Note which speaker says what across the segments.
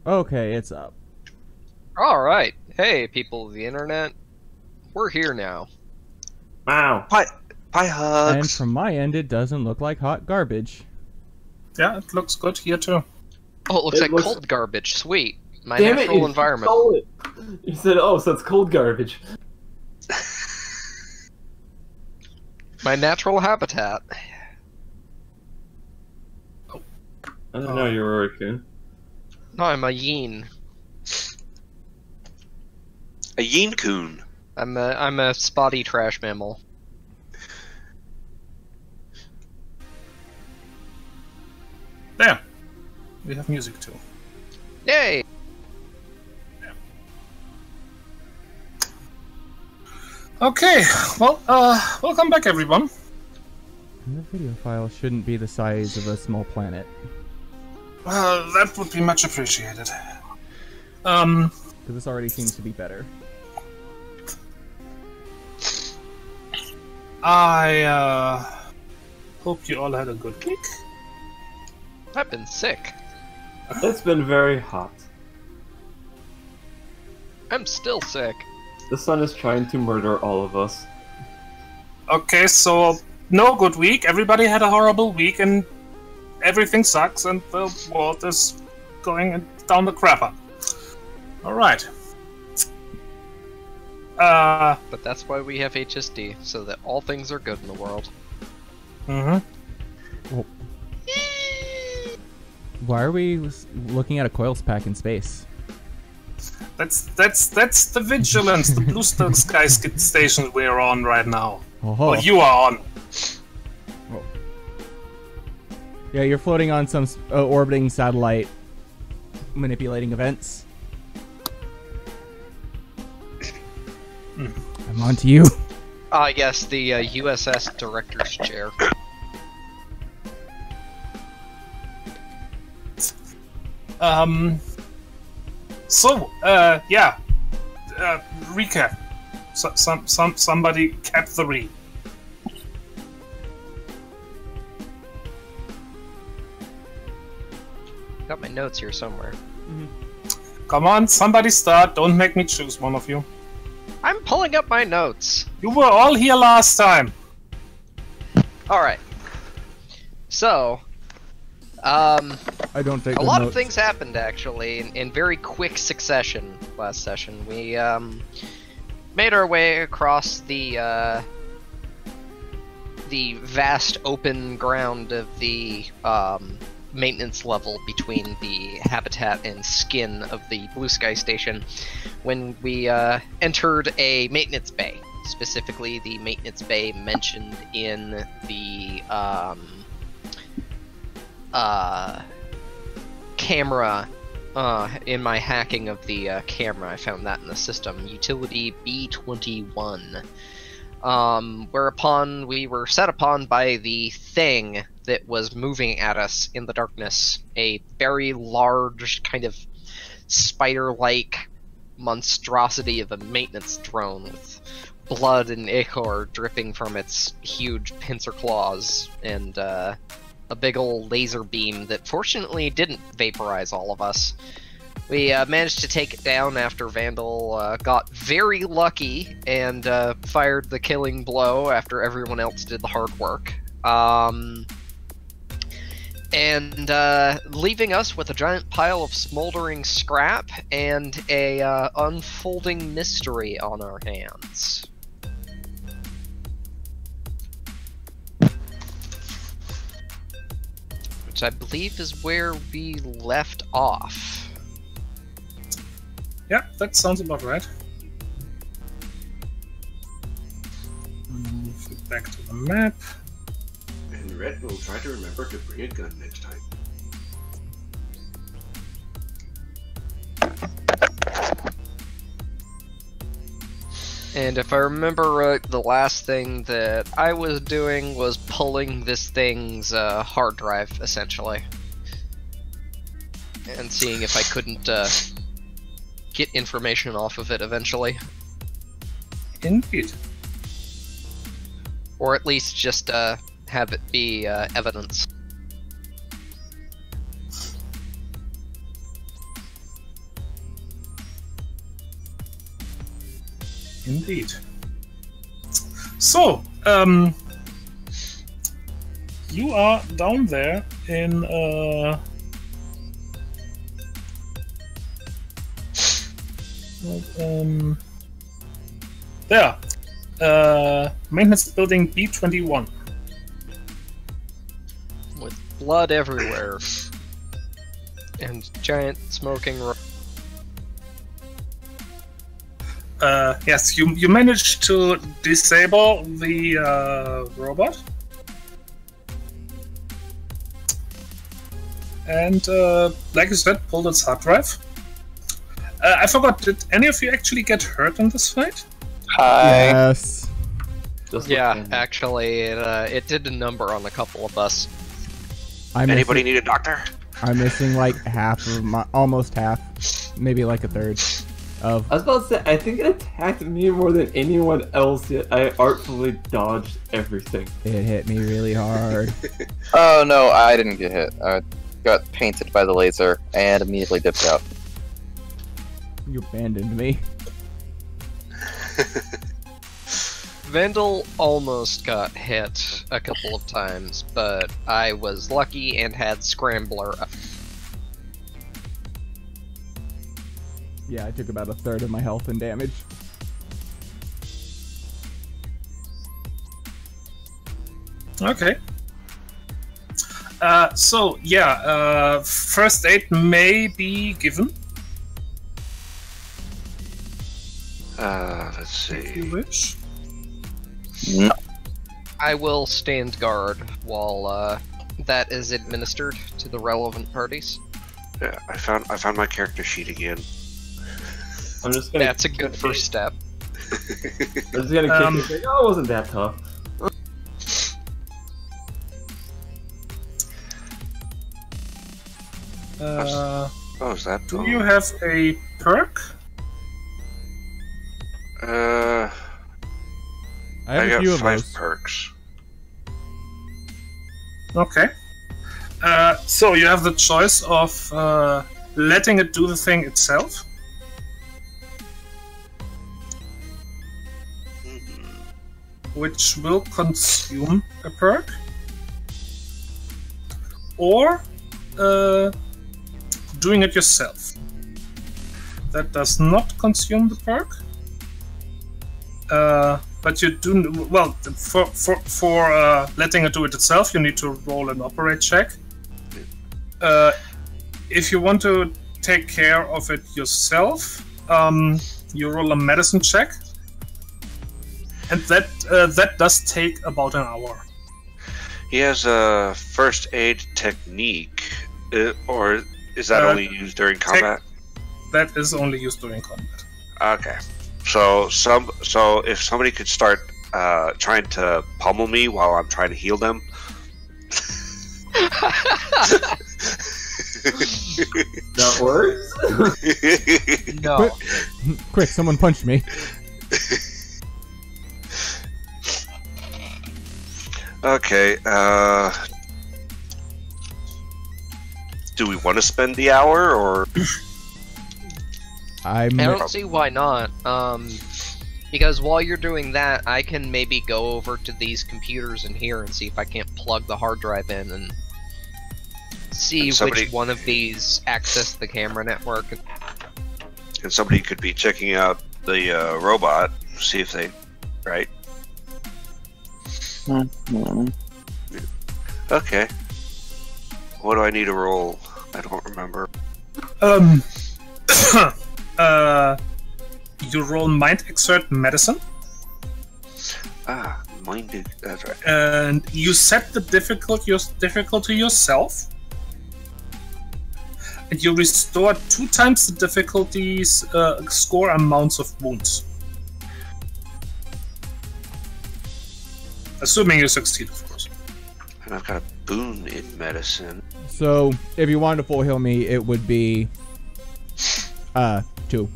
Speaker 1: Okay, it's up.
Speaker 2: Alright. Hey, people of the internet. We're here now.
Speaker 3: Wow.
Speaker 4: Bye, Hugs.
Speaker 1: And from my end, it doesn't look like hot garbage.
Speaker 5: Yeah, it looks good here too.
Speaker 2: Oh, it looks like cold garbage. Sweet. My
Speaker 3: Damn
Speaker 2: natural environment.
Speaker 3: Stole it. You said, oh, so it's cold garbage.
Speaker 2: My natural habitat.
Speaker 3: I didn't know you were a raccoon.
Speaker 2: No, I'm a yin.
Speaker 4: A yin-coon.
Speaker 2: I'm a spotty trash mammal.
Speaker 5: There. We have music too.
Speaker 2: Yay!
Speaker 5: Okay, well, welcome back everyone.
Speaker 1: And the video file shouldn't be the size of a small planet.
Speaker 5: That would be much appreciated.
Speaker 1: Because this already seems to be better.
Speaker 5: I, hope you all had a good week.
Speaker 2: I've been sick.
Speaker 3: It's been very hot.
Speaker 2: I'm still sick.
Speaker 3: The sun is trying to murder all of us.
Speaker 5: Okay, so no good week. Everybody had a horrible week and everything sucks and the world is going down the crapper. Alright.
Speaker 2: But that's why we have HSD, so that all things are good in the world.
Speaker 5: Mm-hmm.
Speaker 1: Why are we looking at a coils pack in space?
Speaker 5: That's the Vigilance, the blue sky station we're on right now.
Speaker 1: Oh.
Speaker 5: Well, you are on.
Speaker 1: Oh. Yeah, you're floating on some orbiting satellite, manipulating events. I'm on to you.
Speaker 2: Yes, the USS Director's Chair.
Speaker 5: Yeah. Recap. Somebody cap the re.
Speaker 2: Got my notes here somewhere.
Speaker 5: Come on, somebody start. Don't make me choose one of you.
Speaker 2: I'm pulling up my notes.
Speaker 5: You were all here last time.
Speaker 2: Alright. So,
Speaker 1: I don't take
Speaker 2: a lot of things happened actually in very quick succession last session. We made our way across the vast open ground of the maintenance level between the habitat and skin of the Blue Sky Station when we entered a maintenance bay, specifically the maintenance bay mentioned in the camera, in my hacking of the camera. I found that in the system. Utility B21. Whereupon we were set upon by the thing that was moving at us in the darkness. A very large, kind of spider-like monstrosity of a maintenance drone with blood and ichor dripping from its huge pincer claws, and a big ol' laser beam that fortunately didn't vaporize all of us. We managed to take it down after Vandal got very lucky and fired the killing blow after everyone else did the hard work. And leaving us with a giant pile of smoldering scrap and a unfolding mystery on our hands. Which I believe is where we left off.
Speaker 5: Yeah, that sounds about right. Move it back to the map.
Speaker 4: And Red will try to remember to bring a gun next time.
Speaker 2: And if I remember right, the last thing that I was doing was pulling this thing's hard drive, essentially. And seeing if I couldn't get information off of it eventually.
Speaker 5: Indeed.
Speaker 2: Or at least just have it be evidence.
Speaker 5: Indeed. So, you are down there in there. Maintenance building B21.
Speaker 2: With blood everywhere. And giant smoking
Speaker 5: yes, you managed to disable the robot. And, like you said, pulled its hard drive. I forgot, did any of you actually get hurt in this fight?
Speaker 6: Hi.
Speaker 1: Yes.
Speaker 3: Just
Speaker 2: Yeah,
Speaker 3: looking.
Speaker 2: actually, it did a number on a couple of us.
Speaker 4: Anybody need a doctor?
Speaker 1: I'm missing like half of my, almost half, maybe like a third of.
Speaker 3: I was about to say, I think it attacked me more than anyone else, yet I artfully dodged everything.
Speaker 1: It hit me really hard.
Speaker 6: Oh no, I didn't get hit. I got painted by the laser and immediately dipped out.
Speaker 1: You abandoned me.
Speaker 2: Vandal almost got hit a couple of times, but I was lucky and had Scrambler up.
Speaker 1: Yeah, I took about a third of my health and damage.
Speaker 5: Okay. So, yeah, first aid may be given,
Speaker 4: Let's
Speaker 5: if you
Speaker 4: see.
Speaker 5: wish.
Speaker 6: No.
Speaker 2: I will stand guard while that is administered to the relevant parties.
Speaker 4: Yeah, I found my character sheet again.
Speaker 3: I'm just gonna.
Speaker 2: That's a good first step.
Speaker 3: I'm just gonna kick it. Like, oh, it wasn't that tough.
Speaker 4: Oh, is that?
Speaker 5: Do you have a perk?
Speaker 4: I
Speaker 1: I have a
Speaker 4: got
Speaker 1: few of
Speaker 4: 5
Speaker 1: those.
Speaker 4: perks.
Speaker 5: Okay. So you have the choice of letting it do the thing itself, which will consume a perk, or doing it yourself. That does not consume the perk. But you do well for letting it do it itself. You need to roll an operate check. If you want to take care of it yourself, you roll a medicine check, and that does take about an hour.
Speaker 4: He has a first aid technique, or is that only used during combat?
Speaker 5: That is only used during combat.
Speaker 4: Okay. So if somebody could start trying to pummel me while I'm trying to heal them.
Speaker 3: That works?
Speaker 2: No.
Speaker 1: Quick, someone punched me.
Speaker 4: Okay, do we want to spend the hour, or...
Speaker 2: I don't see why not. Because while you're doing that, I can maybe go over to these computers in here and see if I can't plug the hard drive in and see which one of these access the camera network.
Speaker 4: And somebody could be checking out the robot, see if they... Right? Okay. What do I need to roll? I don't remember.
Speaker 5: You roll Mind Exert Medicine.
Speaker 4: Ah, minded. That's right.
Speaker 5: And you set the difficulty yourself. And you restore 2 times the difficulty's score amounts of wounds. Assuming you succeed, of course.
Speaker 4: And I've got a boon in medicine.
Speaker 1: So, if you wanted to full heal me, it would be 2.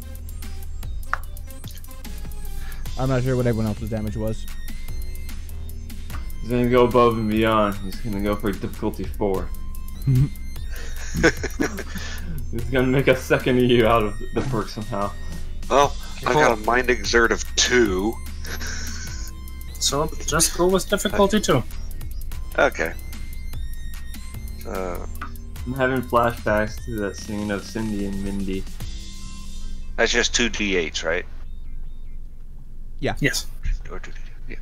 Speaker 1: I'm not sure what everyone else's damage was.
Speaker 3: He's gonna go above and beyond. He's gonna go for difficulty 4. He's gonna make a second EU out of the perk somehow.
Speaker 4: Well, I got a mind exert of 2.
Speaker 5: So just go with difficulty 2.
Speaker 4: Okay.
Speaker 3: I'm having flashbacks to that scene of Cindy and Mindy.
Speaker 4: That's just 2 d8s, right?
Speaker 5: Yes.
Speaker 4: Or 2d8. Yeah.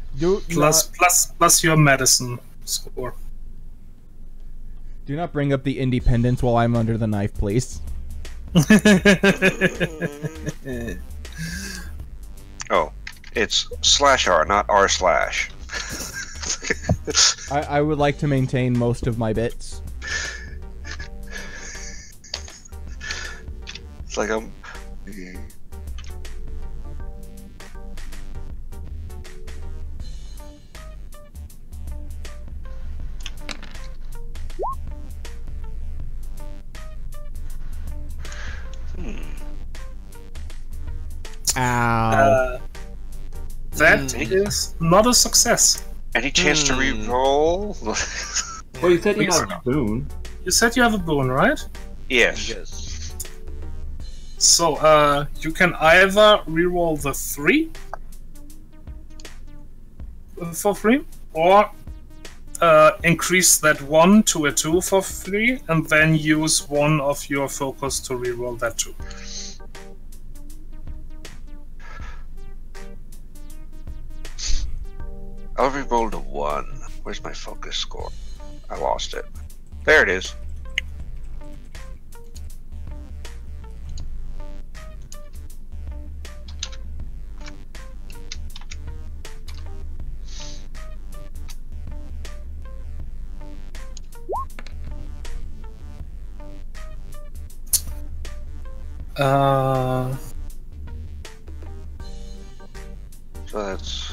Speaker 5: Plus your medicine score.
Speaker 1: Do not bring up the independence while I'm under the knife, please.
Speaker 4: Oh, it's /r, not r/.
Speaker 1: I would like to maintain most of my bits.
Speaker 4: It's like I'm.
Speaker 1: Ow.
Speaker 5: That is not a success.
Speaker 4: Any chance to re-roll?
Speaker 3: Well, you said you
Speaker 5: Please.
Speaker 3: had a boon.
Speaker 5: You said you have a boon, right?
Speaker 4: Yes.
Speaker 2: Yes.
Speaker 5: So, you can either reroll the 3 for free, or increase that 1 to a 2 for free, and then use one of your focus to reroll that 2.
Speaker 4: I'll re-roll to 1. Where's my focus score? I lost it. There it is.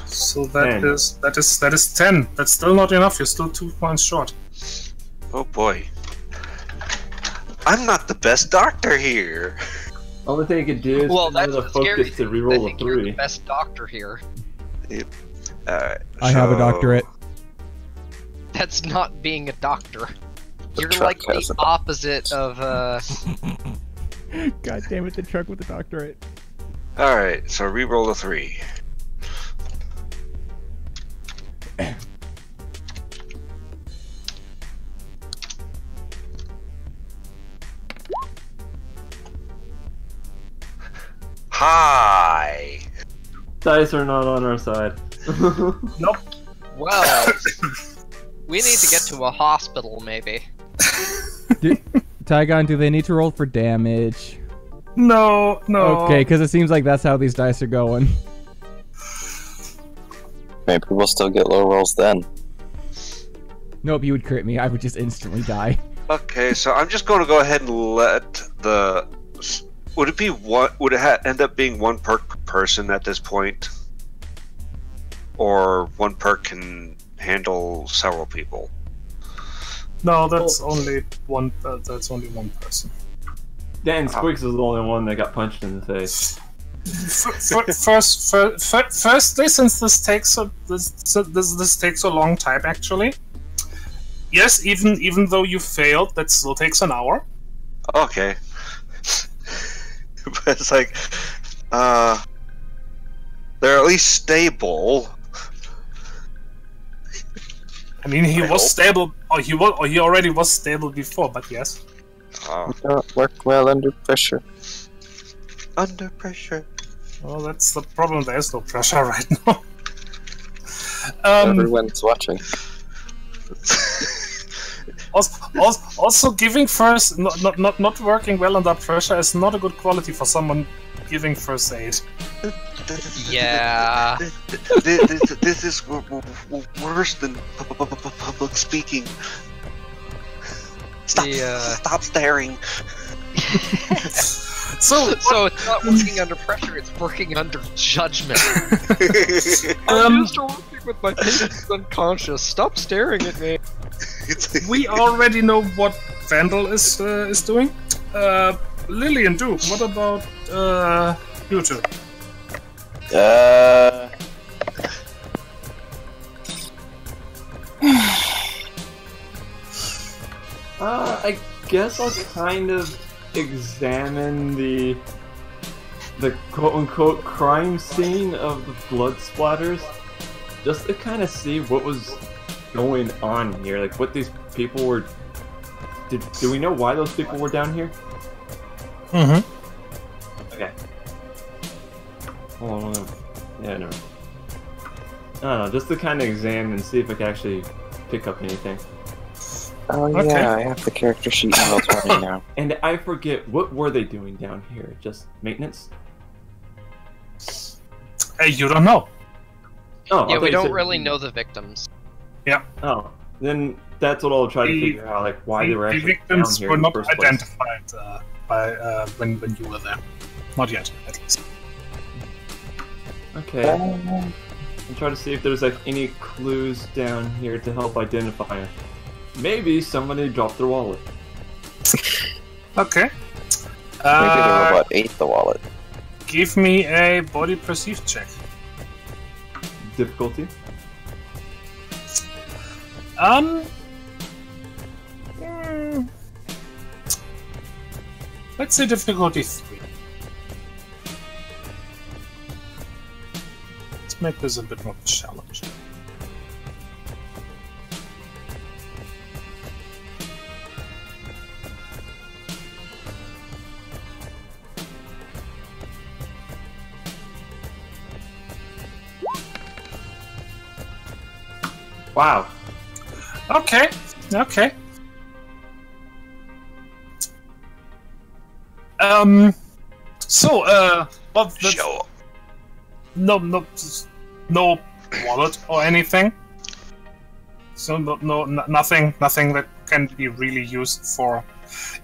Speaker 4: So that's
Speaker 5: that is 10. That's still not enough. You're still 2 points short.
Speaker 4: Oh boy. I'm not the best doctor here.
Speaker 3: Only thing you could do is
Speaker 2: Well, that's
Speaker 3: the
Speaker 2: the scary
Speaker 3: focus to
Speaker 2: thing. I
Speaker 3: reroll a
Speaker 2: think you're the
Speaker 3: 3.
Speaker 2: best doctor here.
Speaker 4: Alright.
Speaker 1: I have a doctorate.
Speaker 2: That's not being a doctor.
Speaker 6: The
Speaker 2: You're
Speaker 6: truck
Speaker 2: like the
Speaker 6: has it.
Speaker 2: opposite of
Speaker 1: God damn it, the truck with the doctorate.
Speaker 4: Alright, so re-roll a 3. Hi.
Speaker 3: Dice are not on our side.
Speaker 5: Nope.
Speaker 2: well. We need to get to a hospital, maybe.
Speaker 1: Tygon, do they need to roll for damage?
Speaker 5: No.
Speaker 1: Okay, because it seems like that's how these dice are going.
Speaker 6: Maybe we'll still get low rolls then.
Speaker 1: Nope, you would crit me. I would just instantly die.
Speaker 4: Okay, so I'm just going to go ahead and let the... Would it be one? Would it end up being 1 perk per person at this point? Or 1 perk can handle several people?
Speaker 5: No, that's only one. That's only 1 person.
Speaker 3: Dan Squiggs is the only one that got punched in the face.
Speaker 5: Firstly, since this takes a long time, actually. Yes, even though you failed, that still takes an hour.
Speaker 4: Okay. But it's like, they're at least stable.
Speaker 5: I mean, he
Speaker 4: I
Speaker 5: was
Speaker 4: hope.
Speaker 5: stable. He already was stable before, but yes.
Speaker 6: We don't work well under pressure.
Speaker 4: Under pressure.
Speaker 5: Well, that's the problem. There is no pressure right now.
Speaker 6: Everyone's watching.
Speaker 5: Also, giving first, not working well under pressure is not a good quality for someone giving first aid.
Speaker 2: Yeah.
Speaker 4: This is worse than public speaking. Stop staring.
Speaker 5: So
Speaker 2: it's not working under pressure, it's working under judgment.
Speaker 5: Um,
Speaker 2: I'm just working with my patients unconscious. Stop staring at me.
Speaker 5: we already know what Vandal is doing. Lily and Duke, what about you two?
Speaker 3: I guess I'll kind of examine the quote-unquote crime scene of the blood splatters, just to kind of see what was going on here, like what these people were. Do we know why those people were down here?
Speaker 5: Mm-hmm.
Speaker 3: Okay. Hold on. Yeah, no. I don't know, just to kind of examine and see if I can actually pick up anything.
Speaker 6: Oh
Speaker 5: Okay.
Speaker 6: yeah, I have the character sheet in level 20 now.
Speaker 3: And I forget, what were they doing down here? Just maintenance?
Speaker 5: Hey, you don't know.
Speaker 3: Oh, I
Speaker 2: Yeah,
Speaker 3: thought
Speaker 2: we
Speaker 3: you
Speaker 2: don't
Speaker 3: said-
Speaker 2: really know the victims.
Speaker 3: Oh, then that's what I'll try to figure out, like why they were
Speaker 5: The
Speaker 3: actually down
Speaker 5: victims
Speaker 3: here
Speaker 5: were
Speaker 3: in the
Speaker 5: not
Speaker 3: first place.
Speaker 5: identified when you were there. Not yet, at least.
Speaker 3: Okay. I'll try to see if there's like any clues down here to help identify them. Maybe somebody dropped their wallet.
Speaker 5: Okay.
Speaker 6: Maybe the robot ate the wallet.
Speaker 5: Give me a body perceive check.
Speaker 3: Difficulty?
Speaker 5: Hmm, let's say difficulty 3. Let's make this a bit more challenging.
Speaker 3: Wow.
Speaker 5: Okay, okay. Well, that's,
Speaker 4: Show up.
Speaker 5: no wallet or anything. So nothing that can be really used for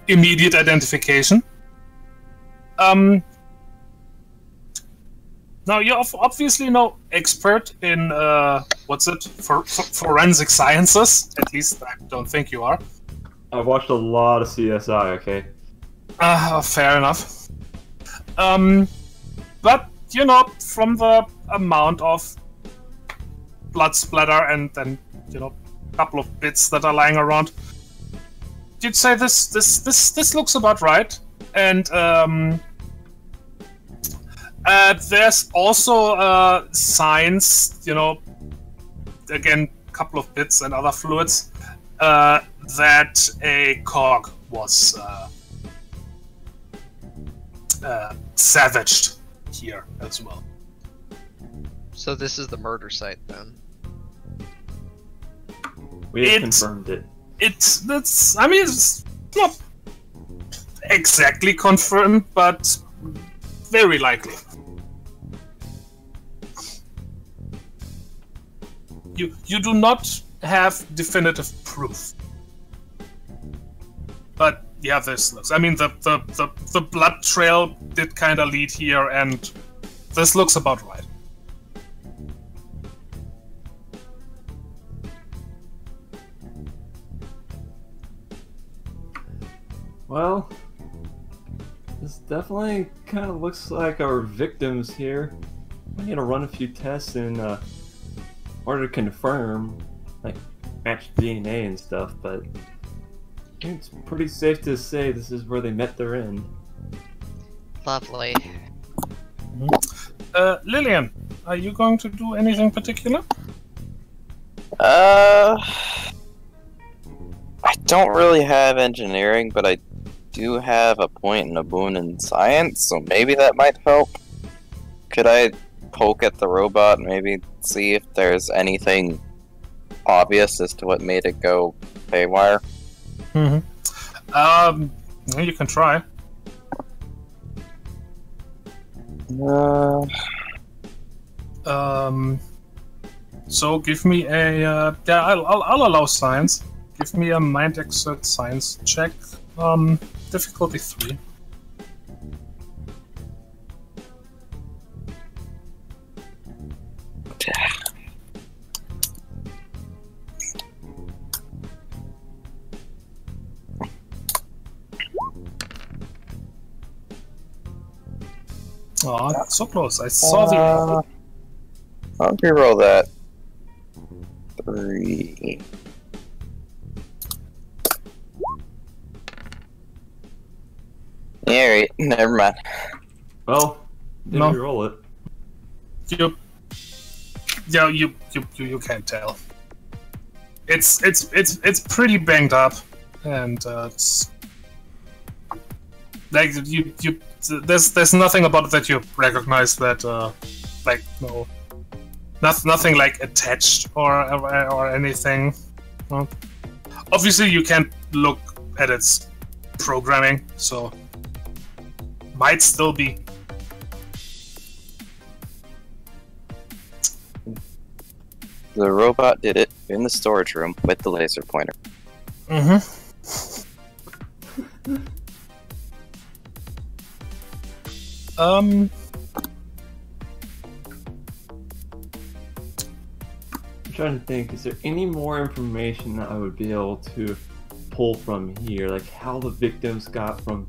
Speaker 5: immediate identification. Now you're obviously no expert in forensic sciences. At least I don't think you are.
Speaker 3: I've watched a lot of CSI, okay?
Speaker 5: Fair enough. But you know, from the amount of blood splatter and couple of bits that are lying around, you'd say this looks about right. And there's also signs, again, couple of bits and other fluids, that a cog was savaged here as well.
Speaker 2: So this is the murder site then.
Speaker 3: We have
Speaker 5: It's-
Speaker 3: confirmed it.
Speaker 5: It's not exactly confirmed, but very likely. You do not have definitive proof, but yeah, this looks. I mean, the blood trail did kind of lead here, and this looks about right.
Speaker 3: Well, this definitely kind of looks like our victims here. We need to run a few tests in order to confirm, like, match DNA and stuff, but I think it's pretty safe to say this is where they met their end.
Speaker 2: Lovely.
Speaker 5: Lillian, are you going to do anything particular?
Speaker 6: I don't really have engineering, but I do have a point and a boon in science, so maybe that might help. Could I poke at the robot and maybe see if there's anything obvious as to what made it go haywire?
Speaker 5: You can try. So give me a I'll allow science. Give me a mind exert science check. Difficulty 3. Oh, so close. I saw the.
Speaker 6: I'll reroll that. 3. never mind.
Speaker 3: Well, did
Speaker 5: No.
Speaker 3: we roll it?
Speaker 5: You can't tell. It's pretty banged up, and it's like there's nothing about it that you recognize that like no, nothing like attached or anything. Well, obviously you can't look at its programming, so might still be.
Speaker 6: The robot did it in the storage room with the laser pointer.
Speaker 5: Mm-hmm.
Speaker 3: I'm trying to think, is there any more information that I would be able to pull from here? Like how the victims got from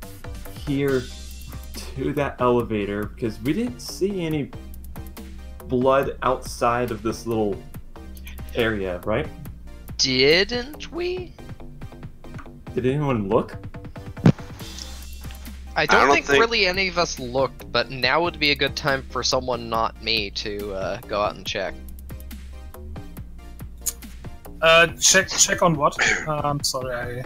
Speaker 3: here to that elevator? Because we didn't see any blood outside of this little area, right?
Speaker 2: Didn't we?
Speaker 3: Did anyone look?
Speaker 2: I don't
Speaker 4: don't
Speaker 2: think
Speaker 4: think-
Speaker 2: really any of us looked, but now would be a good time for someone not me to go out and check.
Speaker 5: Check on what? I'm sorry.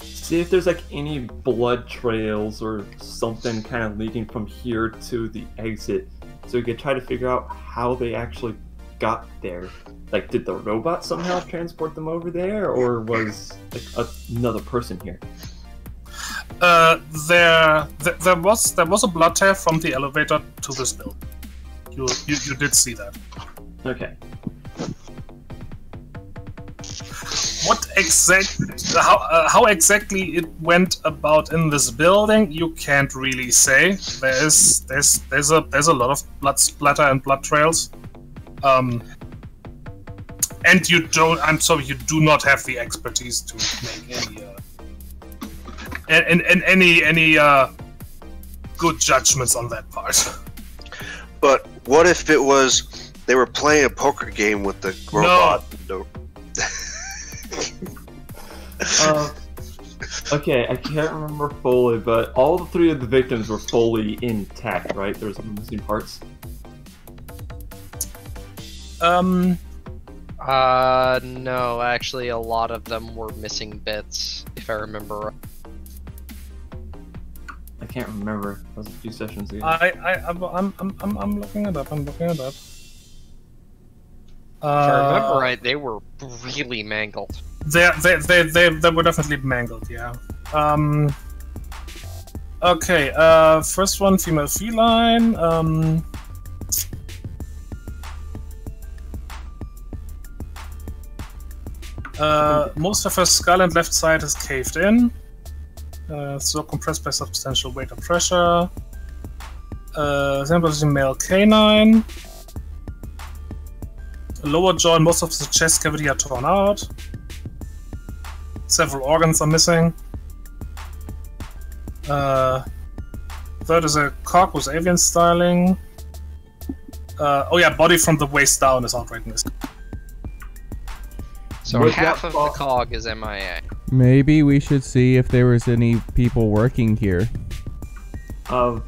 Speaker 3: See if there's like any blood trails or something kind of leading from here to the exit, so we could try to figure out how they actually got there. Like, did the robot somehow transport them over there, or was like another person here?
Speaker 5: There was a blood trail from the elevator to this building. You did see that.
Speaker 3: Okay.
Speaker 5: What exactly? How exactly it went about in this building? You can't really say. There's a lot of blood splatter and blood trails. And you don't. I'm sorry, you do not have the expertise to make any good judgments on that part.
Speaker 4: But what if it was they were playing a poker game with the robot? No.
Speaker 3: Okay, I can't remember fully, but all the three of the victims were fully intact, right? There was some missing parts.
Speaker 2: No, actually a lot of them were missing bits, if I remember.
Speaker 3: I can't remember. That was a few sessions ago.
Speaker 5: I'm looking it up. I'm looking it up.
Speaker 2: If I remember right, they were really mangled.
Speaker 5: They were definitely mangled, yeah. Okay, first one, female feline. Most of her skull and left side is caved in, so compressed by substantial weight and pressure. Example is a male canine. Lower jaw and most of the chest cavity are torn out. Several organs are missing. Third is a cock with avian styling. Oh yeah, body from the waist down is outright missing.
Speaker 2: So
Speaker 3: With
Speaker 2: half
Speaker 3: that
Speaker 2: of the cog is MIA.
Speaker 1: Maybe we should see if there was any people working here.
Speaker 3: That's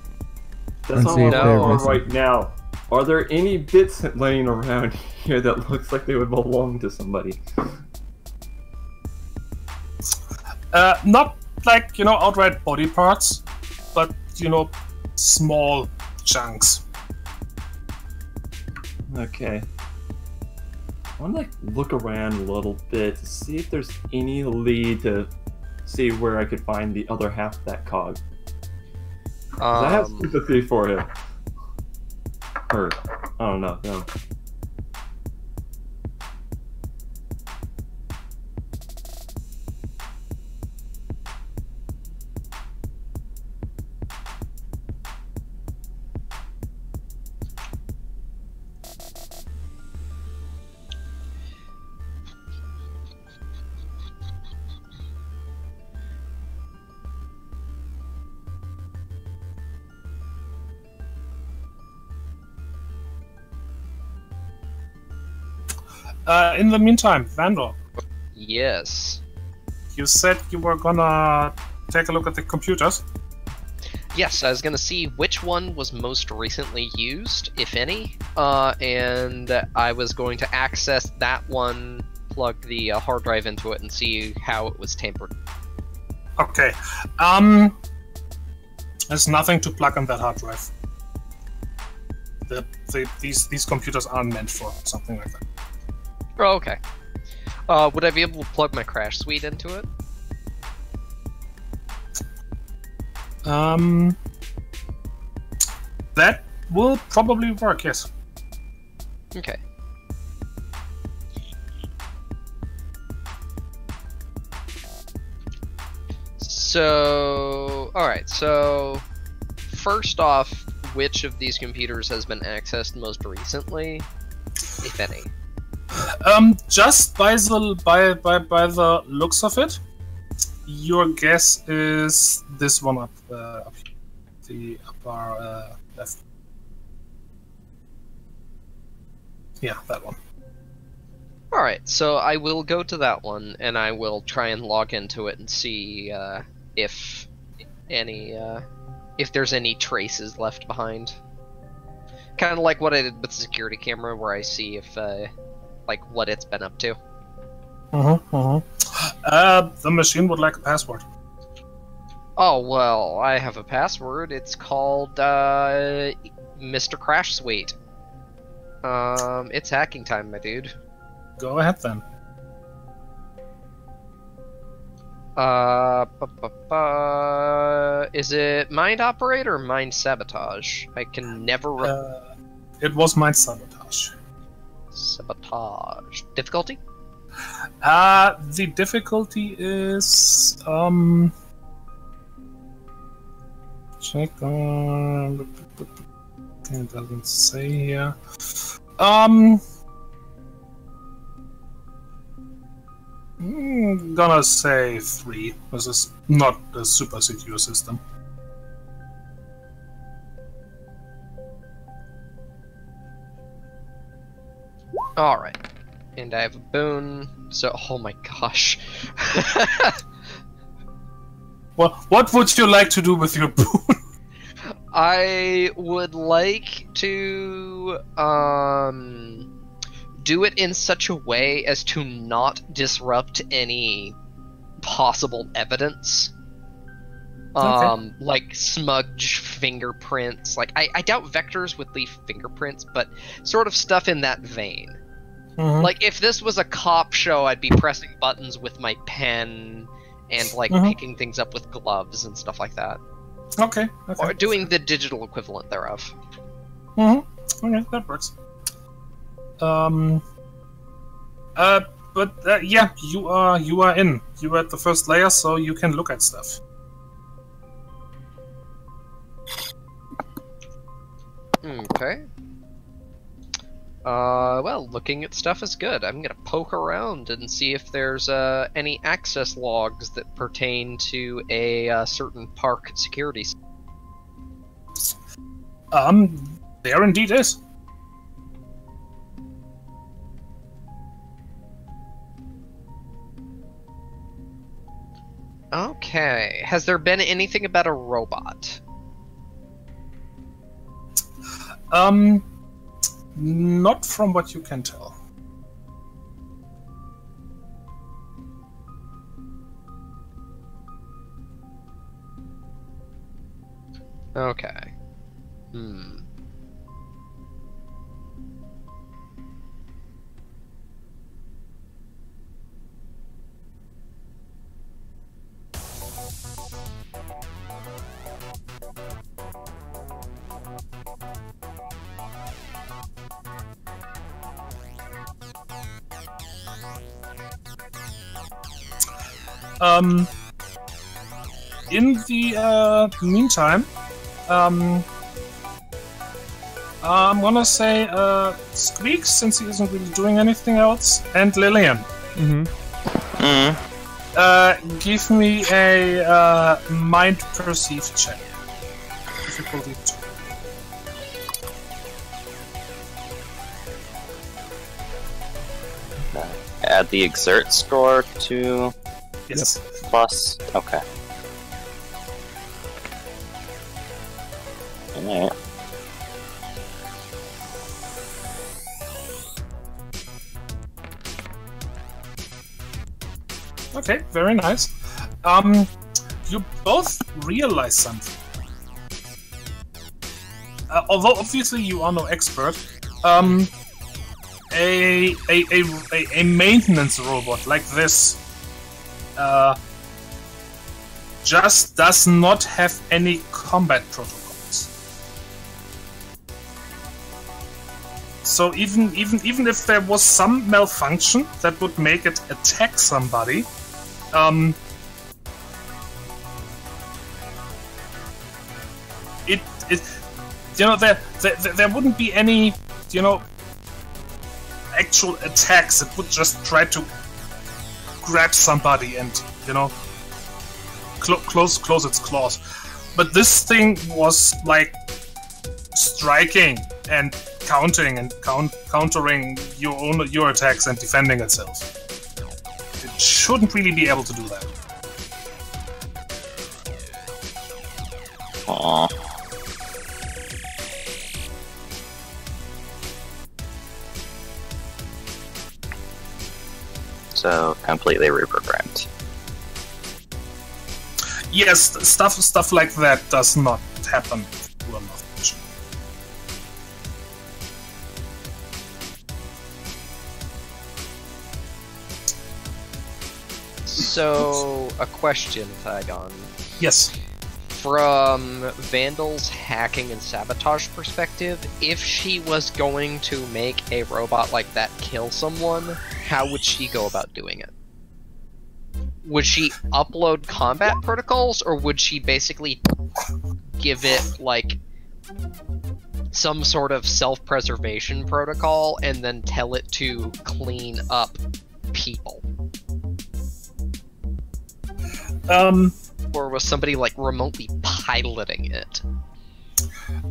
Speaker 1: And
Speaker 3: not
Speaker 1: see
Speaker 3: what
Speaker 1: if
Speaker 3: I'm
Speaker 1: they're
Speaker 3: on
Speaker 1: missing.
Speaker 3: right now. Are there any bits laying around here that looks like they would belong to somebody?
Speaker 5: Not like, outright body parts, but, small chunks.
Speaker 3: Okay. I want to look around a little bit to see if there's any lead to see where I could find the other half of that cog. 'Cause I have sympathy for him. Or, I don't know. No.
Speaker 5: In the meantime, Vandal,
Speaker 2: Yes.
Speaker 5: you said you were gonna take a look at the computers.
Speaker 2: Yes, I was gonna see which one was most recently used, if any, and I was going to access that one, plug the hard drive into it, and see how it was tampered.
Speaker 5: Okay. There's nothing to plug on that hard drive. These computers aren't meant for something like that.
Speaker 2: Oh, okay. Would I be able to plug my crash suite into it?
Speaker 5: That will probably work, yes.
Speaker 2: Okay. So, alright, so first off, which of these computers has been accessed most recently, if any?
Speaker 5: Just by the looks of it, your guess is this one up the upper left. Yeah, that one.
Speaker 2: Alright, so I will go to that one, and I will try and log into it and see if there's any traces left behind. Kind of like what I did with the security camera, where I see if, like, what it's been up to.
Speaker 5: The machine would like a password.
Speaker 2: Oh, well, I have a password. It's called, Mr. Crash Suite. It's hacking time, my dude.
Speaker 5: Go ahead then.
Speaker 2: Is it Mind Operate or Mind Sabotage? I can never...
Speaker 5: It was Mind Sabotage.
Speaker 2: Sabotage. Difficulty?
Speaker 5: The difficulty is... Check on... It doesn't say here. Gonna say 3. This is not a super secure system.
Speaker 2: Alright. And I have a boon, so... Oh my gosh.
Speaker 5: Well, what would you like to do with your boon?
Speaker 2: I would like to, do it in such a way as to not disrupt any possible evidence.
Speaker 5: Okay.
Speaker 2: Like smudge fingerprints. Like, I doubt vectors would leave fingerprints, but sort of stuff in that vein.
Speaker 5: Mhm.
Speaker 2: Like, if this was a cop show, I'd be pressing buttons with my pen and, like, picking things up with gloves and stuff like that.
Speaker 5: Okay.
Speaker 2: Or doing the digital equivalent thereof.
Speaker 5: Okay, that works. Yeah, you are in. You are at the first layer, so you can look at stuff.
Speaker 2: Okay. Well, looking at stuff is good. I'm gonna poke around and see if there's any access logs that pertain to a certain park security.
Speaker 5: There indeed is.
Speaker 2: Okay. Has there been anything about a robot?
Speaker 5: Not from what you can tell.
Speaker 2: Okay.
Speaker 5: In the meantime, I'm gonna say Squeaks, since he isn't really doing anything else, and Lillian. Give me a mind perceive check. Difficulty 2.
Speaker 6: Add the exert score to
Speaker 5: Yes.
Speaker 6: plus. Okay. Alright.
Speaker 5: Okay, very nice. You both realize something. Although obviously you are no expert, a maintenance robot like this just does not have any combat protocols. So even if there was some malfunction that would make it attack somebody, there wouldn't be any, actual attacks. It would just try to grab somebody and, close its claws. But this thing was like striking and counting and countering your attacks and defending itself. It shouldn't really be able to do that.
Speaker 6: Aww. So completely reprogrammed.
Speaker 5: Yes, stuff like that does not happen to a love potion.
Speaker 2: So, a question, Thygon.
Speaker 5: Yes.
Speaker 2: From Vandal's hacking and sabotage perspective, if she was going to make a robot like that kill someone, how would she go about doing it? Would she upload combat protocols, or would she basically give it, like, some sort of self-preservation protocol and then tell it to clean up people? Or was somebody, like, remotely piloting it?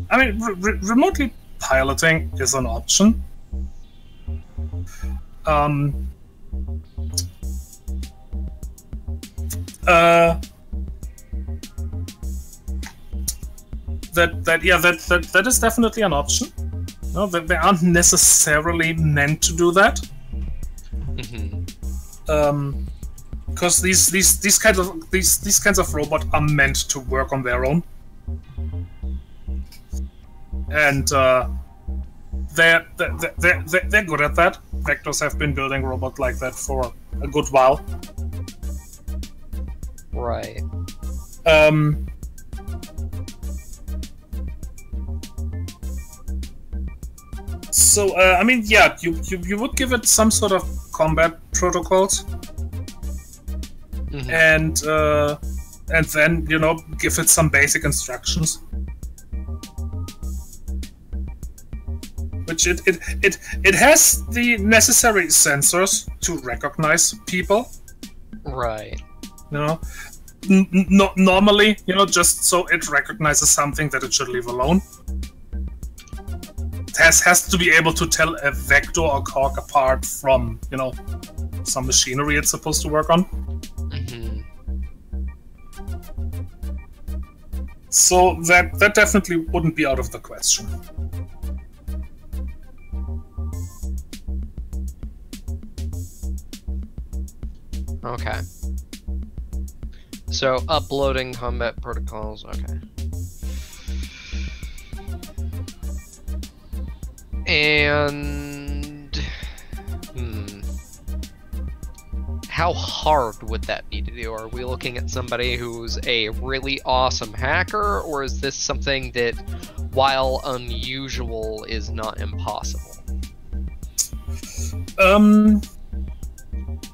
Speaker 5: I mean, remotely piloting is an option. That is definitely an option. No, they aren't necessarily meant to do that. Because these kinds of robot are meant to work on their own, and they're good at that. Vectors have been building robots like that for a good while.
Speaker 2: Right.
Speaker 5: So I mean, yeah, you would give it some sort of combat protocols. And then, give it some basic instructions. Which it has the necessary sensors to recognize people.
Speaker 2: Right.
Speaker 5: Normally, just so it recognizes something that it should leave alone. It has to be able to tell a vector or cork apart from, some machinery it's supposed to work on. So that definitely wouldn't be out of the question.
Speaker 2: Okay. So uploading combat protocols, okay. And how hard would that be to do? Are we looking at somebody who's a really awesome hacker, or is this something that, while unusual, is not impossible?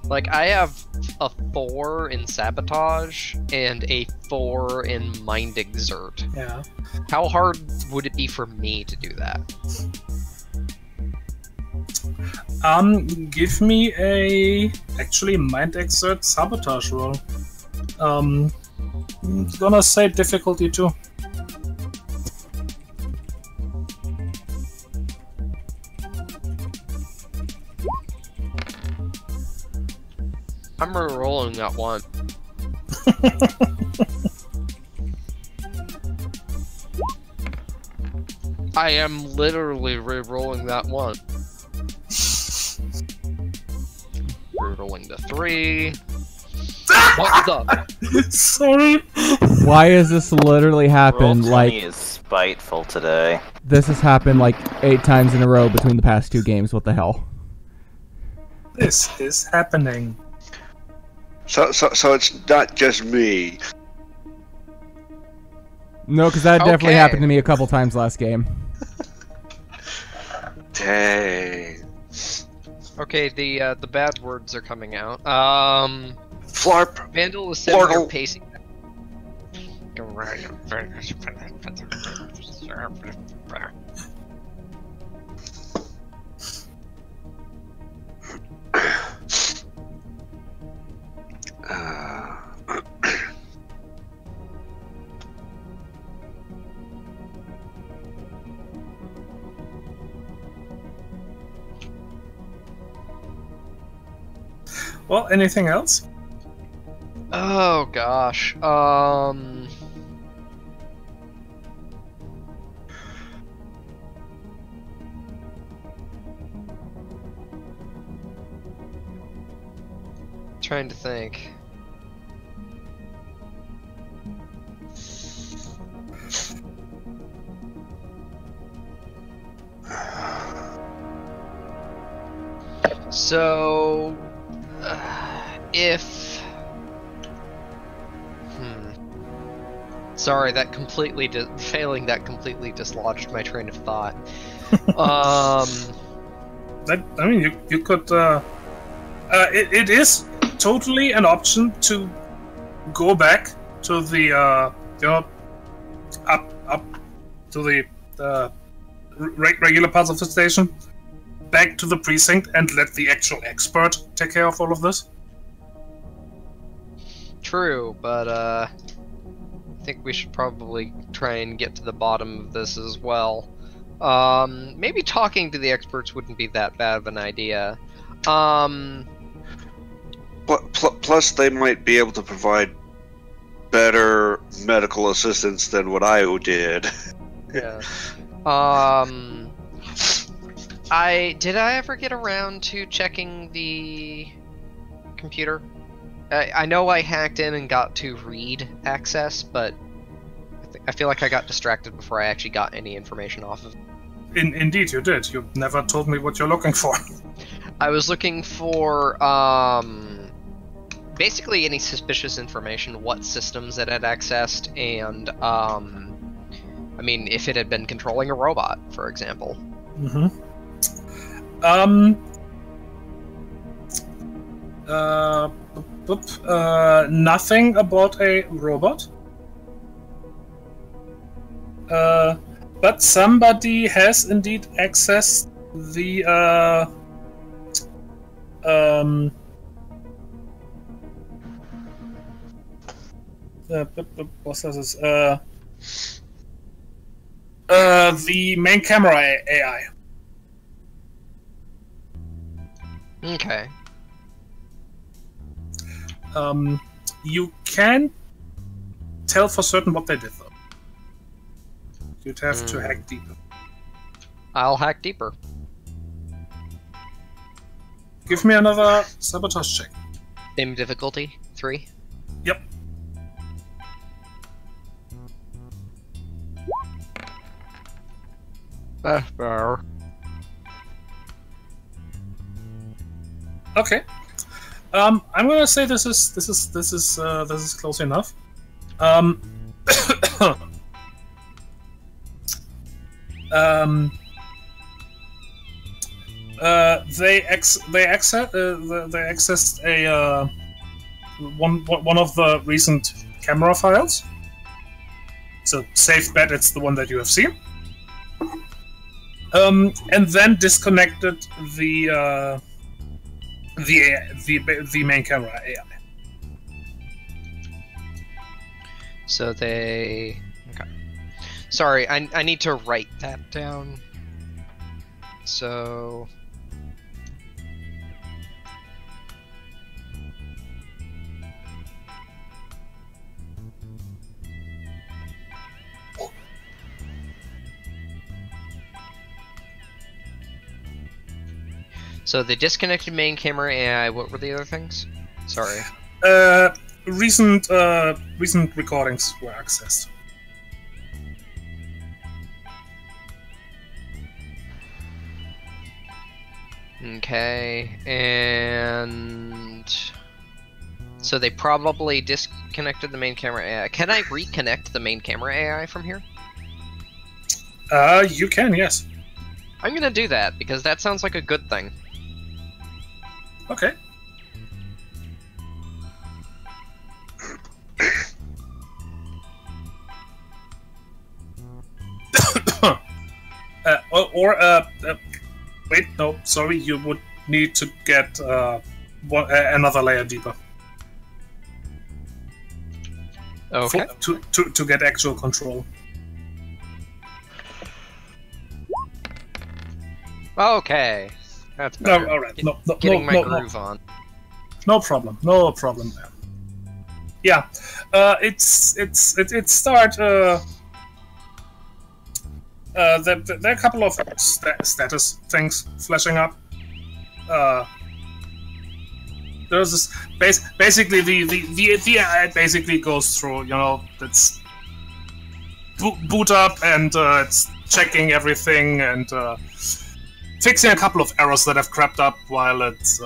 Speaker 2: Like, I have a 4 in sabotage and a 4 in mind exert.
Speaker 5: Yeah.
Speaker 2: How hard would it be for me to do that?
Speaker 5: Give me a mind exert sabotage roll. I'm gonna say difficulty 2.
Speaker 2: I'm re-rolling that one. I am literally re-rolling that one. Re-rolling the 3. What the?
Speaker 5: Sorry.
Speaker 1: Why has this literally happened?
Speaker 6: Roll20
Speaker 1: Like,
Speaker 6: is spiteful today.
Speaker 1: this has happened like 8 times in a row between the past 2 games. What the hell?
Speaker 5: This is happening.
Speaker 4: So it's not just me.
Speaker 1: No, because that definitely
Speaker 2: Okay.
Speaker 1: happened to me a couple times last game.
Speaker 4: Dang.
Speaker 2: Okay, the bad words are coming out.
Speaker 4: Flarp.
Speaker 2: Vandal is sitting here
Speaker 4: Portal.
Speaker 2: pacing.
Speaker 5: Well, anything else?
Speaker 2: Oh gosh. Trying to think. So, if sorry, that completely failing that completely dislodged my train of thought.
Speaker 5: I mean, you could. It is totally an option to go back to the up to the regular parts of the station, back to the precinct, and let the actual expert take care of all of this.
Speaker 2: True, but I think we should probably try and get to the bottom of this as well. Maybe talking to the experts wouldn't be that bad of an idea.
Speaker 4: Plus, they might be able to provide better medical assistance than what I did.
Speaker 2: Yeah. Did I ever get around to checking the computer? I know I hacked in and got to read access, but I feel like I got distracted before I actually got any information off of it.
Speaker 5: Indeed, you did. You never told me what you're looking for.
Speaker 2: I was looking for, basically any suspicious information, what systems it had accessed, and, I mean, if it had been controlling a robot, for example.
Speaker 5: Mm-hmm. Nothing about a robot. But somebody has indeed accessed the what's this? The main camera AI.
Speaker 2: Okay.
Speaker 5: You can tell for certain what they did, though. You'd have to hack deeper.
Speaker 2: I'll hack deeper.
Speaker 5: Give me another sabotage check.
Speaker 2: Same difficulty, 3.
Speaker 5: Yep.
Speaker 2: Fair.
Speaker 5: Okay. I'm gonna say this is close enough. They accessed a one of the recent camera files. So safe bet it's the one that you have seen. And then disconnected the main camera AI.
Speaker 2: So they... Okay. Sorry, I need to write that down. So... So the disconnected main camera AI. What were the other things? Sorry.
Speaker 5: Recent recordings were accessed.
Speaker 2: Okay, and so they probably disconnected the main camera AI. Can I reconnect the main camera AI from here?
Speaker 5: You can, yes.
Speaker 2: I'm gonna do that because that sounds like a good thing.
Speaker 5: Okay. Wait, no, sorry, you would need to get another layer deeper.
Speaker 2: Okay.
Speaker 5: To get actual control.
Speaker 2: Okay. That's
Speaker 5: No,
Speaker 2: better.
Speaker 5: all right.
Speaker 2: Getting my groove on.
Speaker 5: No problem. No problem there. Yeah, it start. There are a couple of status things flashing up. There's this basically the AI basically goes through, you know, it's boot up and it's checking everything and fixing a couple of errors that have crept up while it's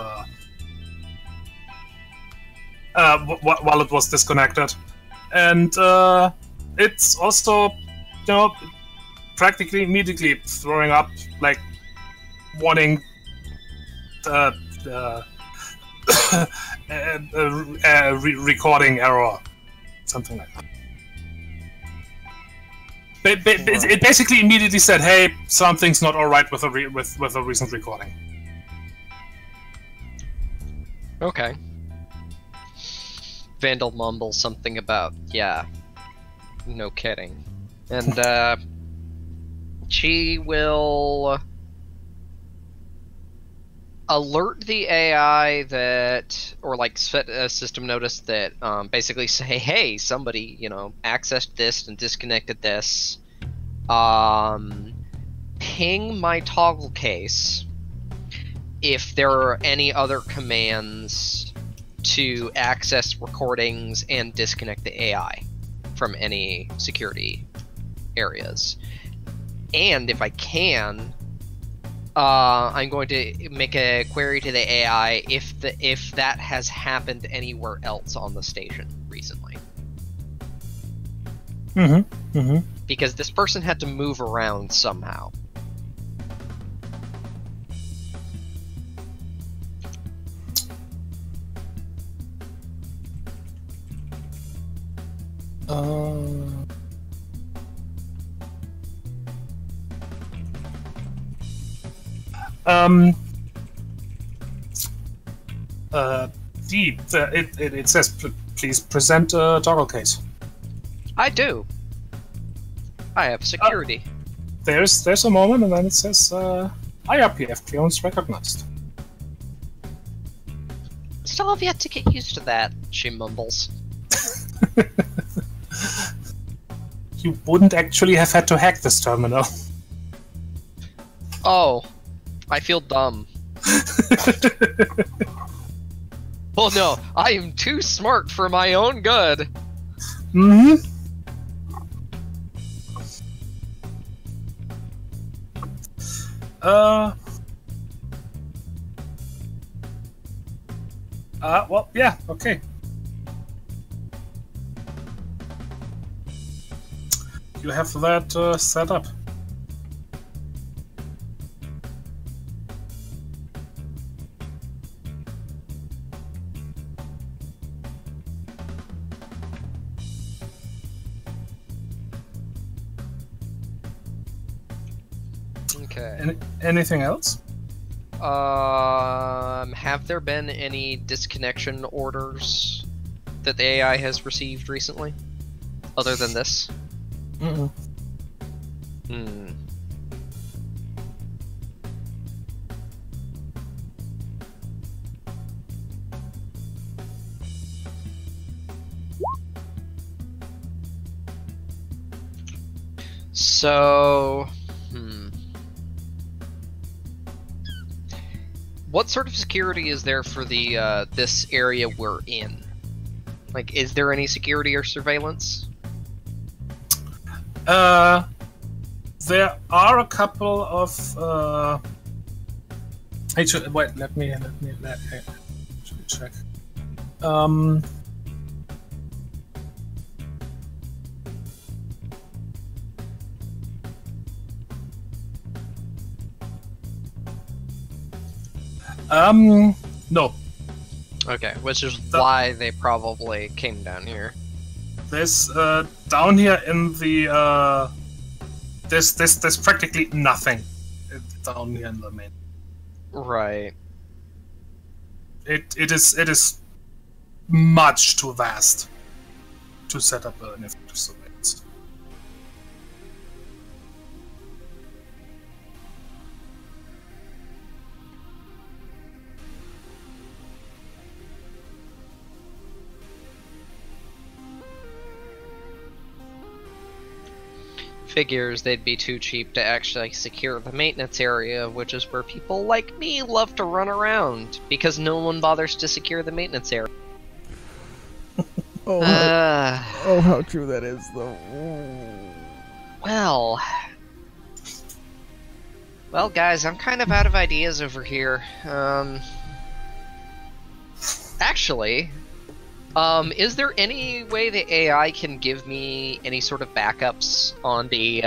Speaker 5: while it was disconnected, and it's also, you know, practically immediately throwing up like warning recording error, something like that. It basically immediately said, "Hey, something's not all right with a recent recording."
Speaker 2: Okay. Vandal mumbles something about, yeah, no kidding. And she will alert the AI that, or like set a system notice that basically say, hey, somebody, you know, accessed this and disconnected this. Ping my toggle case if there are any other commands to access recordings and disconnect the AI from any security areas. And if I can, I'm going to make a query to the AI if that has happened anywhere else on the station recently. Because this person had to move around somehow.
Speaker 5: It says, please present a toggle case.
Speaker 2: I do. I have security.
Speaker 5: There's a moment, and then it says, IRPF clearance recognized.
Speaker 2: Still have yet to get used to that, she mumbles.
Speaker 5: You wouldn't actually have had to hack this terminal.
Speaker 2: Oh, I feel dumb. Well, no, I am too smart for my own good.
Speaker 5: Well, yeah, okay. You have that set up.
Speaker 2: Okay.
Speaker 5: Anything else?
Speaker 2: Have there been any disconnection orders that the AI has received recently? Other than this? So, what sort of security is there for the this area we're in? Like, is there any security or surveillance?
Speaker 5: There are a couple of. Wait, let me check. No.
Speaker 2: Okay, which is why they probably came down here.
Speaker 5: There's down here in the there's practically nothing down here in the main.
Speaker 2: Right.
Speaker 5: It is much too vast to set up an effective surveillance.
Speaker 2: Figures they'd be too cheap to actually secure the maintenance area, which is where people like me love to run around, because no one bothers to secure the maintenance area.
Speaker 1: Oh, how true that is, though.
Speaker 2: Well, guys, I'm kind of out of ideas over here. Actually, is there any way the AI can give me any sort of backups on the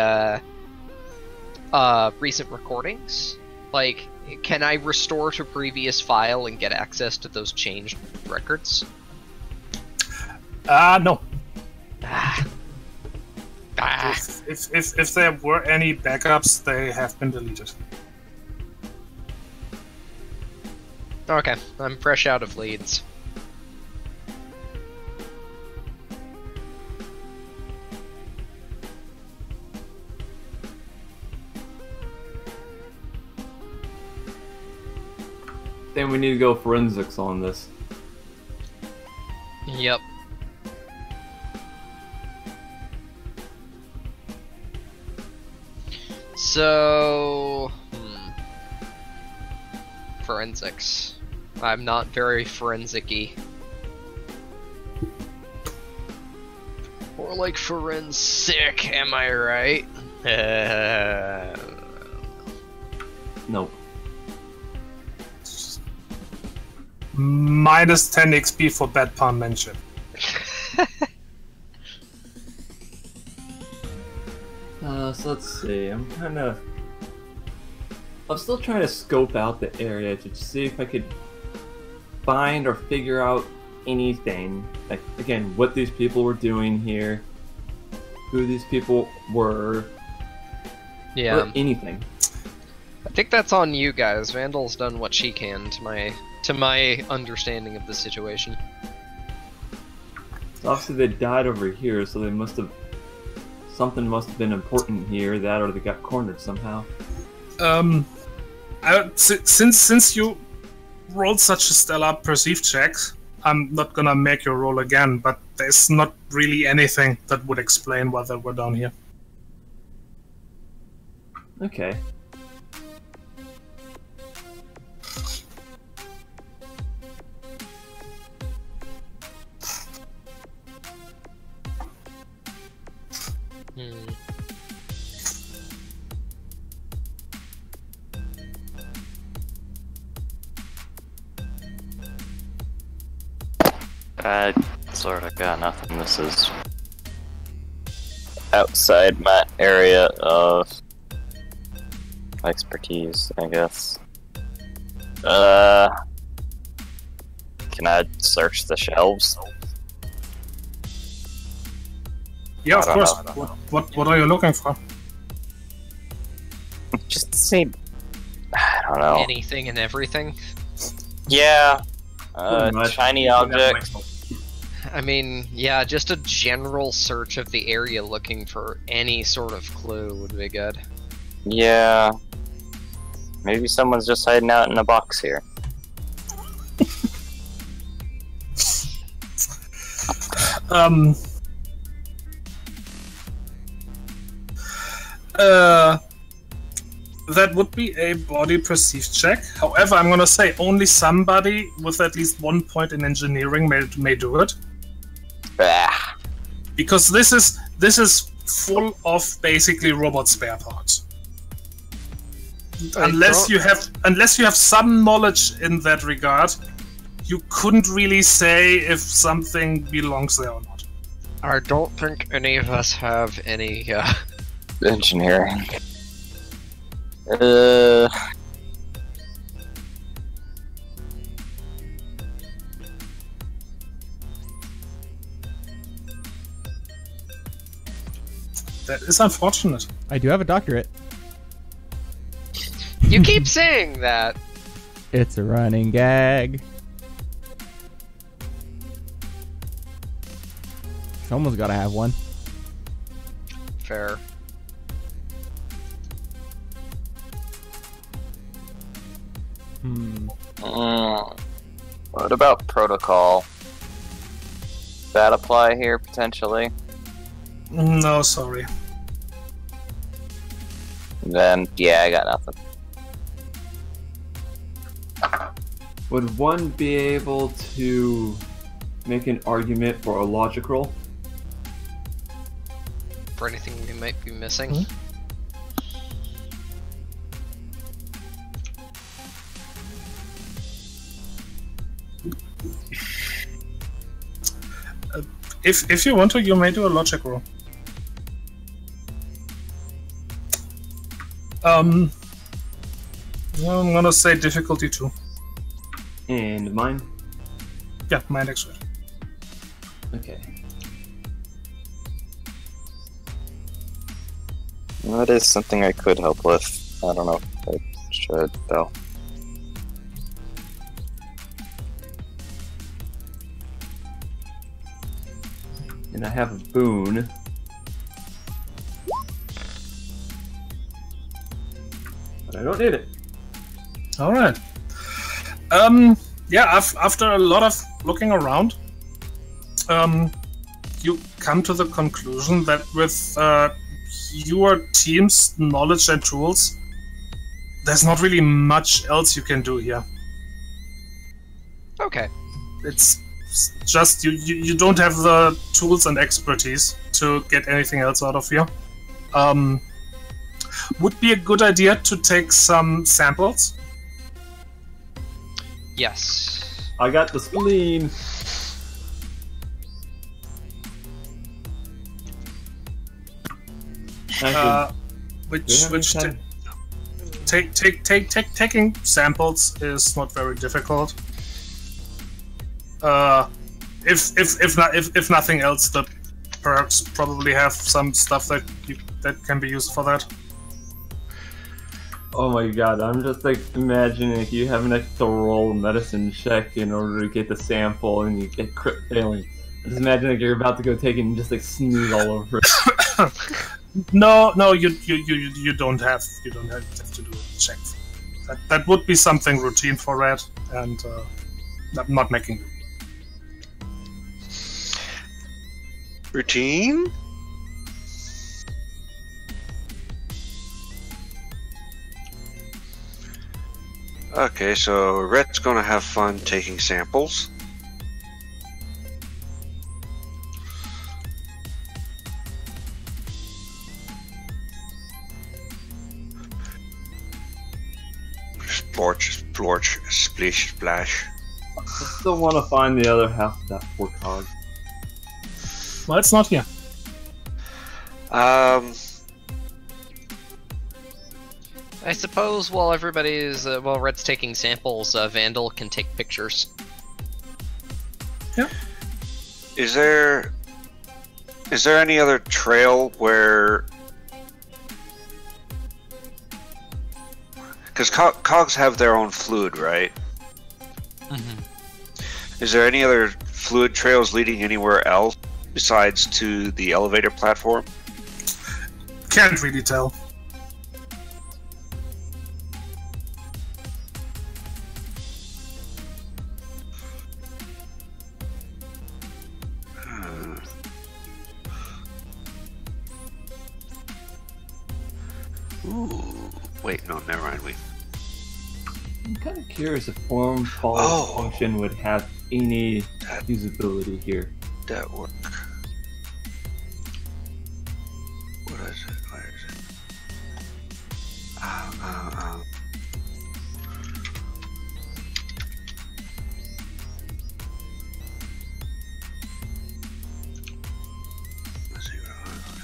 Speaker 2: recent recordings? Like, can I restore to previous file and get access to those changed records?
Speaker 5: No.
Speaker 2: Ah.
Speaker 5: If there were any backups, they have been deleted.
Speaker 2: Okay, I'm fresh out of leads.
Speaker 3: Then we need to go forensics on this.
Speaker 2: Yep. So, forensics. I'm not very forensic-y. More like forensic, am I right?
Speaker 3: Nope.
Speaker 5: Minus 10 XP for bad pun mention.
Speaker 3: So let's see. I'm still trying to scope out the area to see if I could find or figure out anything. Like, again, what these people were doing here, who these people were,
Speaker 2: Yeah.
Speaker 3: or anything.
Speaker 2: I think that's on you guys. Vandal's done what she can to my understanding of the situation.
Speaker 3: So obviously they died over here, so they must have. Something must have been important here, that or they got cornered somehow.
Speaker 5: Since you rolled such a stellar perceive check, I'm not gonna make you roll again, but there's not really anything that would explain why they were down here.
Speaker 3: Okay.
Speaker 6: I sort of got nothing. This is outside my area of expertise, I guess. Can I search the shelves?
Speaker 5: Yeah, of
Speaker 6: I don't
Speaker 5: course.
Speaker 6: know.
Speaker 5: What are you looking for?
Speaker 6: Just to see. I don't know.
Speaker 2: Anything and everything.
Speaker 6: Yeah.
Speaker 3: Pretty much.
Speaker 6: Shiny object.
Speaker 2: I mean, yeah, just a general search of the area looking for any sort of clue would be good.
Speaker 6: Yeah. Maybe someone's just hiding out in a box here.
Speaker 5: That would be a body perceived check. However, I'm gonna say only somebody with at least 1 point in engineering may do it.
Speaker 6: Ah.
Speaker 5: Because this is full of basically robot spare parts. Unless you have some knowledge in that regard, you couldn't really say if something belongs there or not.
Speaker 2: I don't think any of us have any.
Speaker 6: Engineering.
Speaker 5: That is unfortunate.
Speaker 1: I do have a doctorate.
Speaker 2: You keep saying that.
Speaker 1: It's a running gag. Someone's gotta have one.
Speaker 2: Fair.
Speaker 6: What about protocol? Does that apply here potentially?
Speaker 5: No, sorry.
Speaker 6: Then yeah, I got nothing.
Speaker 3: Would one be able to make an argument for a logic roll?
Speaker 2: For anything we might be missing.
Speaker 5: If you want to, you may do a logic roll. Well, I'm gonna say difficulty 2.
Speaker 3: And mine?
Speaker 5: Yeah, mind expert.
Speaker 3: Okay.
Speaker 6: That is something I could help with. I don't know if I should though.
Speaker 3: And I have a boon. But I don't need it.
Speaker 5: All right. Yeah. After a lot of looking around, you come to the conclusion that with your team's knowledge and tools, there's not really much else you can do here.
Speaker 2: Okay.
Speaker 5: It's just you don't have the tools and expertise to get anything else out of here. Would be a good idea to take some samples.
Speaker 2: Yes.
Speaker 3: I got the spleen.
Speaker 5: Taking samples is not very difficult. If nothing else, the perks probably have some stuff that can be used for that.
Speaker 3: Oh my god, I'm just like imagining like, you having to roll a medicine check in order to get the sample and you get crit failing. I just imagine like you're about to go take it and just like sneeze all over it.
Speaker 5: No, you don't have to do a check. That would be something routine for Red, and I'm not making.
Speaker 4: Routine? Okay, so Red's gonna have fun taking samples. Splorch, splish, splash.
Speaker 3: I still want to find the other half of that poor cog.
Speaker 5: Well, it's not here.
Speaker 2: I suppose while everybody's while Red's taking samples, Vandal can take pictures.
Speaker 5: Yeah.
Speaker 4: Is there any other trail where? Because cogs have their own fluid, right?
Speaker 2: Mm-hmm.
Speaker 4: Is there any other fluid trails leading anywhere else besides to the elevator platform?
Speaker 5: Can't really tell.
Speaker 4: wait, no, never mind.
Speaker 3: I'm kind of curious if form follow
Speaker 4: Oh.
Speaker 3: function would have any usability here.
Speaker 4: That work. What is it? Where is it? Let's see what I want.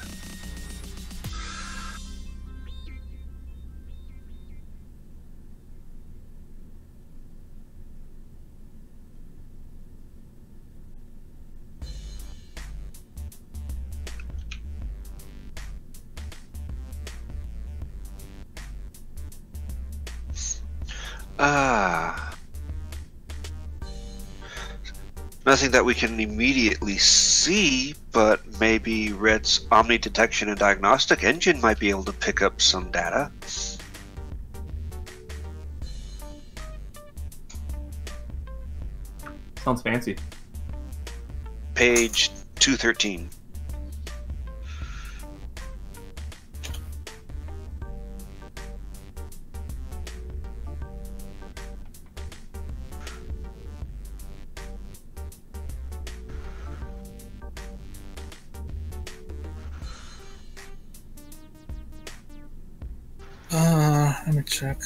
Speaker 4: Nothing that we can immediately see, but maybe Red's Omni Detection and Diagnostic Engine might be able to pick up some data.
Speaker 3: Sounds fancy.
Speaker 4: Page 213.
Speaker 5: Let me check.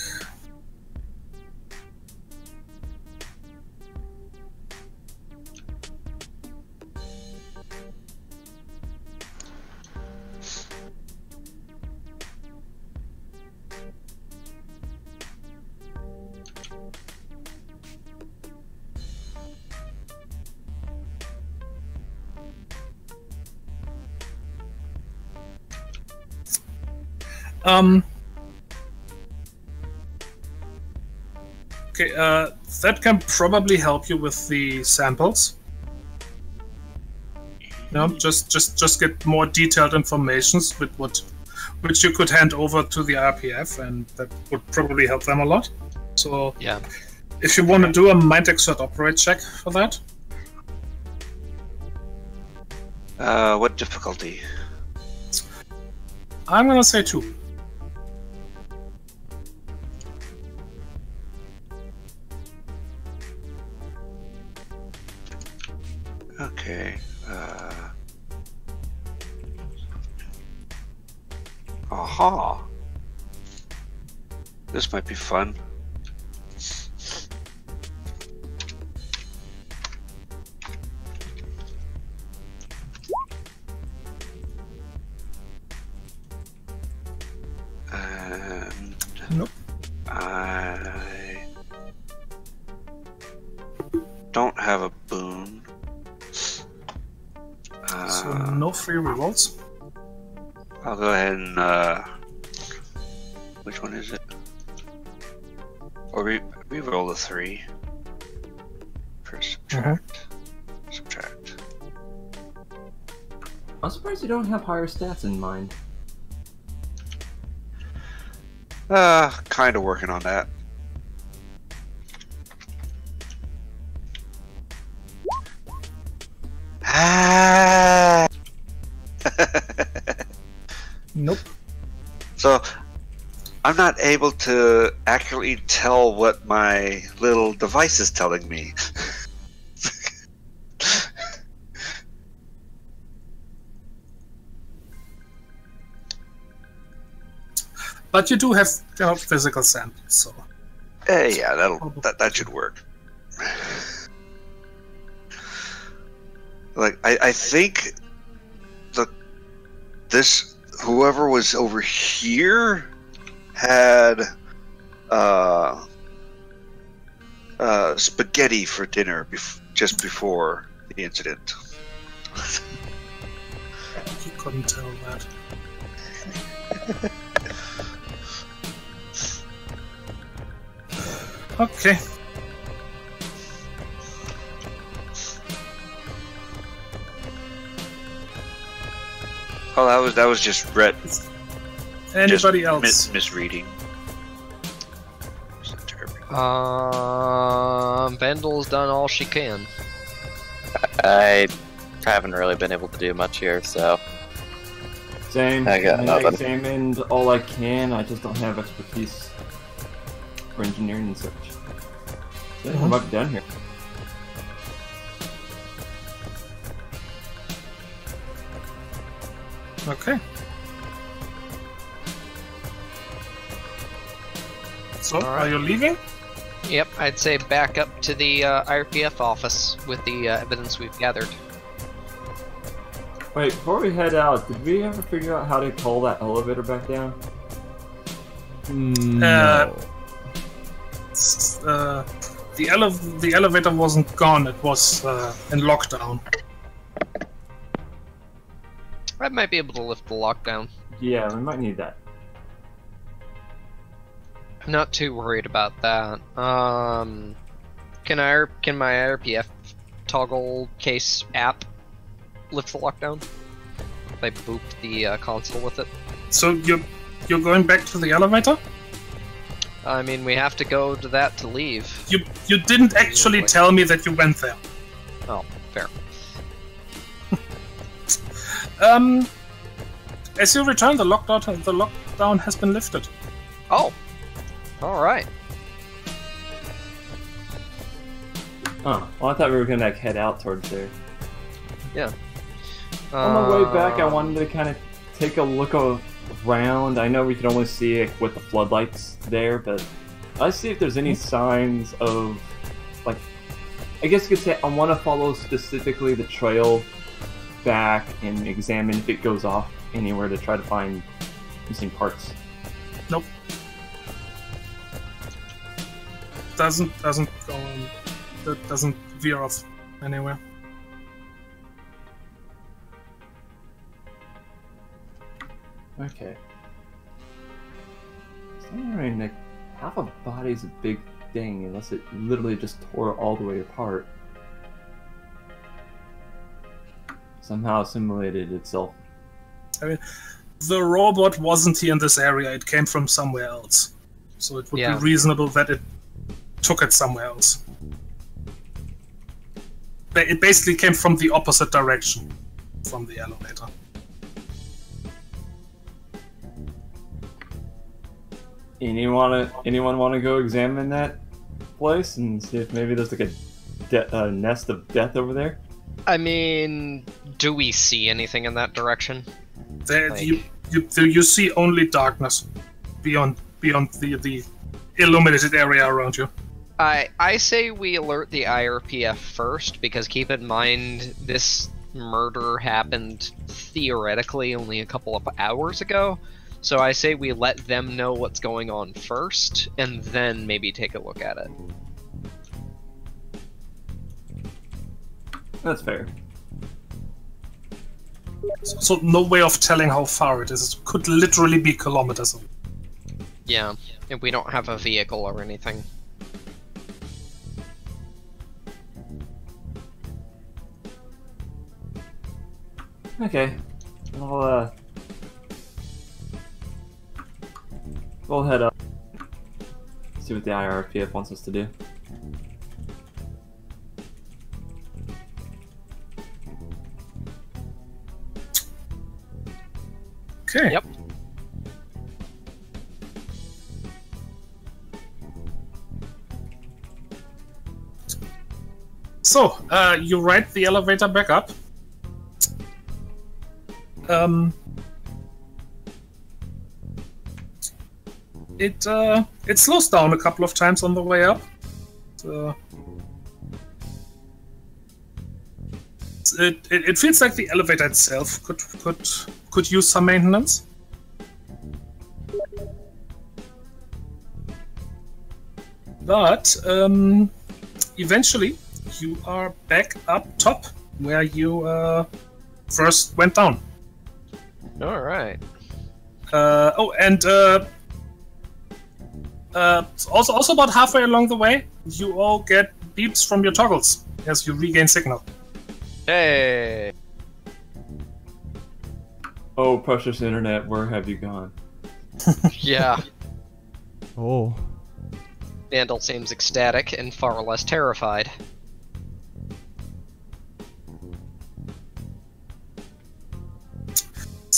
Speaker 5: Okay, that can probably help you with the samples. No, just get more detailed informations with which you could hand over to the RPF, and that would probably help them a lot. So,
Speaker 2: Yeah.
Speaker 5: if you want to do a mind exert operate check for that,
Speaker 4: What difficulty?
Speaker 5: I'm gonna say 2.
Speaker 4: Okay. Aha. This might be fun. And
Speaker 5: Nope.
Speaker 4: I don't have a boon.
Speaker 5: So no free rerolls.
Speaker 4: I'll go ahead and which one is it? Or we roll a 3 for subtract. Subtract.
Speaker 3: I'm surprised you don't have higher stats in mind.
Speaker 4: Kind of working on that. Ah.
Speaker 5: Nope.
Speaker 4: So, I'm not able to accurately tell what my little device is telling me.
Speaker 5: But you do have physical samples, so.
Speaker 4: Yeah, that should work. Like I think this whoever was over here had spaghetti for dinner just before the incident.
Speaker 5: You couldn't tell that. Okay.
Speaker 4: Oh, that was just Brett.
Speaker 5: Anybody
Speaker 4: just
Speaker 5: else?
Speaker 4: misreading.
Speaker 2: Vandal's done all she can.
Speaker 6: I haven't really been able to do much here, so
Speaker 3: Same.
Speaker 6: I got
Speaker 3: I
Speaker 6: nothing.
Speaker 3: examined all I can. I just don't have expertise for engineering and such. So I might be done here.
Speaker 5: Okay. So,
Speaker 2: All right.
Speaker 5: are you leaving?
Speaker 2: Yep, I'd say back up to the IRPF office with the evidence we've gathered.
Speaker 3: Wait, before we head out, did we ever figure out how to call that elevator back down?
Speaker 1: No.
Speaker 5: The elevator wasn't gone. It was in lockdown.
Speaker 2: I might be able to lift the lockdown.
Speaker 3: Yeah, we might need that.
Speaker 2: I'm not too worried about that. Can my IRPF toggle case app lift the lockdown? If I boop the console with it.
Speaker 5: So you're going back to the elevator?
Speaker 2: I mean, we have to go to that to leave.
Speaker 5: You didn't actually tell me that you went there.
Speaker 2: Oh, fair.
Speaker 5: As you return, the lockdown has been lifted.
Speaker 2: Oh, all right.
Speaker 3: Oh, well, I thought we were gonna head out towards there.
Speaker 2: Yeah.
Speaker 3: On the way back, I wanted to kind of take a look around. I know we can only see it with the floodlights there, but let's see if there's any signs of, like, I guess you could say I want to follow specifically the trail back and examine if it goes off anywhere to try to find missing parts.
Speaker 5: Nope. Doesn't veer off anywhere.
Speaker 3: Okay. Wondering, like, half a body's a big thing unless it literally just tore all the way apart. Somehow assimilated itself.
Speaker 5: I mean, the robot wasn't here in this area. It came from somewhere else. So it would be reasonable that it took it somewhere else. It basically came from the opposite direction from the elevator.
Speaker 3: Anyone want to go examine that place and see if maybe there's like a nest of death over there?
Speaker 2: I mean, do we see anything in that direction?
Speaker 5: You see only darkness beyond the illuminated area around you.
Speaker 2: I say we alert the IRPF first, because keep in mind this murder happened theoretically only a couple of hours ago. So I say we let them know what's going on first, and then maybe take a look at it.
Speaker 3: That's fair.
Speaker 5: So no way of telling how far it is. It could literally be kilometers away.
Speaker 2: Yeah, and we don't have a vehicle or anything.
Speaker 3: Okay. We'll head up. See what the IRPF wants us to do.
Speaker 5: Okay.
Speaker 2: Yep.
Speaker 5: So, you ride the elevator back up. It slows down a couple of times on the way up. It feels like the elevator itself could use some maintenance. But eventually you are back up top where you first went down.
Speaker 2: All right.
Speaker 5: Also about halfway along the way, you all get beeps from your toggles as you regain signal.
Speaker 2: Hey.
Speaker 3: Oh, precious internet, where have you gone?
Speaker 2: Yeah.
Speaker 1: Oh.
Speaker 2: Vandal seems ecstatic and far less terrified.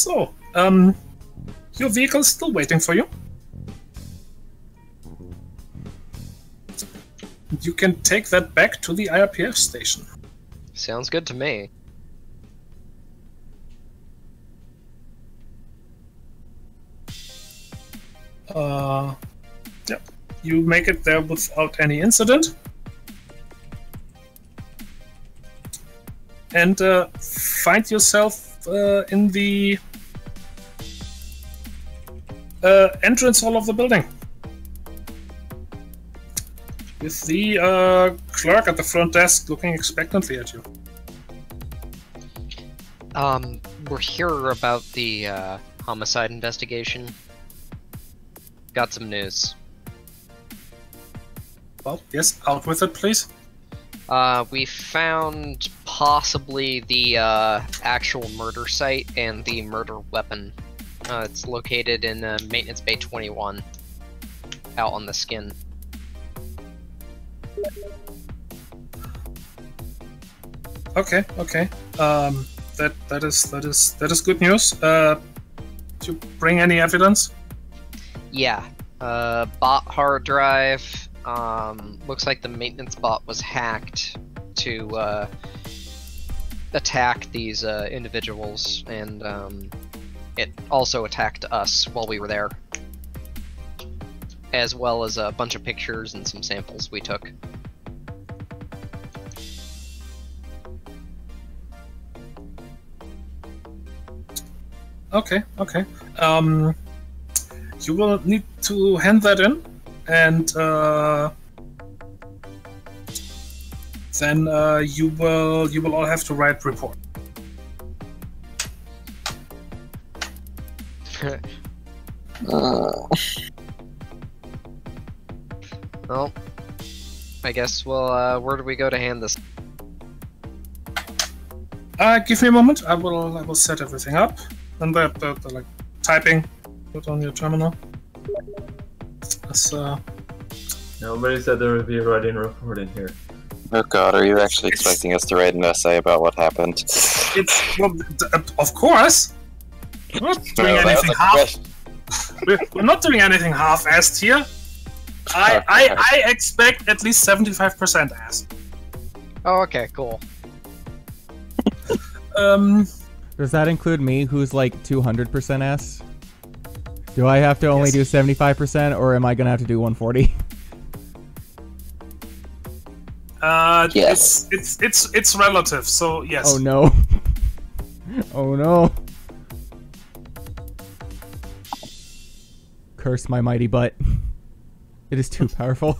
Speaker 5: So, your vehicle is still waiting for you. You can take that back to the IRPF station.
Speaker 2: Sounds good to me.
Speaker 5: Yep. You make it there without any incident. And find yourself in the entrance hall of the building. With the clerk at the front desk looking expectantly at you.
Speaker 2: We're here about the homicide investigation. Got some news.
Speaker 5: Well, yes, out with it, please.
Speaker 2: We found possibly the actual murder site and the murder weapon. It's located in Maintenance Bay 21, out on the skin.
Speaker 5: Okay. That is good news. Do you bring any evidence?
Speaker 2: Yeah. Bot hard drive. Looks like the maintenance bot was hacked to attack these individuals, and it also attacked us while we were there, as well as a bunch of pictures and some samples we took.
Speaker 5: Okay. You will need to hand that in, and then you will all have to write report.
Speaker 2: Well, I guess where do we go to hand this?
Speaker 5: Give me a moment. I will set everything up, and the like typing. Put on your terminal.
Speaker 3: Nobody said there would be a writing report in here.
Speaker 6: Oh god, are you actually expecting us to write an essay about what happened?
Speaker 5: Of course. We're not doing anything We're not doing anything half-assed here. I expect at least 75% ass.
Speaker 2: Oh, okay, cool.
Speaker 1: Does that include me, who's like 200% S? Do I have to only do 75%, or am I gonna have to do 140?
Speaker 6: Yes.
Speaker 5: It's relative, so yes.
Speaker 1: Oh no. Oh no. Curse my mighty butt. It is too powerful.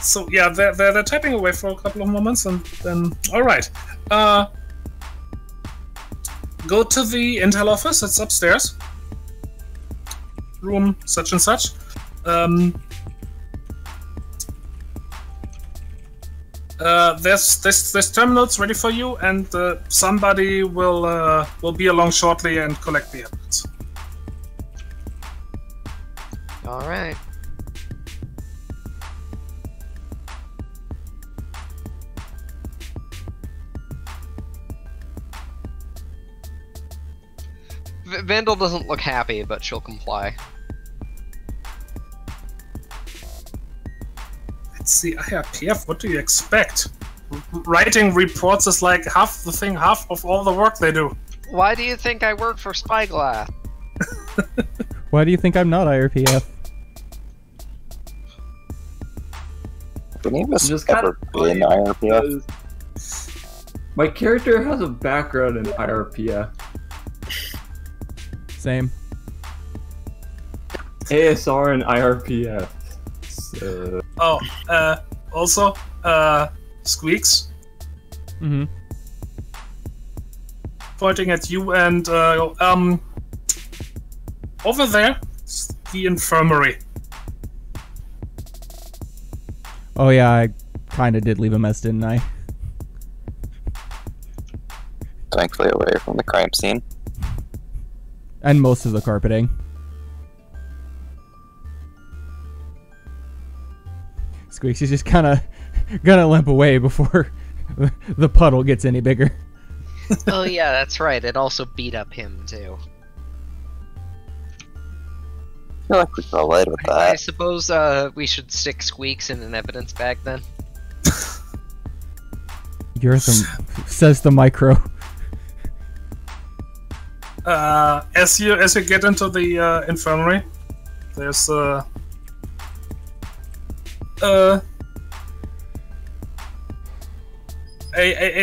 Speaker 5: So yeah, they're typing away for a couple of moments, and then alright. Go to the intel office, it's upstairs. Room such and such. There's terminals ready for you, and somebody will be along shortly and collect the evidence.
Speaker 2: All right. Vandal doesn't look happy, but she'll comply.
Speaker 5: It's the IRPF, what do you expect? Writing reports is like half the thing, half of all the work they do.
Speaker 2: Why do you think I work for Spyglass?
Speaker 1: Why do you think I'm not IRPF?
Speaker 6: Did any of us
Speaker 3: Just
Speaker 6: ever
Speaker 3: kinda
Speaker 6: be in IRPF?
Speaker 3: My character has a background in IRPF.
Speaker 1: Same.
Speaker 3: ASR and IRPF. So...
Speaker 5: Oh, also, Squeaks.
Speaker 1: Mm-hmm.
Speaker 5: Pointing at you, and over there, is the infirmary.
Speaker 1: Oh yeah, I kinda did leave a mess, didn't I?
Speaker 6: Thankfully away from the crime scene.
Speaker 1: And most of the carpeting. Squeaks is just kinda gonna limp away before the puddle gets any bigger.
Speaker 2: Oh yeah, that's right. It also beat up him too.
Speaker 6: I feel like we could have led with
Speaker 2: I
Speaker 6: that.
Speaker 2: suppose we should stick squeaks in an evidence bag then.
Speaker 1: Says the micro.
Speaker 5: As you get into the infirmary, there's a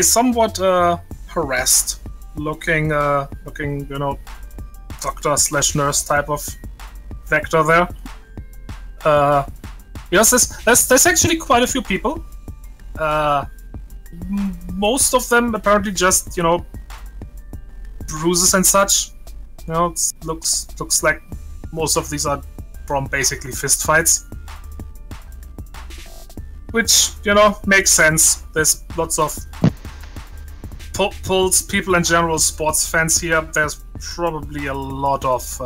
Speaker 5: somewhat harassed looking doctor/nurse type of vector there. Yes, there's actually quite a few people. Most of them apparently just bruises and such. It looks like most of these are from basically fist fights. Which, makes sense. There's lots of pulls, people in general, sports fans here. There's probably a lot of,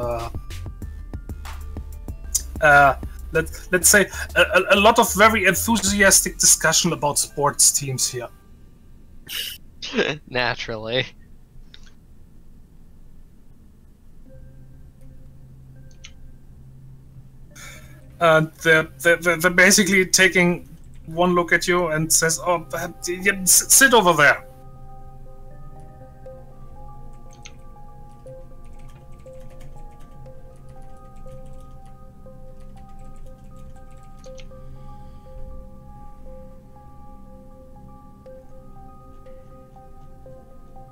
Speaker 5: let's say, a lot of very enthusiastic discussion about sports teams here.
Speaker 2: Naturally.
Speaker 5: They're basically taking one look at you and says, "Oh, sit over there."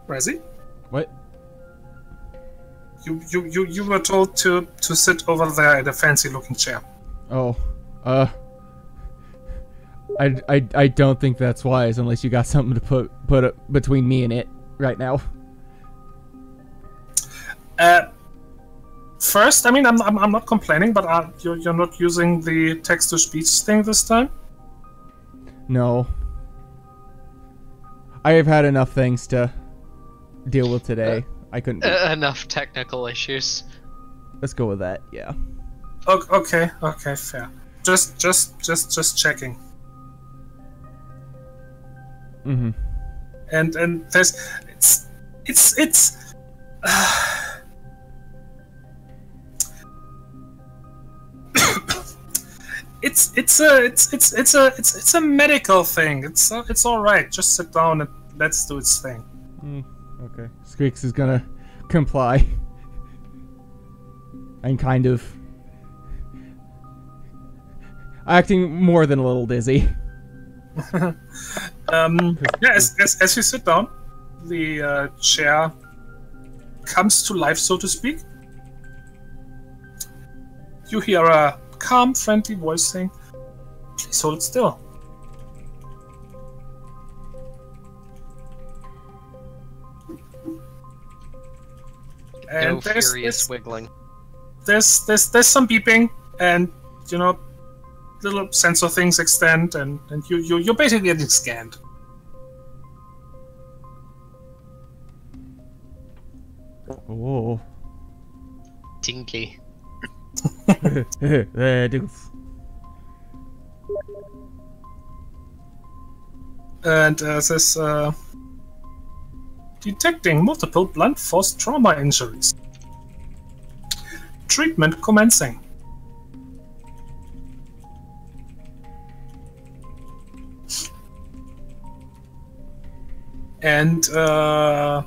Speaker 5: Razzie?
Speaker 1: What?
Speaker 5: You were told to sit over there in a fancy looking chair.
Speaker 1: Oh, I don't think that's wise unless you got something to put between me and it right now.
Speaker 5: First, I mean, I'm not complaining, but you're not using the text to speech thing this time.
Speaker 1: No, I have had enough things to deal with today. I couldn't.
Speaker 2: Enough technical issues.
Speaker 1: Let's go with that. Yeah.
Speaker 5: Okay, fair. Just checking.
Speaker 1: Mm-hmm.
Speaker 5: And there's it's a medical thing. It's all right. Just sit down and let's do its thing.
Speaker 1: Okay. Squeaks is gonna comply. And kind of acting more than a little dizzy.
Speaker 5: Yeah, as you sit down, the chair comes to life, so to speak. You hear a calm, friendly voice saying, "Please hold still." And
Speaker 2: No furious wiggling.
Speaker 5: There's some beeping, and little sensor things extend, and you're basically getting scanned.
Speaker 1: Oh.
Speaker 2: Tinky.
Speaker 5: And says, detecting multiple blunt force trauma injuries. Treatment commencing. And how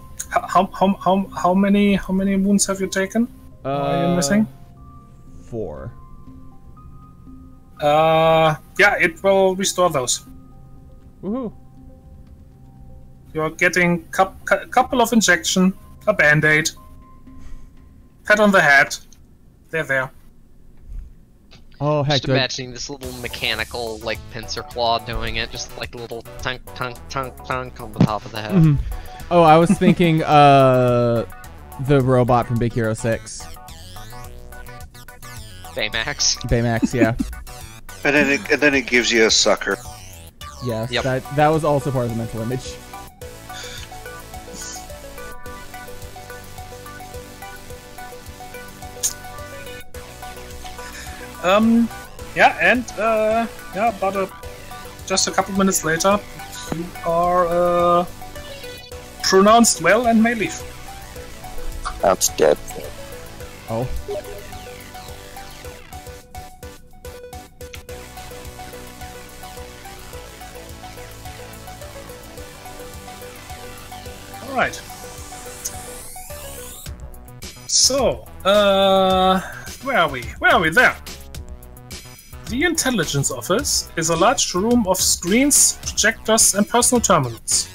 Speaker 5: many wounds have you taken? Are you missing?
Speaker 1: 4.
Speaker 5: Yeah, it will restore those.
Speaker 1: Woohoo!
Speaker 5: You're getting a couple of injection, a band-aid, pat on the head. They're there.
Speaker 1: Oh heck!
Speaker 2: Just imagining this little mechanical, like, pincer claw doing it, just like a little tunk tunk tunk tunk on the top of the head.
Speaker 1: Mm-hmm. Oh, I was thinking the robot from Big Hero 6.
Speaker 2: Baymax.
Speaker 1: Baymax, yeah.
Speaker 4: And then it gives you a sucker.
Speaker 1: Yes,
Speaker 2: Yep.
Speaker 1: that was also part of the mental image.
Speaker 5: Yeah, and about just a couple minutes later, you are pronounced well and may leave.
Speaker 6: That's dead.
Speaker 1: Oh.
Speaker 5: Alright. So, where are we? Where are we? There. The Intelligence Office is a large room of screens, projectors, and personal terminals.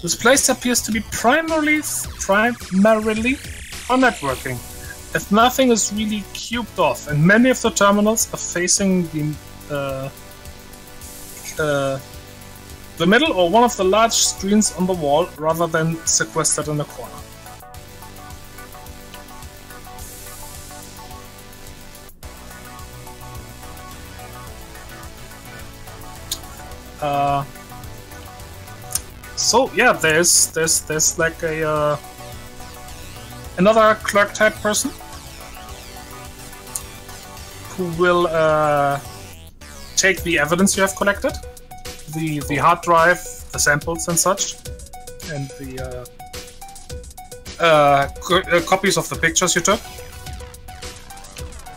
Speaker 5: This place appears to be primarily for networking, as nothing is really cubed off, and many of the terminals are facing the middle or one of the large screens on the wall, rather than sequestered in a corner. So yeah, there's like a another clerk type person who will take the evidence you have collected, the hard drive, the samples and such, and the copies of the pictures you took,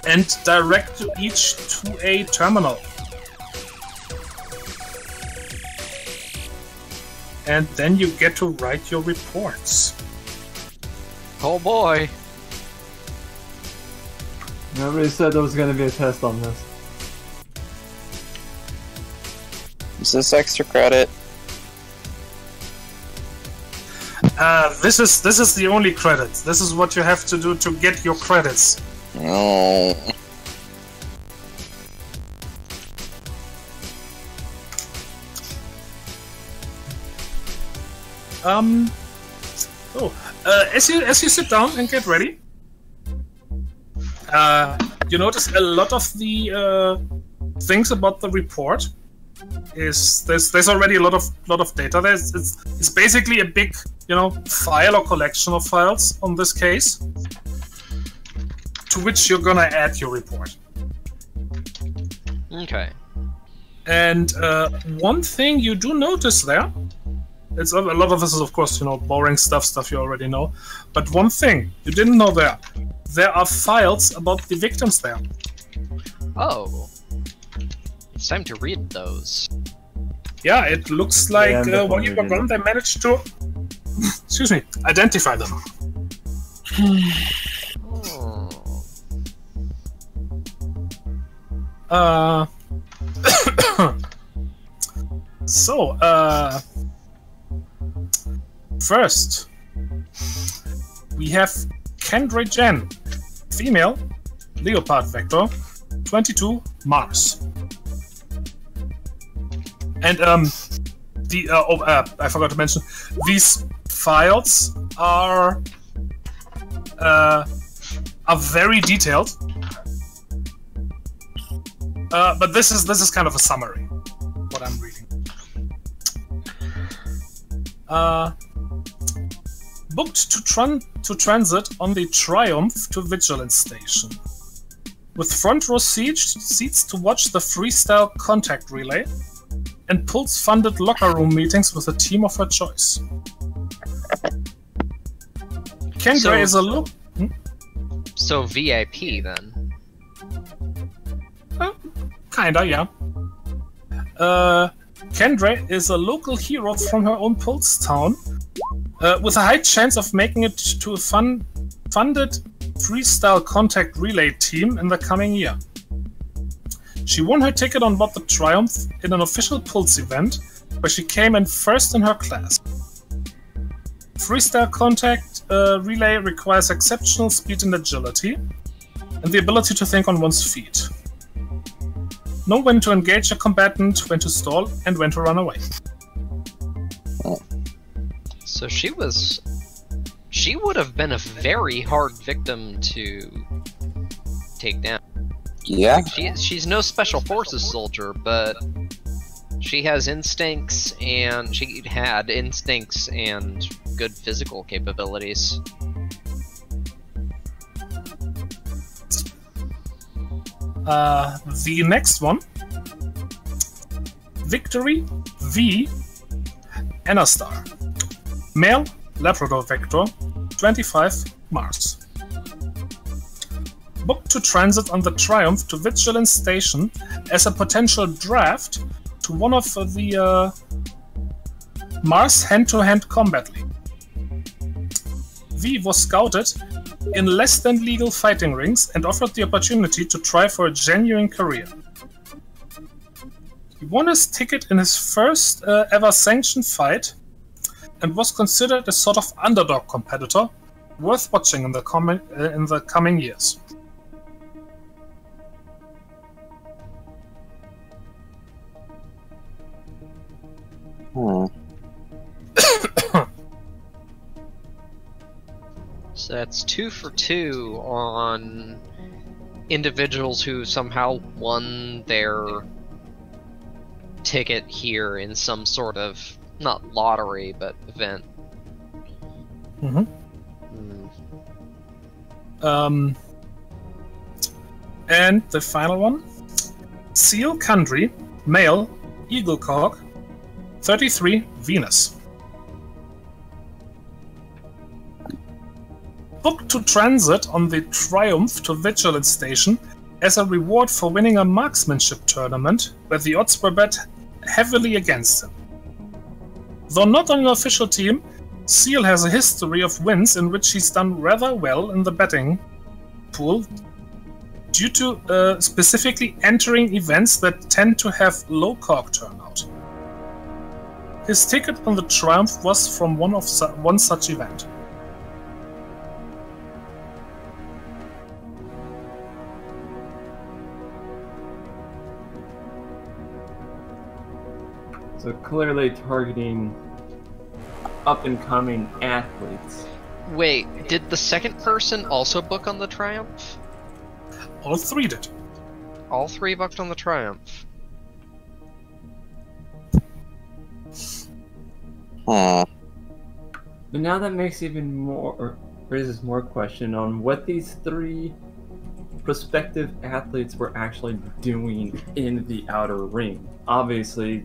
Speaker 5: and direct to each to a terminal. And then you get to write your reports.
Speaker 2: Oh boy.
Speaker 3: Nobody said there was going to be a test on this.
Speaker 6: Is this extra credit?
Speaker 5: This is the only credit. This is what you have to do to get your credits.
Speaker 6: No.
Speaker 5: As you sit down and get ready, you notice a lot of the things about the report. There's already a lot of data. It's basically a big, file or collection of files on this case, to which you're gonna add your report.
Speaker 2: Okay.
Speaker 5: And one thing you do notice there. It's a lot of this is, of course, boring stuff you already know. But one thing you didn't know there are files about the victims there.
Speaker 2: Oh. It's time to read those.
Speaker 5: Yeah, it looks like while you were gone, they managed to, excuse me, identify them. So, first, we have Kendra Jen, female, Leopard Vector, 22, Mars. And, I forgot to mention, these files are very detailed. But this is kind of a summary, what I'm reading. Booked to transit on the Triumph to Vigilance Station, with front row seats to watch the freestyle contact relay, and Pulse-funded locker room meetings with a team of her choice. Kendra is a look.
Speaker 2: So VIP then.
Speaker 5: Kinda, yeah. Kendra is a local hero from her own Pulse town, with a high chance of making it to a funded freestyle contact relay team in the coming year. She won her ticket on board the Triumph in an official Pulse event, where she came in first in her class. Freestyle contact relay requires exceptional speed and agility, and the ability to think on one's feet. Know when to engage a combatant, when to stall, and when to run away.
Speaker 2: So she would have been a very hard victim to take down.
Speaker 6: Yeah.
Speaker 2: She's no special forces soldier, but she has instincts, and she had instincts and good physical capabilities.
Speaker 5: The next one, Victory V, Anastar. Male, Labrador Vector, 25, Mars. Booked to transit on the Triumph to Vigilance Station as a potential draft to one of the Mars hand-to-hand combat league. V was scouted in less than legal fighting rings and offered the opportunity to try for a genuine career. He won his ticket in his first ever sanctioned fight and was considered a sort of underdog competitor worth watching in the coming years.
Speaker 2: So that's 2 for 2 on individuals who somehow won their ticket here in some sort of, not lottery, but event.
Speaker 5: Mm-hmm. And the final one. Seal Kundry, male, Eagle Cog, 33, Venus. Booked to transit on the Triumph to Vigilance Station as a reward for winning a marksmanship tournament where the odds were bet heavily against him. Though not on an official team, Seal has a history of wins in which he's done rather well in the betting pool due to specifically entering events that tend to have low cog turnout. His ticket on the Triumph was from one such event.
Speaker 3: So clearly targeting up-and-coming athletes.
Speaker 2: Wait, did the second person also book on the Triumph?
Speaker 5: All three did.
Speaker 2: All 3 booked on the Triumph.
Speaker 3: But now that makes even more, or raises more question on what these 3 prospective athletes were actually doing in the outer ring. Obviously,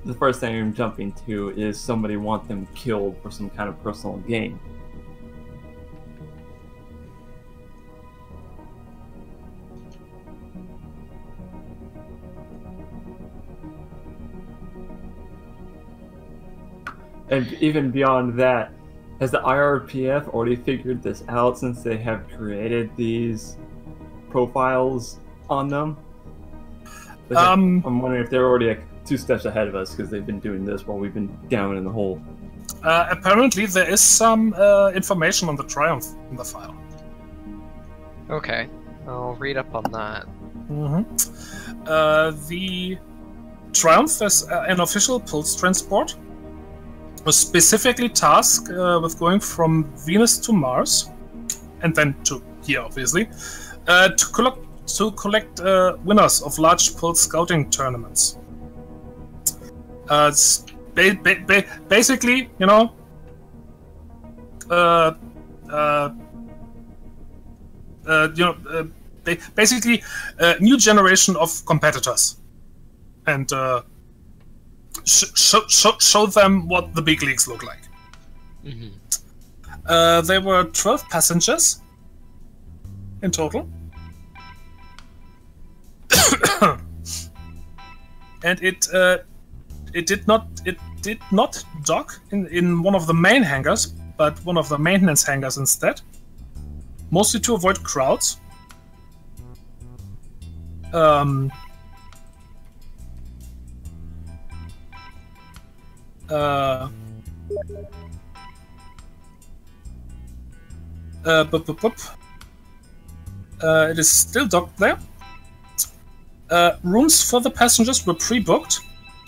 Speaker 3: the first thing I'm jumping to is somebody want them killed for some kind of personal gain. And even beyond that, has the IRPF already figured this out since they have created these profiles on them? I'm wondering if they're already like 2 steps ahead of us because they've been doing this while we've been down in the hole.
Speaker 5: Apparently there is some information on the Triumph in the file.
Speaker 2: Okay, I'll read up on that.
Speaker 5: Mm-hmm. The Triumph is an official pulse transport. Was specifically tasked with going from Venus to Mars, and then to here, obviously, to collect winners of large pulse scouting tournaments. It's basically, you know, basically a new generation of competitors, and show them what the big leagues look like.
Speaker 2: Mm-hmm.
Speaker 5: There were 12 passengers in total. And it did not dock in one of the main hangars, but one of the maintenance hangars instead, mostly to avoid crowds. It is still docked there. Rooms for the passengers were pre-booked,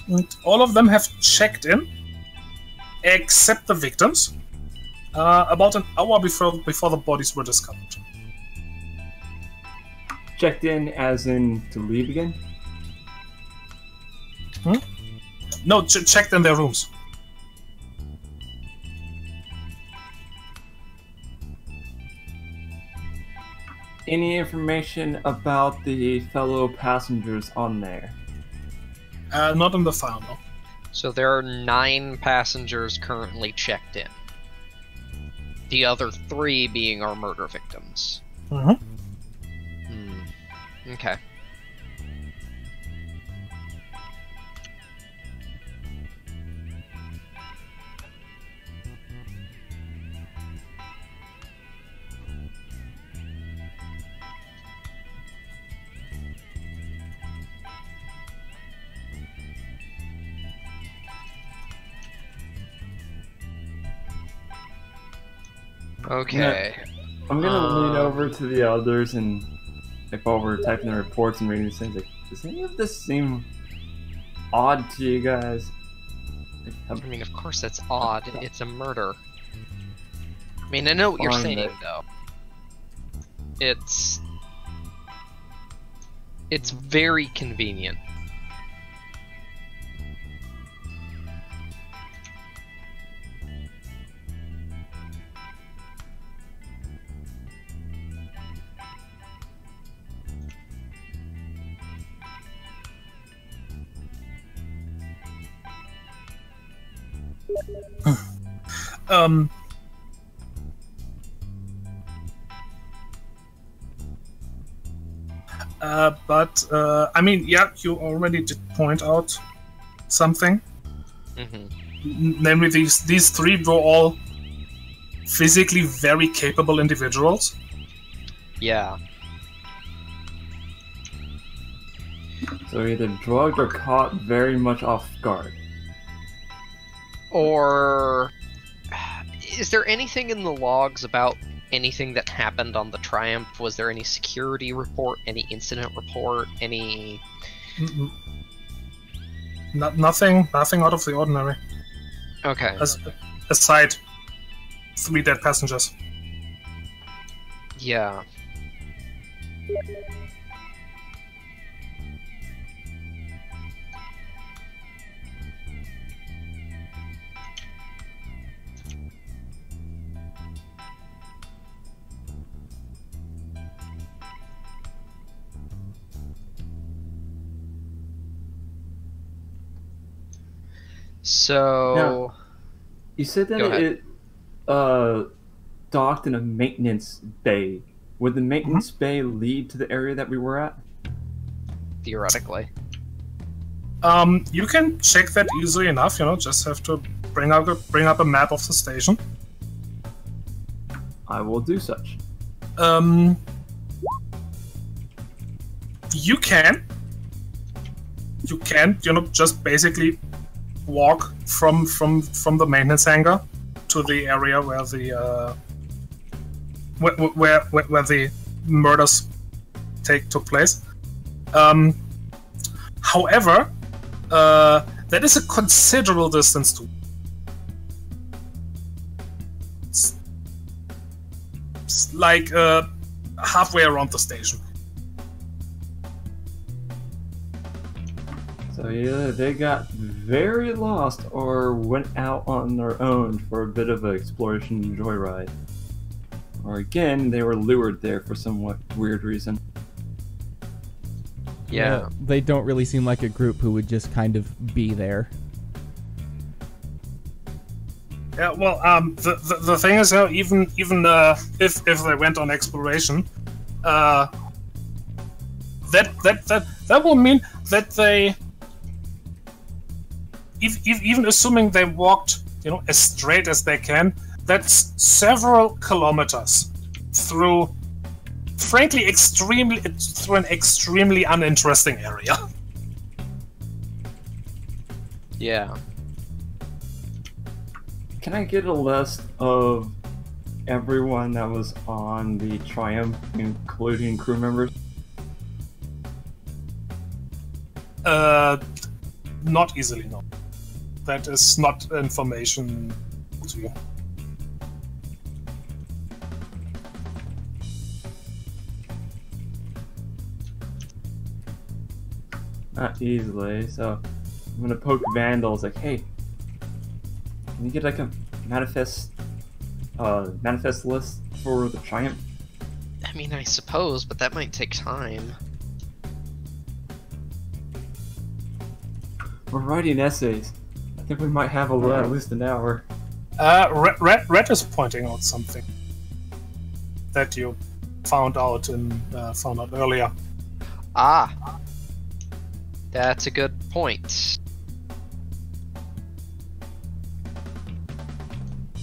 Speaker 5: and all of them have checked in, except the victims, about an hour before the bodies were discovered.
Speaker 3: Checked in as in to leave again?
Speaker 5: No, checked in their rooms.
Speaker 3: Any information about the fellow passengers on there?
Speaker 5: Not in the file, no.
Speaker 2: So there are 9 passengers currently checked in. The other 3 being our murder victims.
Speaker 5: Mhm.
Speaker 2: Okay. Okay.
Speaker 3: I'm gonna lean over to the others and, like, while we're typing the reports and reading these things, like, does any of this seem odd to you guys?
Speaker 2: I mean, of course that's odd. It's a murder. I mean, I know what you're saying, though. It's very convenient.
Speaker 5: But I mean, yeah, you already did point out something. Namely, these 3 were all physically very capable individuals.
Speaker 2: Yeah.
Speaker 3: So either drugged or caught very much off guard.
Speaker 2: Or is there anything in the logs about anything that happened on the Triumph? Was there any security report, any incident report, any...
Speaker 5: Nothing out of the ordinary.
Speaker 2: Okay.
Speaker 5: Aside 3 dead passengers.
Speaker 2: Yeah. So...
Speaker 3: Now, you said that it docked in a maintenance bay. Would the maintenance bay lead to the area that we were at?
Speaker 2: Theoretically.
Speaker 5: You can check that easily enough, you know, just have to bring up a map of the station.
Speaker 3: I will do such.
Speaker 5: You can, you know, just basically walk from the maintenance hangar to the area where the where the murders took place. However, that is a considerable distance to. It's like halfway around the station.
Speaker 3: So either they got very lost or went out on their own for a bit of an exploration joyride. Or again, they were lured there for some weird reason.
Speaker 2: Yeah.
Speaker 1: They don't really seem like a group who would just kind of be there.
Speaker 5: Yeah, well, the thing is, even if they went on exploration, that will mean that they, even assuming they walked, you know, as straight as they can, that's several kilometers through, frankly, through an extremely uninteresting area.
Speaker 2: Yeah.
Speaker 3: Can I get a list of everyone that was on the Triumph, including crew members?
Speaker 5: Not easily, no. That is not information to you.
Speaker 3: Not easily, so I'm gonna poke Vandals like, hey, can you get like a manifest list for the Triumph?
Speaker 2: I mean, I suppose, but that might take time.
Speaker 3: We're writing essays. I think we might have at least an hour.
Speaker 5: Red is pointing out something that you found out earlier.
Speaker 2: Ah, that's a good point.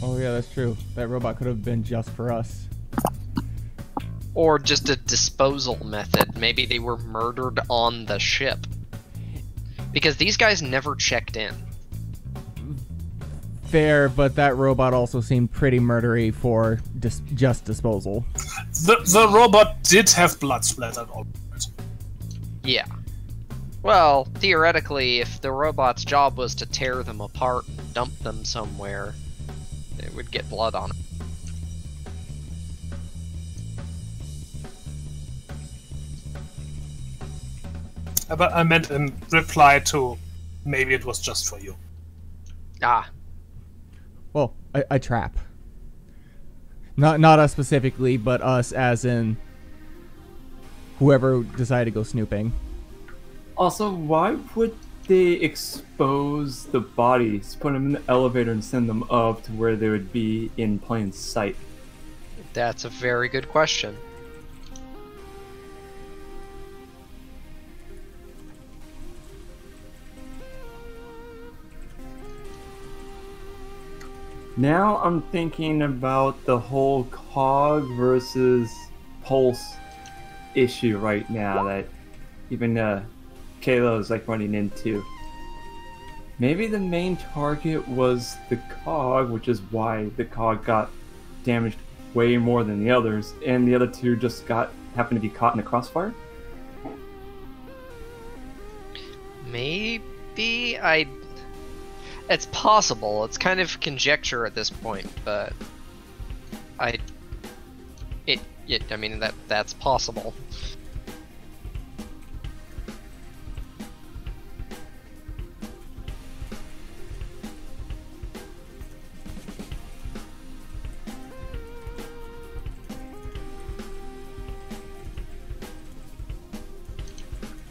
Speaker 1: Oh yeah, that's true. That robot could have been just for us.
Speaker 2: Or just a disposal method. Maybe they were murdered on the ship. Because these guys never checked in.
Speaker 1: Fair, but that robot also seemed pretty murdery for just disposal.
Speaker 5: The robot did have blood splattered all over it.
Speaker 2: Yeah. Well, theoretically, if the robot's job was to tear them apart and dump them somewhere, it would get blood on it.
Speaker 5: But I meant in reply to maybe it was just for you.
Speaker 2: Ah.
Speaker 1: Well, a trap. Not us specifically, but us as in whoever decided to go snooping.
Speaker 3: Also, why would they expose the bodies, put them in the elevator and send them up to where they would be in plain sight?
Speaker 2: That's a very good question.
Speaker 3: Now I'm thinking about the whole cog versus pulse issue right now that even Kayla is like running into. Maybe the main target was the cog, which is why the cog got damaged way more than the others, and the other two just happened to be caught in the crossfire?
Speaker 2: Maybe it's possible. It's kind of conjecture at this point, but I mean that's possible.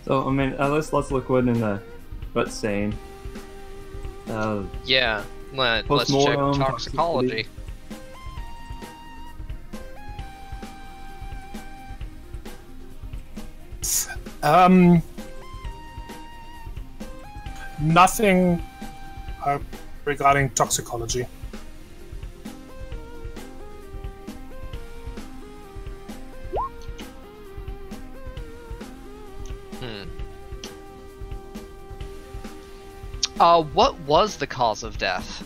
Speaker 3: So I mean, let's look what what's saying.
Speaker 2: Yeah, let's check
Speaker 3: Postmortem,
Speaker 2: toxicology.
Speaker 5: Nothing regarding toxicology.
Speaker 2: What was the cause of death?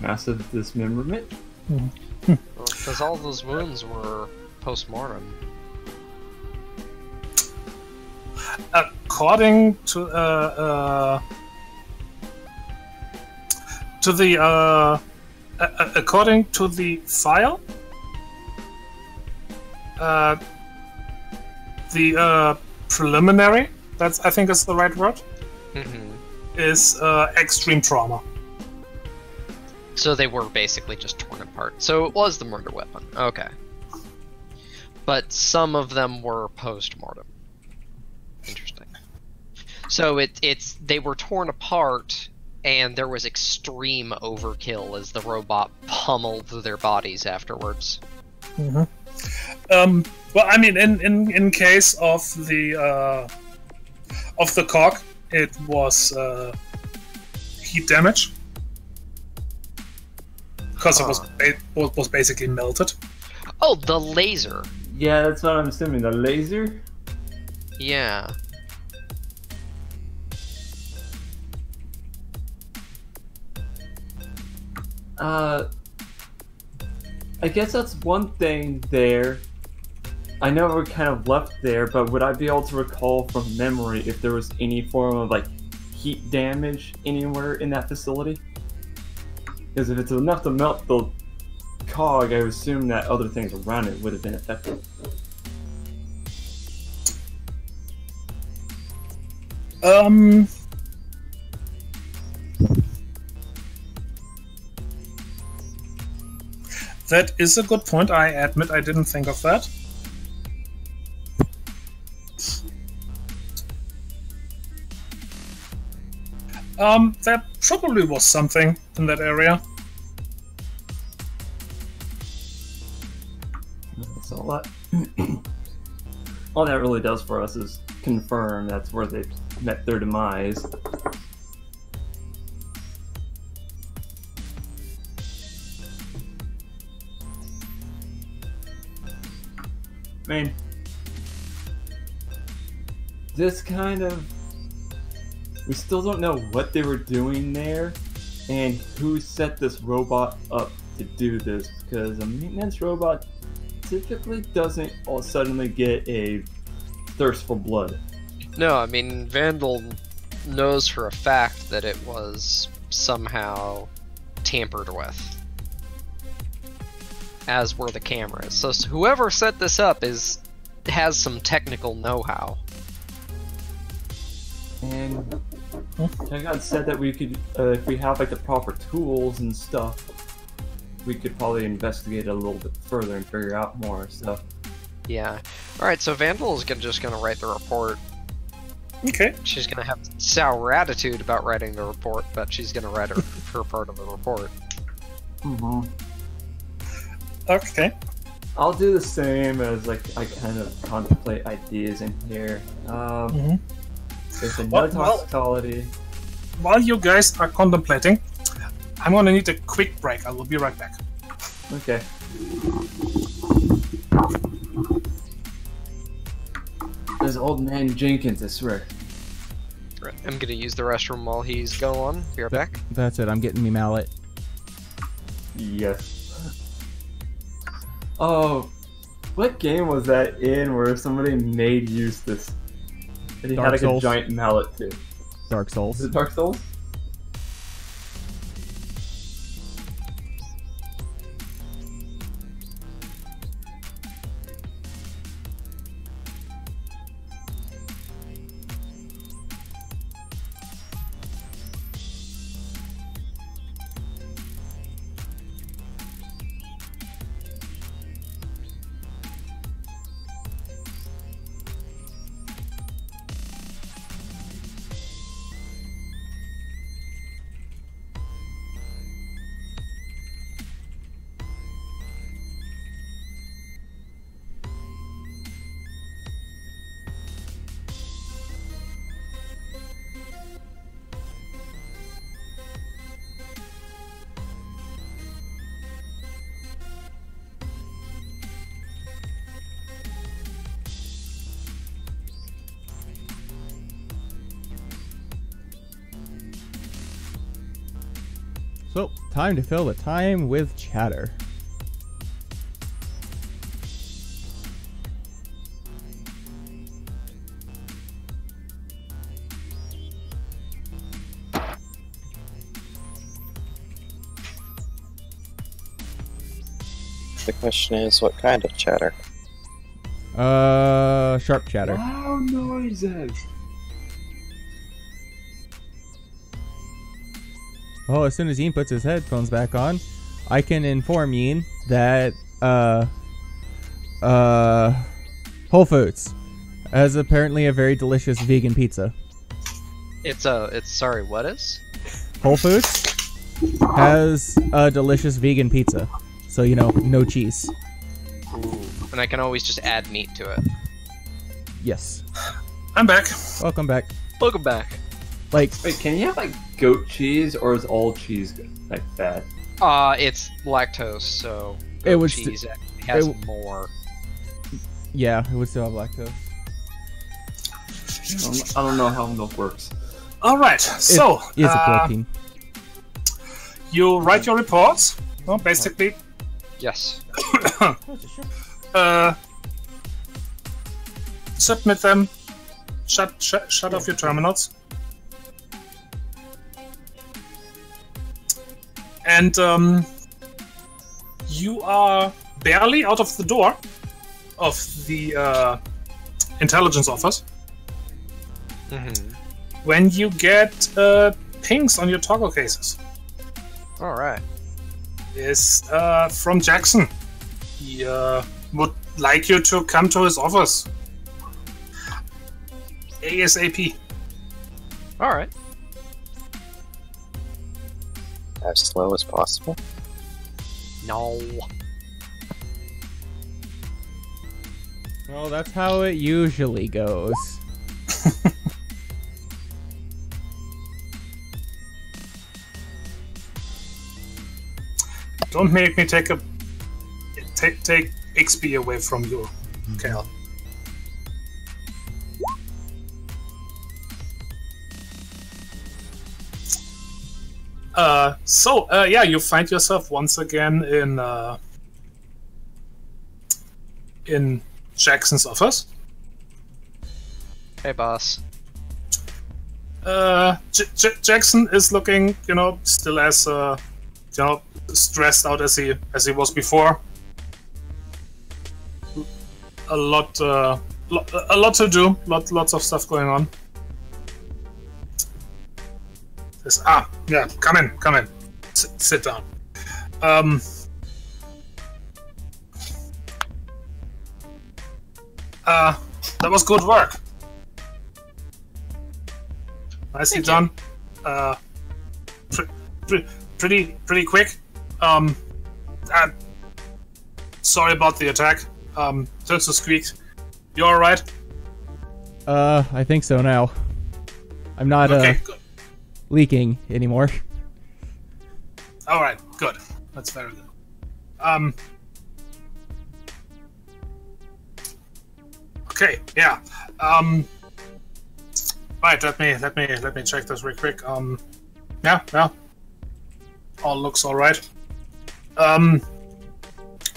Speaker 3: Massive dismemberment?
Speaker 2: Because all those wounds were post-mortem.
Speaker 5: According to according to the file, the preliminary, that's I think is the right word, is extreme trauma.
Speaker 2: So they were basically just torn apart. So it was the murder weapon. Okay. But some of them were post-mortem. Interesting. So they were torn apart, and there was extreme overkill as the robot pummeled their bodies afterwards.
Speaker 5: Well, I mean, in case of the cog, it was heat damage because it was basically melted.
Speaker 2: Oh, the laser.
Speaker 3: Yeah, that's what I'm assuming. The laser?
Speaker 2: Yeah.
Speaker 3: I guess that's one thing there. I know we're kind of left there, but would I be able to recall from memory if there was any form of like heat damage anywhere in that facility? Because if it's enough to melt the cog, I would assume that other things around it would have been affected.
Speaker 5: That is a good point. I admit I didn't think of that. There probably was something in that area.
Speaker 3: So all that really does for us is confirm that's where they met their demise. I mean, this kind of... We still don't know what they were doing there, and who set this robot up to do this, because a maintenance robot typically doesn't all suddenly get a thirst for blood.
Speaker 2: No, I mean, Vandal knows for a fact that it was somehow tampered with. As were the cameras. So whoever set this up has some technical know-how.
Speaker 3: And I got said that we could, if we have like the proper tools and stuff, we could probably investigate it a little bit further and figure out more stuff.
Speaker 2: Yeah. Alright, so Vandal is just gonna write the report.
Speaker 5: Okay.
Speaker 2: She's gonna have sour attitude about writing the report, but she's gonna write her part of the report.
Speaker 3: Mm-hmm.
Speaker 5: Okay.
Speaker 3: I'll do the same as like I kind of contemplate ideas in here. There's another toxicology.
Speaker 5: While you guys are contemplating, I'm gonna need a quick break. I will be right back.
Speaker 3: Okay. There's old man Jenkins, I swear.
Speaker 2: Right, I'm gonna use the restroom while he's going. Be right back.
Speaker 1: That's it. I'm getting me mallet.
Speaker 3: Yes. Oh, what game was that in where somebody made Eustace? And he
Speaker 1: Dark
Speaker 3: had like
Speaker 1: Souls.
Speaker 3: a giant mallet too.
Speaker 1: Dark Souls.
Speaker 3: Is it Dark Souls?
Speaker 1: So, time to fill the time with chatter.
Speaker 6: The question is, what kind of chatter?
Speaker 1: Sharp chatter.
Speaker 3: Loud noises.
Speaker 1: Oh, as soon as Ian puts his headphones back on, I can inform Ian that, Whole Foods has apparently a very delicious vegan pizza.
Speaker 2: Sorry, what is?
Speaker 1: Whole Foods has a delicious vegan pizza. So, you know, no cheese.
Speaker 2: Ooh. And I can always just add meat to it.
Speaker 1: Yes.
Speaker 5: I'm back.
Speaker 1: Welcome back.
Speaker 2: Welcome back.
Speaker 1: Like,
Speaker 3: Wait, can you have like goat cheese, or is all cheese like bad?
Speaker 2: It's lactose, so
Speaker 1: It would
Speaker 2: cheese actually has more.
Speaker 1: yeah, it would still have lactose.
Speaker 3: I don't know how milk works.
Speaker 5: Alright, so
Speaker 1: It's a protein.
Speaker 5: you write your reports. Well, basically,
Speaker 2: Yes.
Speaker 5: submit them. Shut off your terminals. And you are barely out of the door of the intelligence office when you get pings on your toggle cases.
Speaker 2: All right.
Speaker 5: is from Jackson. He would like you to come to his office. ASAP.
Speaker 2: Alright.
Speaker 6: As slow as possible.
Speaker 2: No.
Speaker 1: Well, that's how it usually goes.
Speaker 5: Don't make me take XP away from you, Cal. Yeah, you find yourself once again in Jackson's office.
Speaker 2: Hey, boss.
Speaker 5: Jackson is looking, still as stressed out as he was before. A lot to do. Lots of stuff going on. Yeah, come in. Sit down. That was good work. Nicely done. Pretty quick. Sorry about the attack. Turns to squeak. You alright?
Speaker 1: I think so now. I'm not
Speaker 5: Okay, good.
Speaker 1: leaking anymore.
Speaker 5: Alright, good. That's very good. Okay, yeah. Right, let me check this real quick. Yeah. All looks alright.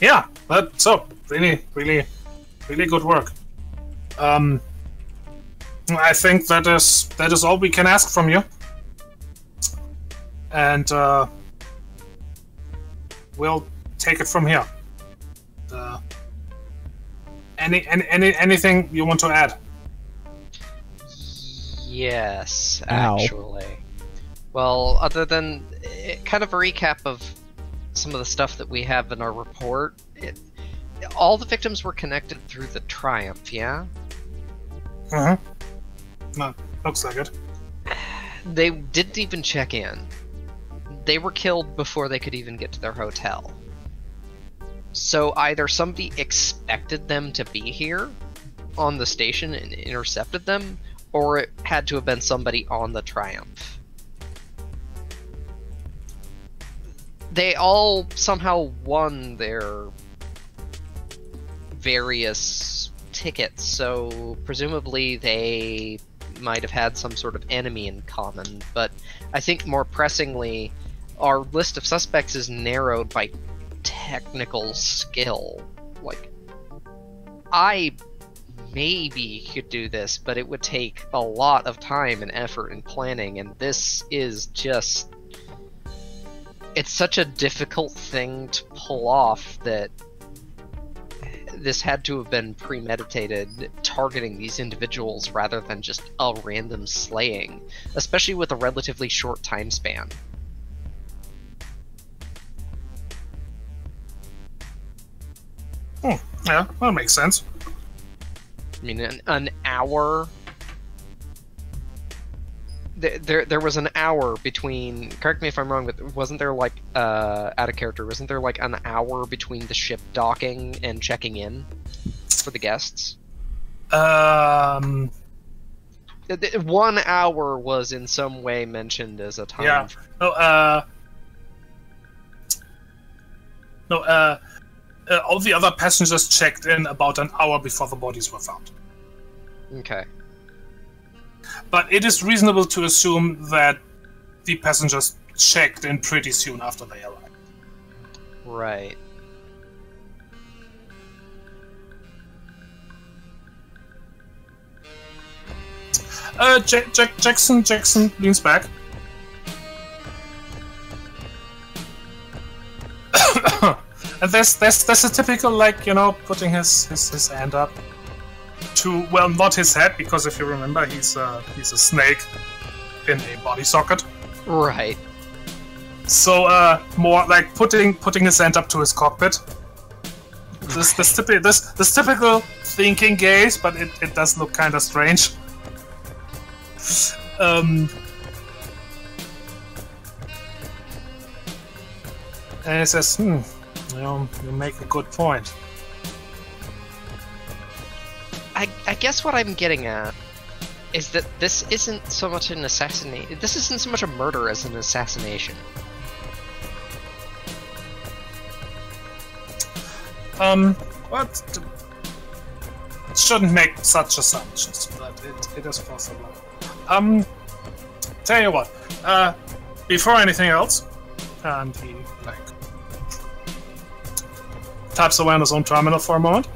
Speaker 5: Yeah, so really good work. I think that is all we can ask from you. And we'll take it from here. Anything you want to add?
Speaker 2: Yes,
Speaker 1: Ow.
Speaker 2: actually. Well, other than kind of a recap of some of the stuff that we have in our report, all the victims were connected through the Triumph, yeah?
Speaker 5: No, looks like it.
Speaker 2: They didn't even check in. They were killed before they could even get to their hotel. So either somebody expected them to be here on the station and intercepted them, or it had to have been somebody on the Triumph. They all somehow won their various tickets, so presumably they might have had some sort of enemy in common, but I think more pressingly, our list of suspects is narrowed by technical skill. Like, I maybe could do this, but it would take a lot of time and effort and planning, and this is just... It's such a difficult thing to pull off that this had to have been premeditated, targeting these individuals rather than just a random slaying, especially with a relatively short time span.
Speaker 5: Yeah, that makes sense.
Speaker 2: I mean, an hour... There was an hour between... Correct me if I'm wrong, but wasn't there, like, out of character, wasn't there, like, an hour between the ship docking and checking in for the guests?
Speaker 5: 1
Speaker 2: hour was in some way mentioned as a time.
Speaker 5: Yeah. All the other passengers checked in about an hour before the bodies were found.
Speaker 2: Okay.
Speaker 5: But it is reasonable to assume that the passengers checked in pretty soon after they arrived.
Speaker 2: Right.
Speaker 5: Jackson leans back. And there's a typical, like, putting his hand up to, well, not his head, because if you remember, he's a snake in a body socket.
Speaker 2: Right.
Speaker 5: So, more like putting his hand up to his cockpit. This typical thinking gaze, but it does look kind of strange. And he says, you make a good point.
Speaker 2: I guess what I'm getting at is that this isn't so much an assassination. This isn't so much a murder as an assassination.
Speaker 5: But shouldn't make such assumptions, but it is possible. Tell you what, before anything else, and he taps away on his own terminal for a moment,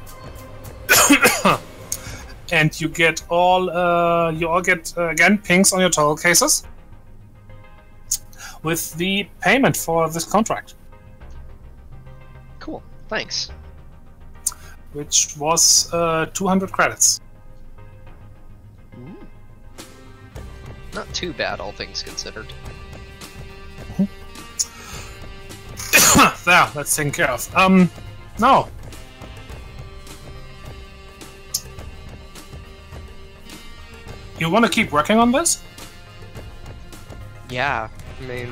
Speaker 5: and you all get again pings on your total cases with the payment for this contract,
Speaker 2: Cool, thanks.
Speaker 5: which was 200 credits.
Speaker 2: Not too bad, all things considered.
Speaker 5: There, that's taken care of. Now. You want to keep working on this?
Speaker 2: Yeah, I mean,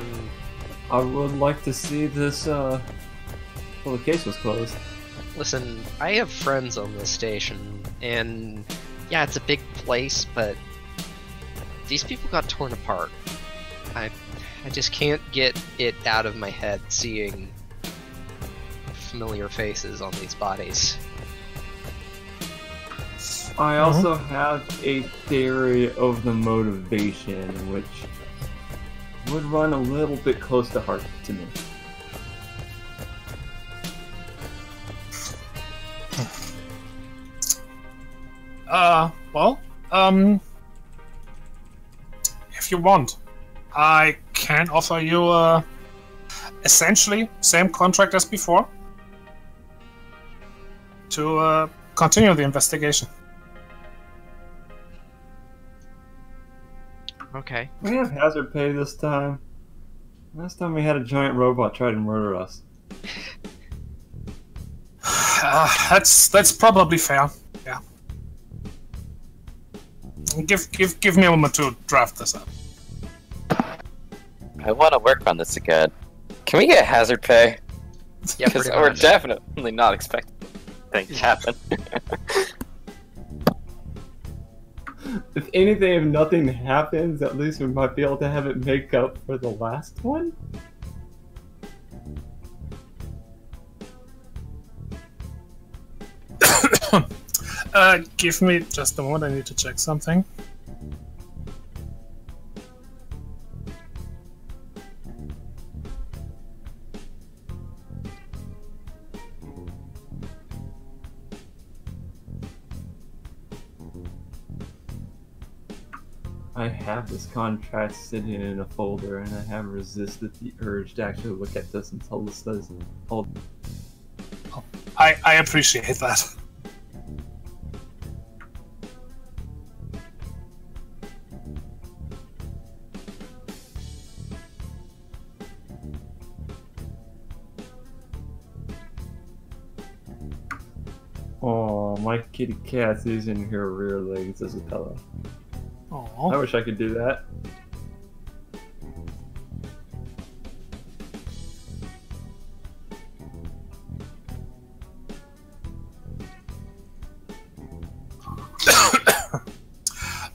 Speaker 3: I would like to see this, well, the case was closed.
Speaker 2: listen, I have friends on this station, and yeah, it's a big place, but these people got torn apart. I just can't get it out of my head seeing familiar faces on these bodies.
Speaker 3: I also have a theory of the motivation, which would run a little bit close to heart to me.
Speaker 5: Well, if you want, I can offer you, essentially same contract as before to, continue the investigation.
Speaker 2: Okay.
Speaker 3: We have hazard pay this time. Last time we had a giant robot try to murder us.
Speaker 5: That's probably fair. Yeah. Give me a moment to draft this up.
Speaker 6: I want to work on this again. Can we get hazard pay?
Speaker 2: Yeah,
Speaker 6: Because
Speaker 2: pretty
Speaker 6: we're
Speaker 2: much.
Speaker 6: definitely not expecting things to happen.
Speaker 3: If anything, if nothing happens, at least we might be able to have it make up for the last one?
Speaker 5: Give me just a moment, I need to check something.
Speaker 3: I have this contract sitting in a folder, and I have resisted the urge to actually look at this until this does hold.
Speaker 5: I appreciate that.
Speaker 3: Oh, my kitty cat's using her rear legs as a pillow. I
Speaker 5: Aww.
Speaker 3: wish I could do that.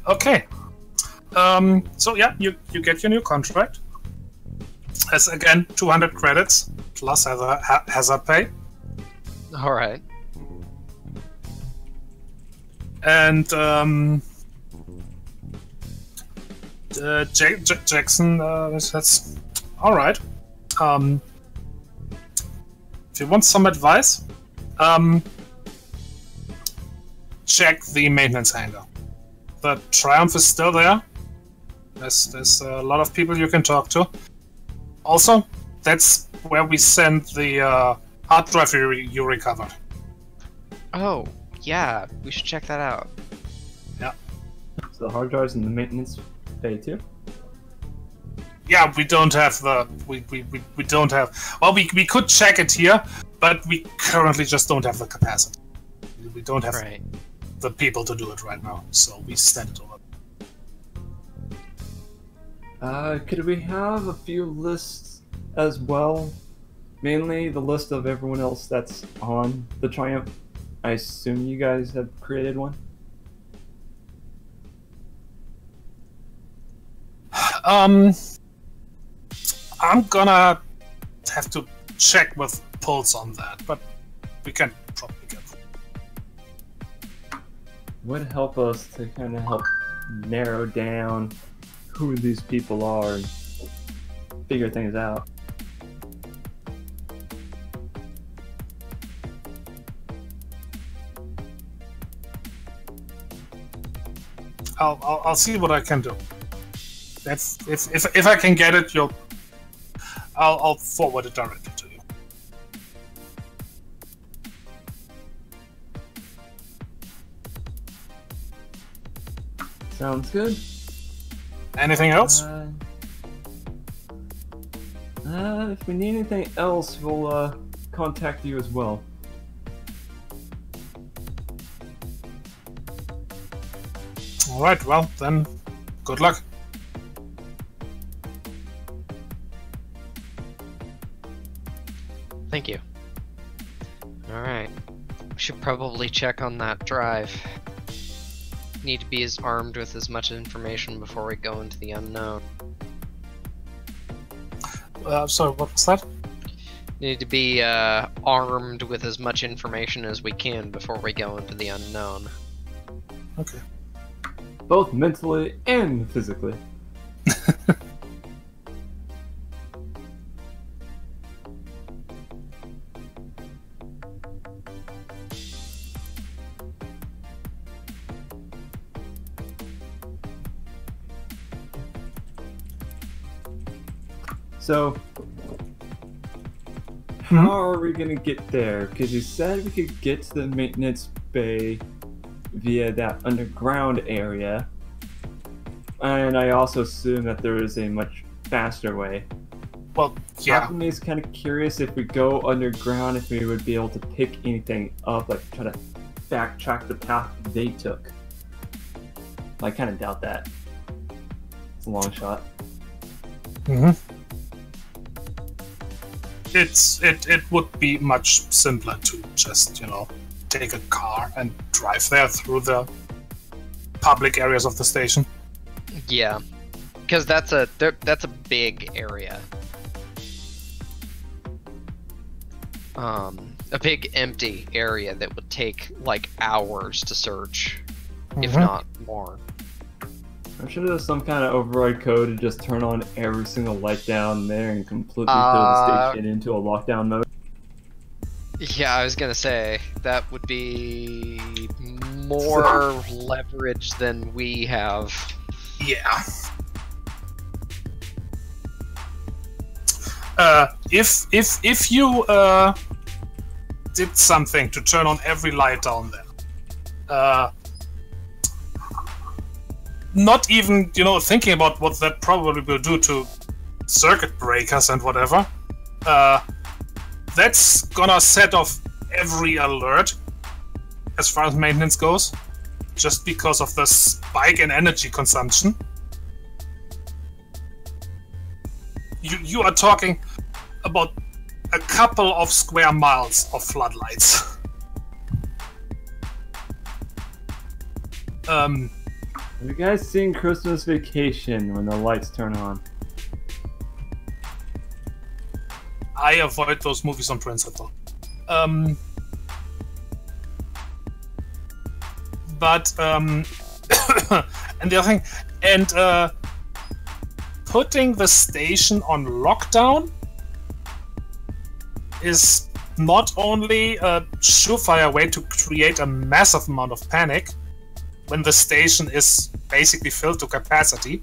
Speaker 5: Okay. So yeah, you get your new contract. As again 200 credits plus hazard pay.
Speaker 2: All right.
Speaker 5: And Jackson, that's all right. If you want some advice, check the maintenance hangar. The Triumph is still there. There's a lot of people you can talk to. Also, that's where we send the hard drive you recovered.
Speaker 2: Oh, yeah, we should check that out.
Speaker 3: So the hard drives and the maintenance bay too?
Speaker 5: Yeah, we don't have the we don't have. Well, we could check it here, but we currently just don't have the capacity. We don't have the people to do it right now, so we send it over.
Speaker 3: Could we have a few lists as well? Mainly the list of everyone else that's on the Triumph. I assume you guys have created one?
Speaker 5: I'm gonna have to check with Pulse on that, but we can probably get it.
Speaker 3: Would help us to kind of help narrow down who these people are and figure things out.
Speaker 5: I'll see what I can do. That's if I can get it, I'll forward it directly to you.
Speaker 3: Sounds good.
Speaker 5: Anything else?
Speaker 3: If we need anything else, we'll contact you as well.
Speaker 5: Alright, well, then, good luck.
Speaker 2: Thank you. Alright. Should probably check on that drive. Need to be armed with as much information before we go into the unknown.
Speaker 5: Sorry, what was that?
Speaker 2: Need to be armed with as much information as we can before we go into the unknown.
Speaker 5: Okay.
Speaker 3: Both mentally and physically. So, how are we gonna get there? Because you said we could get to the maintenance bay via that underground area, and I also assume that there is a much faster way.
Speaker 5: Well, yeah.
Speaker 3: Part of me is kind of curious if we go underground, if we would be able to pick anything up, like try to backtrack the path they took. I kind of doubt that. It's a long shot.
Speaker 5: Mm-hmm. It would be much simpler to just, you know, take a car and drive there through the public areas of the station.
Speaker 2: Yeah, because that's a big area. A big empty area that would take like hours to search, if not more.
Speaker 3: I'm sure there's some kind of override code to just turn on every single light down there and completely throw the station into a lockdown mode.
Speaker 2: Yeah, I was gonna say, that would be more leverage than we have.
Speaker 5: Yeah. If you did something to turn on every light down there, not even, you know, thinking about what that probably will do to circuit breakers and whatever, that's gonna set off every alert as far as maintenance goes, just because of the spike in energy consumption. You are talking about a couple of square miles of floodlights.
Speaker 3: Have you guys seen Christmas Vacation when the lights turn on?
Speaker 5: I avoid those movies on principle. But and the other thing, and putting the station on lockdown is not only a surefire way to create a massive amount of panic when the station is basically filled to capacity.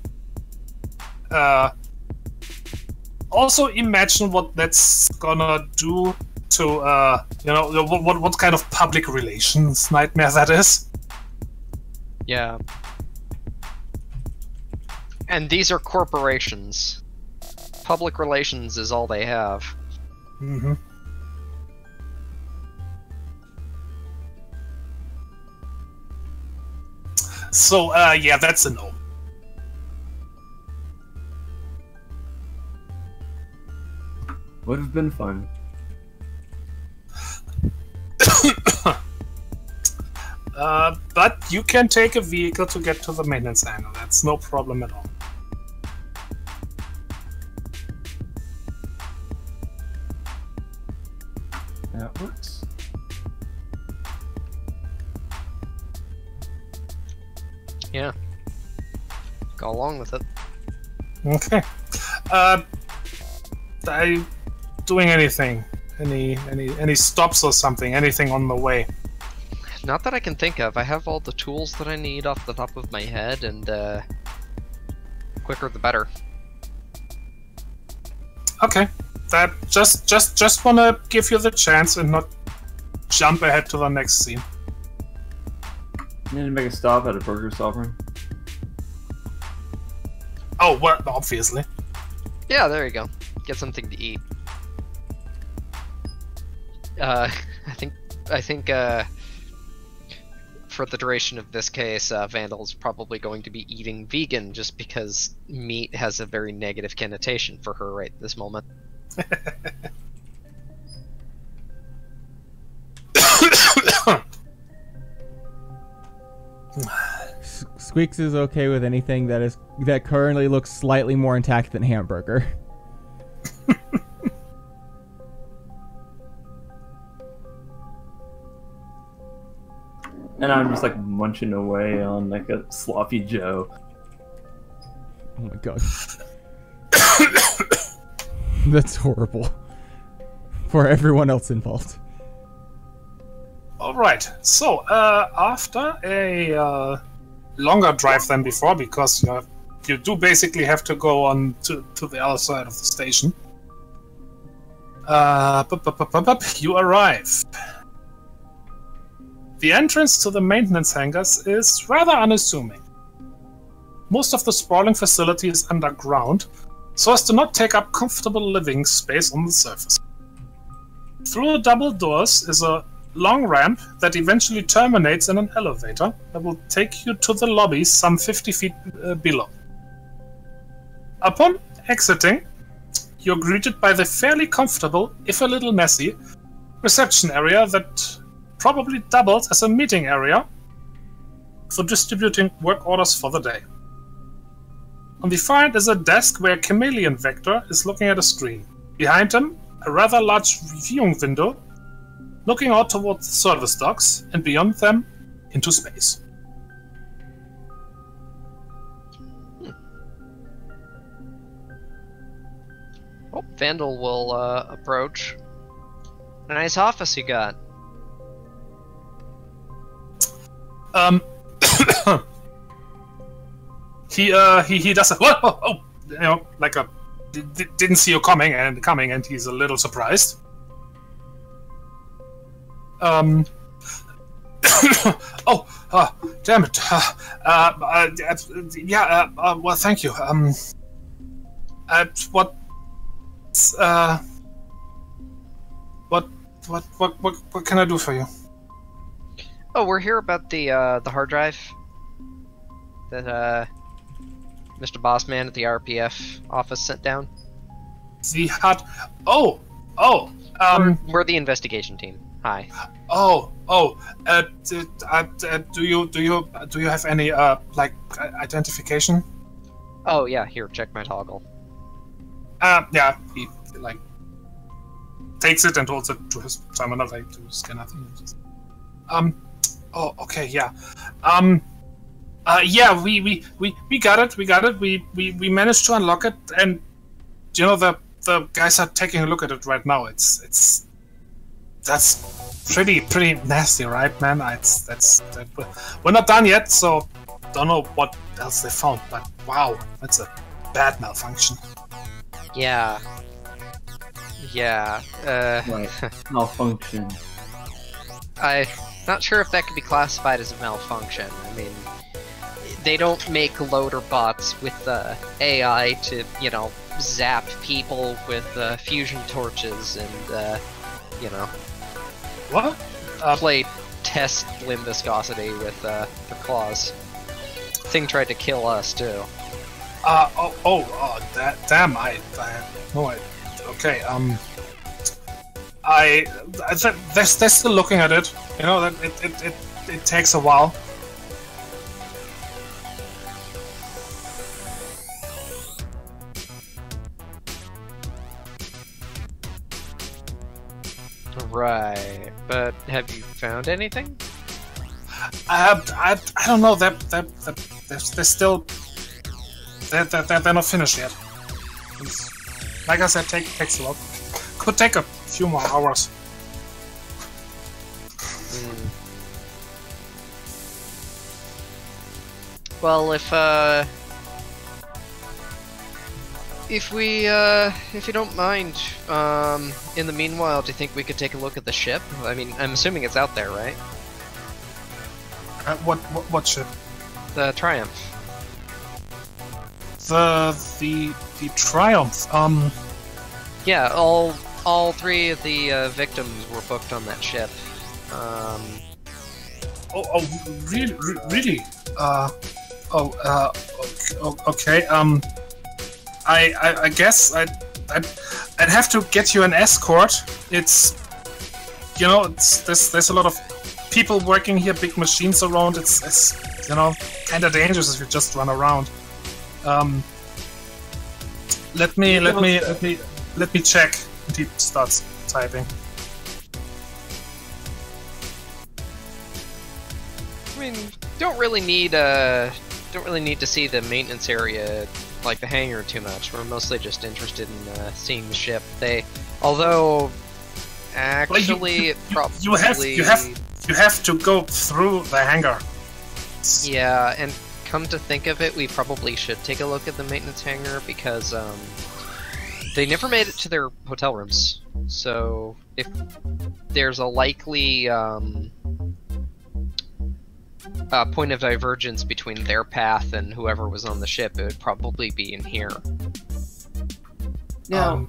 Speaker 5: Also imagine what that's gonna do to, you know, what kind of public relations nightmare that is.
Speaker 2: Yeah. And these are corporations. public relations is all they have.
Speaker 5: Mm-hmm. So, yeah, that's a no.
Speaker 3: Would have been fun.
Speaker 5: But you can take a vehicle to get to the maintenance hangar. That's no problem at all.
Speaker 3: That works.
Speaker 2: Yeah. Go along with it.
Speaker 5: Okay. I doing anything? Any stops or something? Anything on the way?
Speaker 2: Not that I can think of. I have all the tools that I need off the top of my head, and quicker the better.
Speaker 5: Okay. That just wanna give you the chance and not jump ahead to the next scene.
Speaker 3: You need to make a stop at a burger sovereign.
Speaker 5: Oh, well, obviously.
Speaker 2: Yeah, there you go. Get something to eat. I think for the duration of this case, Vandal's probably going to be eating vegan just because meat has a very negative connotation for her right this moment.
Speaker 1: Squeaks is okay with anything that currently looks slightly more intact than hamburger.
Speaker 3: And I'm just like munching away on like a sloppy Joe.
Speaker 1: Oh my god. That's horrible. For everyone else involved.
Speaker 5: Alright, so after a longer drive than before, because you do basically have to go on to the other side of the station, you arrive. The entrance to the maintenance hangars is rather unassuming. Most of the sprawling facility is underground, so as to not take up comfortable living space on the surface. Through the double doors is a long ramp that eventually terminates in an elevator that will take you to the lobby some 50 feet below. Upon exiting, you're greeted by the fairly comfortable, if a little messy, reception area that probably doubles as a meeting area for distributing work orders for the day. On the far end is a desk where Chameleon Vector is looking at a screen. Behind him, a rather large viewing window looking out towards the service docks and beyond them into space.
Speaker 2: Oh, Vandal will approach. A nice office you got.
Speaker 5: He does a like a didn't see you coming, and he's a little surprised. Damn it. Well, thank you. What can I do for you?
Speaker 2: Oh, we're here about the hard drive that Mr. Bossman at the RPF office sent down.
Speaker 5: The hard.
Speaker 2: We're the investigation team. Hi.
Speaker 5: Do you have any like identification?
Speaker 2: Oh yeah, here, check my toggle.
Speaker 5: Yeah, he like takes it and holds it to his terminal like to scan nothing. Oh, okay, yeah. Yeah, we got it. We managed to unlock it, and the guys are taking a look at it right now. That's pretty nasty, right, man? We're not done yet, so don't know what else they found, but wow, that's a bad malfunction.
Speaker 2: Yeah.
Speaker 3: Right. Malfunction.
Speaker 2: I'm not sure if that could be classified as a malfunction. I mean, they don't make loader bots with AI to, you know, zap people with fusion torches and, you know,
Speaker 5: What?
Speaker 2: play test limb viscosity with their claws. Thing tried to kill us too.
Speaker 5: Damn, I have no idea. Okay, they're still looking at it. You know, that it takes a while.
Speaker 2: Right, but have you found anything?
Speaker 5: I don't know. They're still they're not finished yet. Like I said, takes a lot. Could take a few more hours.
Speaker 2: Well, if you don't mind, in the meanwhile, do you think we could take a look at the ship? I mean, I'm assuming it's out there, right?
Speaker 5: What ship?
Speaker 2: The Triumph.
Speaker 5: The Triumph.
Speaker 2: Yeah, all three of the victims were booked on that ship.
Speaker 5: Really? Okay. I guess I'd have to get you an escort. It's, you know, there's a lot of people working here, big machines around. It's you know, kind of dangerous if you just run around. Let me check. And he starts typing.
Speaker 2: I mean, don't really need to see the maintenance area, like the hangar, too much. We're mostly just interested in seeing the ship. Although actually,
Speaker 5: you have to go through the hangar.
Speaker 2: Yeah, and come to think of it, we probably should take a look at the maintenance hangar because they never made it to their hotel rooms. So if there's a likely point of divergence between their path and whoever was on the ship, it would probably be in here.
Speaker 3: Now,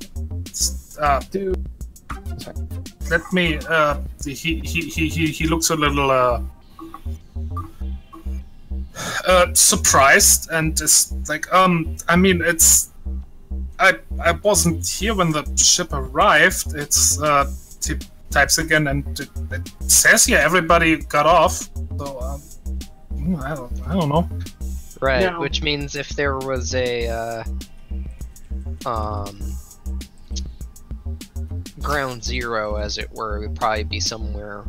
Speaker 5: let me. He looks a little surprised and is like, I mean, I wasn't here when the ship arrived. It's he types again and it says here everybody got off. So I don't know.
Speaker 2: Right,
Speaker 3: Now,
Speaker 2: which means if there was a ground zero, as it were, it would probably be somewhere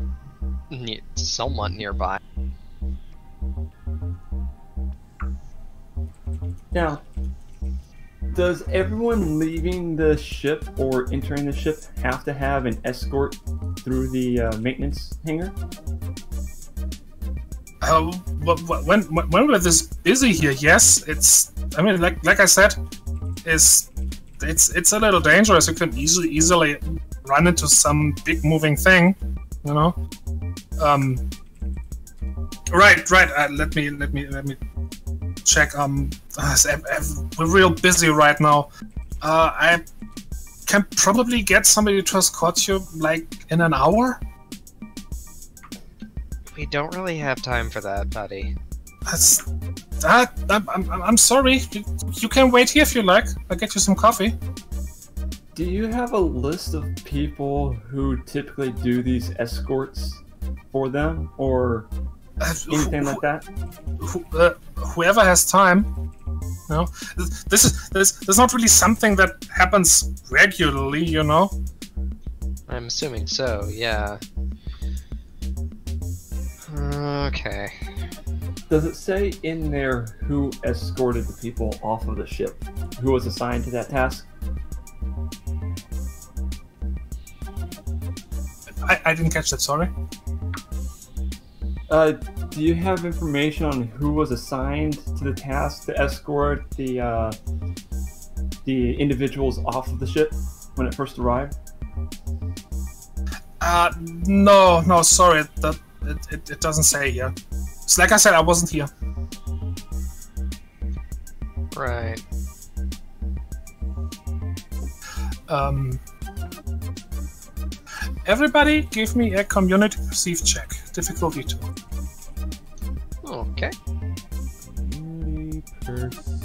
Speaker 2: somewhat nearby.
Speaker 3: now, does everyone leaving the ship or entering the ship have to have an escort through the maintenance hangar?
Speaker 5: When we're this busy here, yes, it's. I mean, like I said, it's a little dangerous. You can easily run into some big moving thing, you know. Right. Let me check. We're real busy right now. I can probably get somebody to escort you like in an hour.
Speaker 2: We don't really have time for that, buddy.
Speaker 5: I'm sorry. You can wait here if you like. I'll get you some coffee.
Speaker 3: Do you have a list of people who typically do these escorts for them, or anything like that?
Speaker 5: Whoever has time. No, this is not really something that happens regularly, you know.
Speaker 2: I'm assuming so, yeah. Okay.
Speaker 3: Does it say in there who escorted the people off of the ship? Who was assigned to that task?
Speaker 5: I didn't catch that, sorry.
Speaker 3: Do you have information on who was assigned to the task to escort the individuals off of the ship when it first arrived?
Speaker 5: No, sorry. It doesn't say here. So like I said, I wasn't here.
Speaker 2: Right.
Speaker 5: Everybody give me a community perceive check. Difficulty 2.
Speaker 2: Okay.
Speaker 1: Community perceive.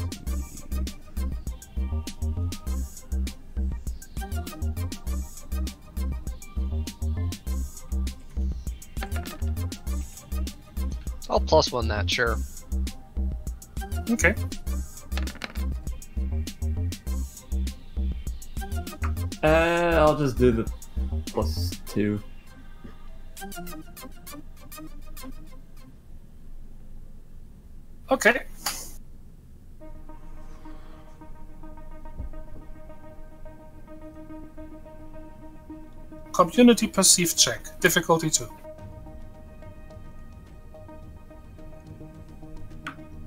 Speaker 2: I'll +1 that, sure.
Speaker 5: Okay.
Speaker 3: I'll just do the +2.
Speaker 5: Okay. Community perceive check. Difficulty 2.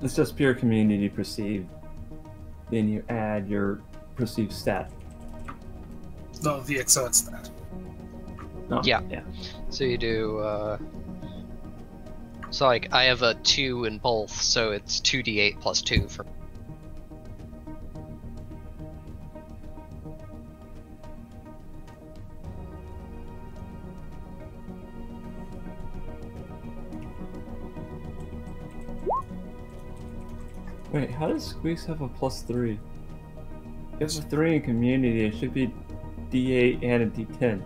Speaker 3: It's just pure community perceived. Then you add your perceived stat.
Speaker 5: No, the exert stat.
Speaker 3: No,
Speaker 2: Yeah.
Speaker 3: Yeah.
Speaker 2: So you do, so like, I have a 2 in both, so it's 2d8 plus 2 for...
Speaker 3: Wait, how does Squeaks have a +3? If it's a 3 in community, it should be D8 and a D10.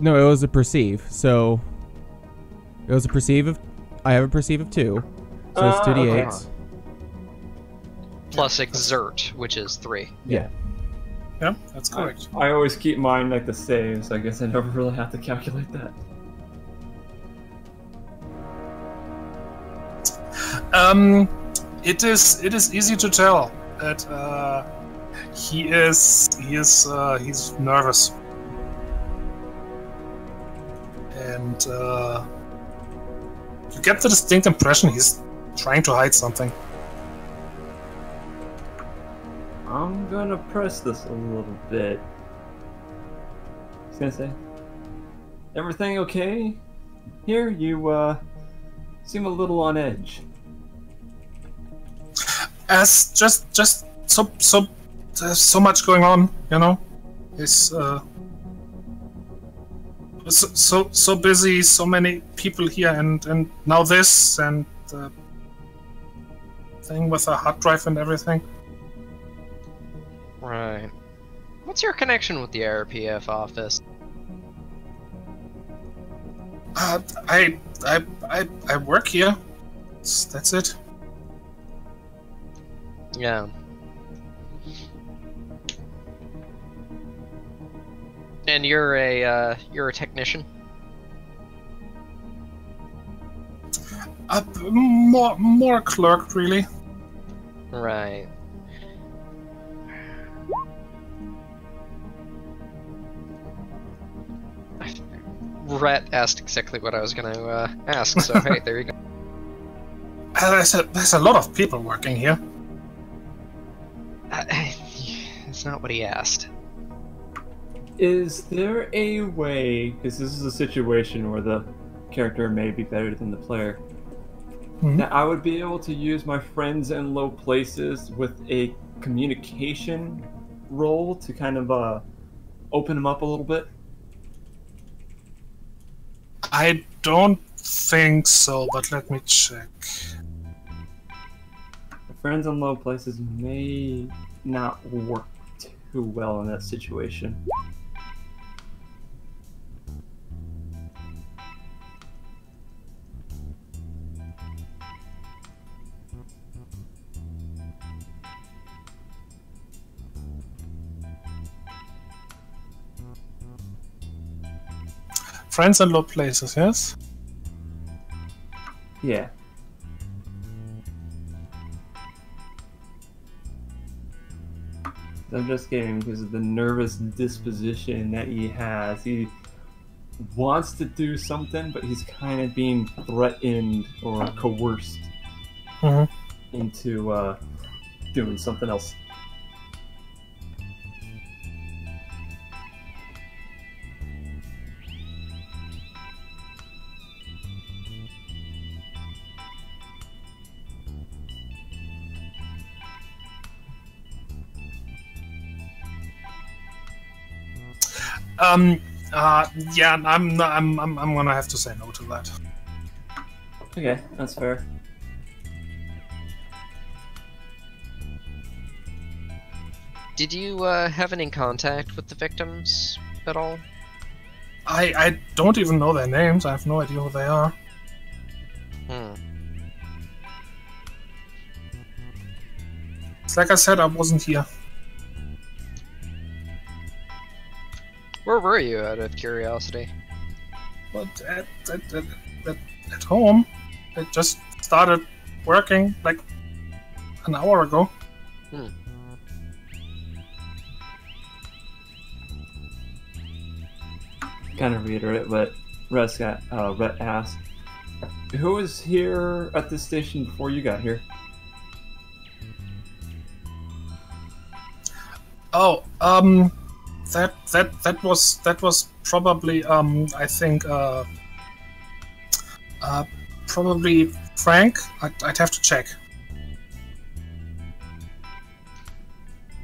Speaker 1: No, it was a perceive. So it was a perceive of. I have a perceive of 2, so it's 2d8.
Speaker 3: Okay.
Speaker 2: plus exert, which is 3.
Speaker 1: Yeah.
Speaker 5: Yeah, that's correct.
Speaker 3: I always keep mine like the same, so I guess I never really have to calculate that.
Speaker 5: It is easy to tell that he's nervous, and you get the distinct impression he's trying to hide something.
Speaker 3: I'm gonna press this a little bit. I was gonna say, everything okay here? You seem a little on edge.
Speaker 5: As just there's so much going on, you know. It's so busy, so many people here, and now this and the thing with the hard drive and everything.
Speaker 2: Right. What's your connection with the RPF office?
Speaker 5: I work here. That's it.
Speaker 2: Yeah. And you're a technician?
Speaker 5: More clerk, really.
Speaker 2: Right. Rhett asked exactly what I was going to ask, so hey, there you go.
Speaker 5: There's a lot of people working here.
Speaker 2: It's not what he asked.
Speaker 3: Is there a way, because this is a situation where the character may be better than the player, that I would be able to use my friends in low places with a communication role to kind of open them up a little bit?
Speaker 5: I don't think so, but let me check.
Speaker 3: Friends in low places may not work too well in that situation.
Speaker 5: Friends in low places, yes?
Speaker 3: Yeah. I'm just kidding because of the nervous disposition that he has. He wants to do something, but he's kind of being threatened or coerced into doing something else.
Speaker 5: Yeah, I'm gonna have to say no to that.
Speaker 3: Okay, that's fair.
Speaker 2: Did you have any contact with the victims at all?
Speaker 5: I don't even know their names. I have no idea who they are.
Speaker 2: Hmm.
Speaker 5: It's like I said, I wasn't here.
Speaker 2: Where were you, out of curiosity?
Speaker 5: But at home, I just started working like an hour ago.
Speaker 2: Hmm.
Speaker 3: Kind of reiterate what Rhett asked. Who was here at this station before you got here?
Speaker 5: Oh, that was probably I think probably Frank. I'd have to check.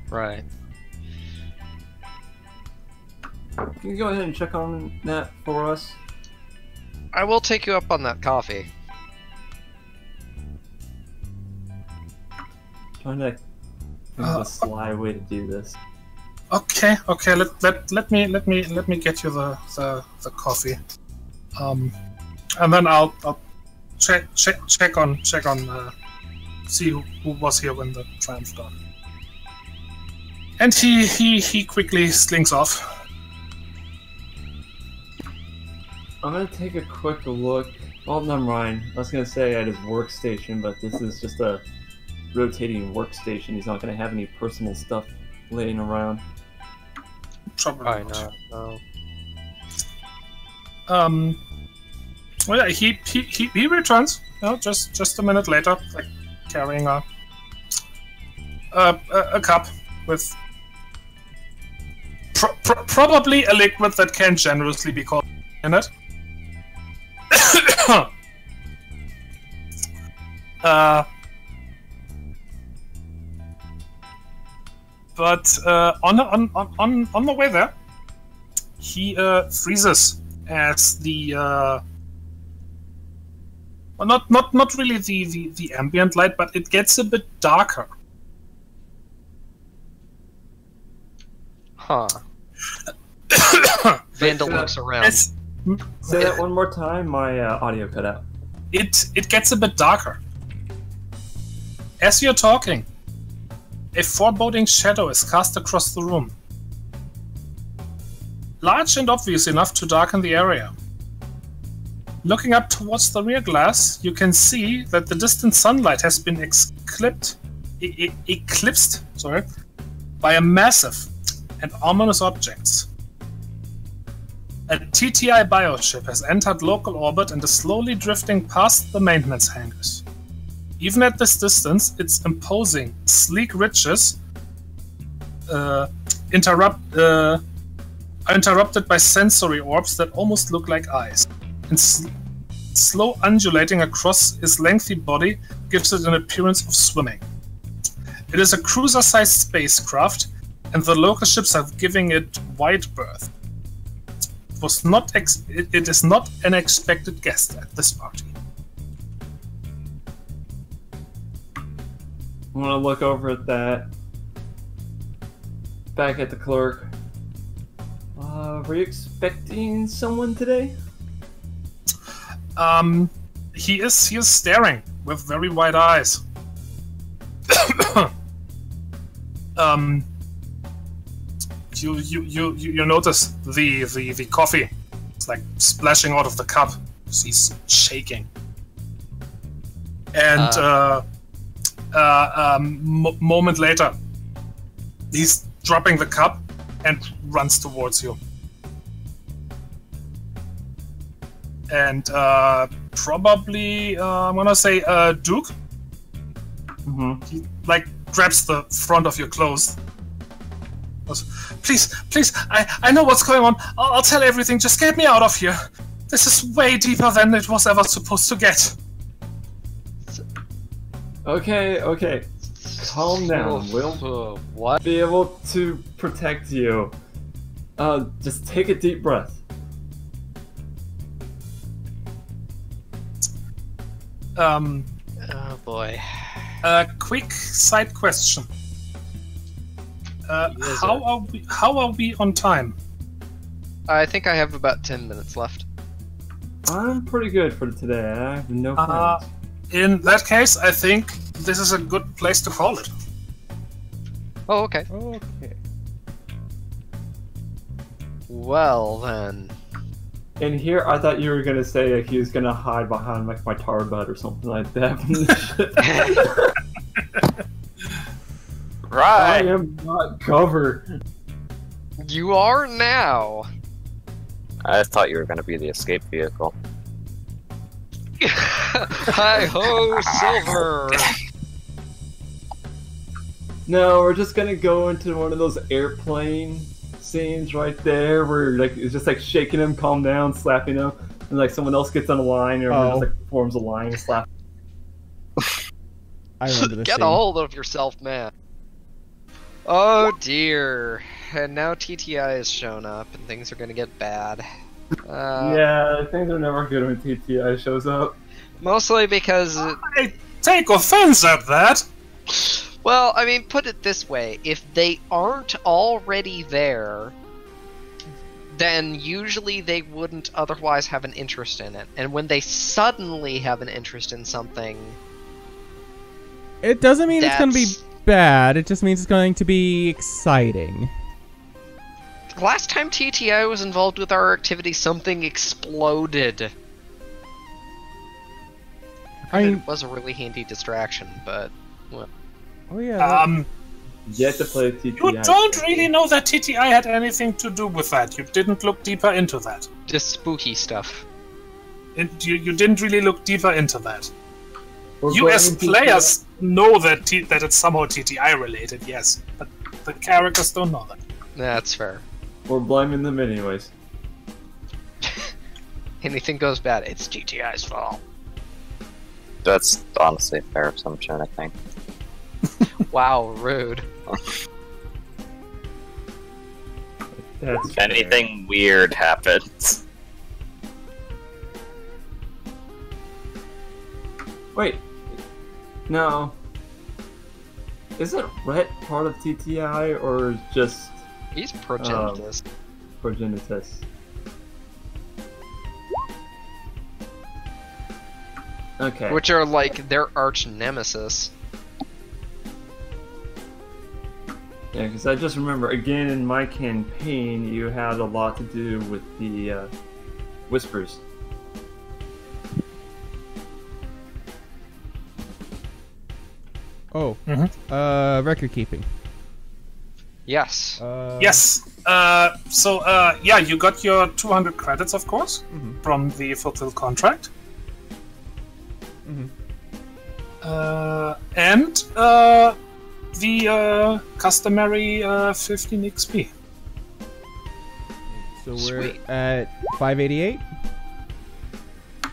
Speaker 2: Right.
Speaker 3: Can you go ahead and check on that for us?
Speaker 2: I will take you up on that coffee.
Speaker 3: Trying to think of a sly way to do this.
Speaker 5: Okay. Let me get you the coffee. And then I'll check on see who was here when the tram started. And he quickly slinks off.
Speaker 3: I'm gonna take a quick look. Oh, never mind. I was gonna say at his workstation, but this is just a rotating workstation. He's not gonna have any personal stuff laying around.
Speaker 2: Probably not. No.
Speaker 5: Well, yeah, he returns. You know, just a minute later, like carrying a cup with probably a liquid that can generously be called in it. But on the way there, he freezes as the well, not really the ambient light, but it gets a bit darker.
Speaker 2: Huh. Vandal looks around.
Speaker 3: Say that one more time. My audio cut out.
Speaker 5: It gets a bit darker. As you're talking, a foreboding shadow is cast across the room. Large and obvious enough to darken the area. Looking up towards the rear glass, you can see that the distant sunlight has been eclipsed by a massive and ominous object. A TTI bioship has entered local orbit and is slowly drifting past the maintenance hangars. Even at this distance, its imposing, sleek ridges are interrupted by sensory orbs that almost look like eyes. And slow undulating across its lengthy body gives it an appearance of swimming. It is a cruiser-sized spacecraft, and the local ships are giving it wide berth. It is not an expected guest at this party.
Speaker 3: I'm gonna look over at that. Back at the clerk. Were you expecting someone today?
Speaker 5: He is staring with very wide eyes. You notice the coffee. It's like splashing out of the cup. He's shaking. And moment later, he's dropping the cup and runs towards you. And probably I'm gonna say Duke.
Speaker 3: Mm-hmm.
Speaker 5: He like grabs the front of your clothes. Please, I know what's going on. I'll tell everything. Just get me out of here. This is way deeper than it was ever supposed to get.
Speaker 3: Okay. Calm down. We'll
Speaker 2: what?
Speaker 3: be able to protect you. Just take a deep breath.
Speaker 2: Oh boy.
Speaker 5: Quick side question.
Speaker 2: Yes,
Speaker 5: How are we on time?
Speaker 2: I think I have about 10 minutes left.
Speaker 3: I'm pretty good for today. I have no plans.
Speaker 5: In that case, I think this is a good place to call it.
Speaker 2: Oh, okay.
Speaker 1: Okay.
Speaker 2: Well then.
Speaker 3: In here, I thought you were gonna say like, he was gonna hide behind like my tar butt or something like that. I
Speaker 6: Right.
Speaker 3: am not covered.
Speaker 2: You are now.
Speaker 6: I thought you were going to be the escape vehicle.
Speaker 2: Hi ho, Silver.
Speaker 3: No, we're just gonna go into one of those airplane scenes right there, where like it's just like shaking him, calm down, slapping him, and like someone else gets on a line, and everyone just like forms a line and slap.
Speaker 1: I remember this
Speaker 2: Get
Speaker 1: scene.
Speaker 2: a hold of yourself, man. Oh dear. And now TTI has shown up, and things are gonna get bad.
Speaker 3: Yeah, things are never good when TTI shows up.
Speaker 2: Mostly because,
Speaker 5: I take offense at that.
Speaker 2: well, I mean, put it this way: if they aren't already there, then usually they wouldn't otherwise have an interest in it. And when they suddenly have an interest in something,
Speaker 1: It doesn't mean it's going to be
Speaker 2: that's-
Speaker 1: bad. It just means it's going to be exciting.
Speaker 2: last time TTI was involved with our activity, something exploded.
Speaker 1: I mean,
Speaker 2: It was a really handy distraction, but well.
Speaker 1: oh yeah. that-
Speaker 3: Yet to play TTI.
Speaker 5: You don't really know that TTI had anything to do with that. You didn't look deeper into that.
Speaker 2: Just spooky stuff.
Speaker 5: You didn't really look deeper into that.
Speaker 3: We're
Speaker 5: You as
Speaker 3: blaming
Speaker 5: players know that that it's somehow TTI related, yes, but the characters don't know that.
Speaker 2: That's fair.
Speaker 3: We're blaming them anyways.
Speaker 2: Anything goes bad, it's TTI's fault.
Speaker 6: That's honestly a fair assumption, I think.
Speaker 2: Wow, rude.
Speaker 3: That's
Speaker 7: If anything weird happens.
Speaker 3: Wait. No. Isn't Rhett part of TTI or just
Speaker 2: He's progenitus.
Speaker 3: Progenitus? Okay.
Speaker 2: Which are like their arch nemesis.
Speaker 3: Yeah, because I just remember, again, in my campaign, you had a lot to do with the Whispers.
Speaker 1: Oh. Record keeping.
Speaker 2: Yes.
Speaker 5: Yes. Yeah, you got your 200 credits, of course, from the fulfilled contract. And the customary 15 XP.
Speaker 1: So we're
Speaker 2: Sweet.
Speaker 1: at 588.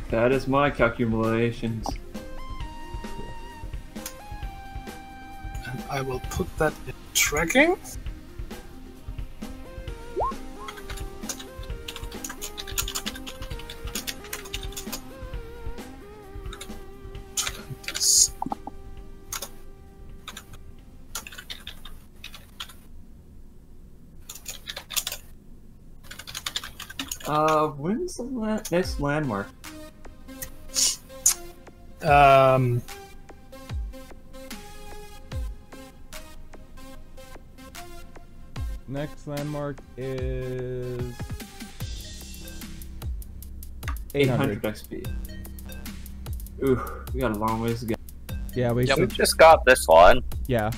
Speaker 3: That is my calculations.
Speaker 5: And I will put that in tracking.
Speaker 3: When's the next landmark?
Speaker 1: Next landmark is
Speaker 3: 800 XP. Ooh, we got a long ways to go.
Speaker 1: Yeah, we
Speaker 2: Yep.
Speaker 7: We
Speaker 1: should.
Speaker 7: just got this one.
Speaker 1: Yeah.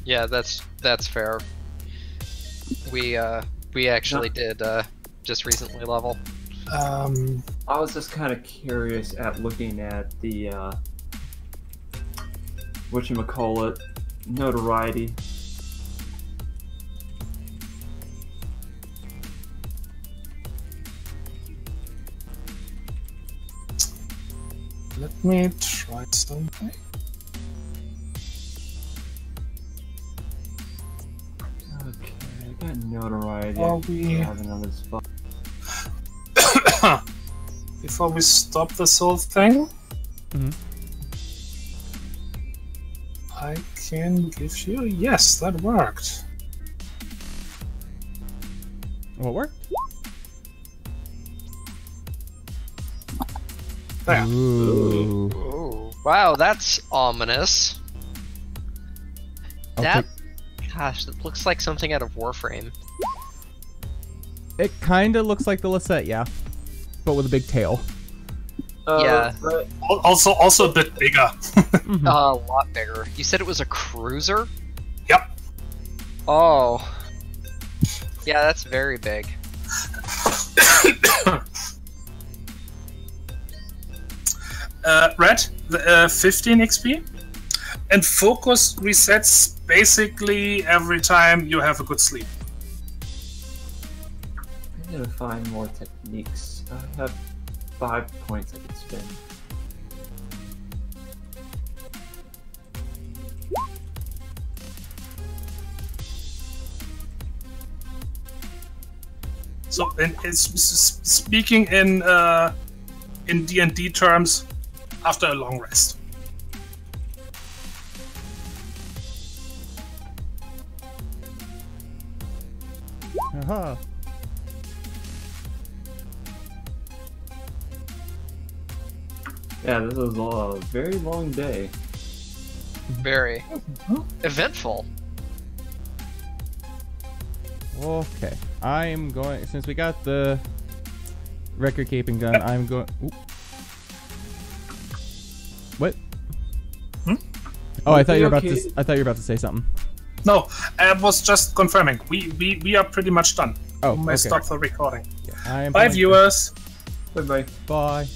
Speaker 2: Yeah, that's fair. We actually did just recently level.
Speaker 3: I was just kind of curious at looking at the whatchamacallit, notoriety.
Speaker 5: Let me try something.
Speaker 3: Okay, I got notoriety.
Speaker 5: Are
Speaker 3: I
Speaker 5: we-
Speaker 3: have another spot.
Speaker 5: Before we stop this whole thing,
Speaker 1: Mhm.
Speaker 5: I can give you. Yes, that worked.
Speaker 1: What worked?
Speaker 5: There.
Speaker 1: Ooh.
Speaker 2: Ooh, wow, that's ominous.
Speaker 1: I'll
Speaker 2: That, gosh, that looks like something out of Warframe.
Speaker 1: It kind of looks like the Lisette, yeah, but with a big tail.
Speaker 2: Yeah.
Speaker 3: But
Speaker 5: Also a bit bigger.
Speaker 1: Mhm.
Speaker 2: A lot bigger. You said it was a cruiser?
Speaker 5: Yep.
Speaker 2: Oh. Yeah, that's very big.
Speaker 5: Red, 15 XP. And focus resets basically every time you have a good sleep.
Speaker 3: I need to find more techniques. I have 5 points I could spend.
Speaker 5: So, speaking in D&D terms, after a long rest.
Speaker 1: Aha.
Speaker 3: Yeah, this was a very long day.
Speaker 2: Very. Eventful.
Speaker 1: Okay, I'm going. Since we got the record keeping gun, I'm going. Oop. What?
Speaker 5: Hmm?
Speaker 1: Oh, I thought you were about
Speaker 3: Okay.
Speaker 1: to. I thought you were about to say something.
Speaker 5: No, I was just confirming. We are pretty much done.
Speaker 1: Oh,
Speaker 5: You may
Speaker 1: okay.
Speaker 5: stop the recording.
Speaker 1: I am
Speaker 5: Bye,
Speaker 1: going to-
Speaker 5: viewers.
Speaker 3: Bye bye.
Speaker 1: Bye.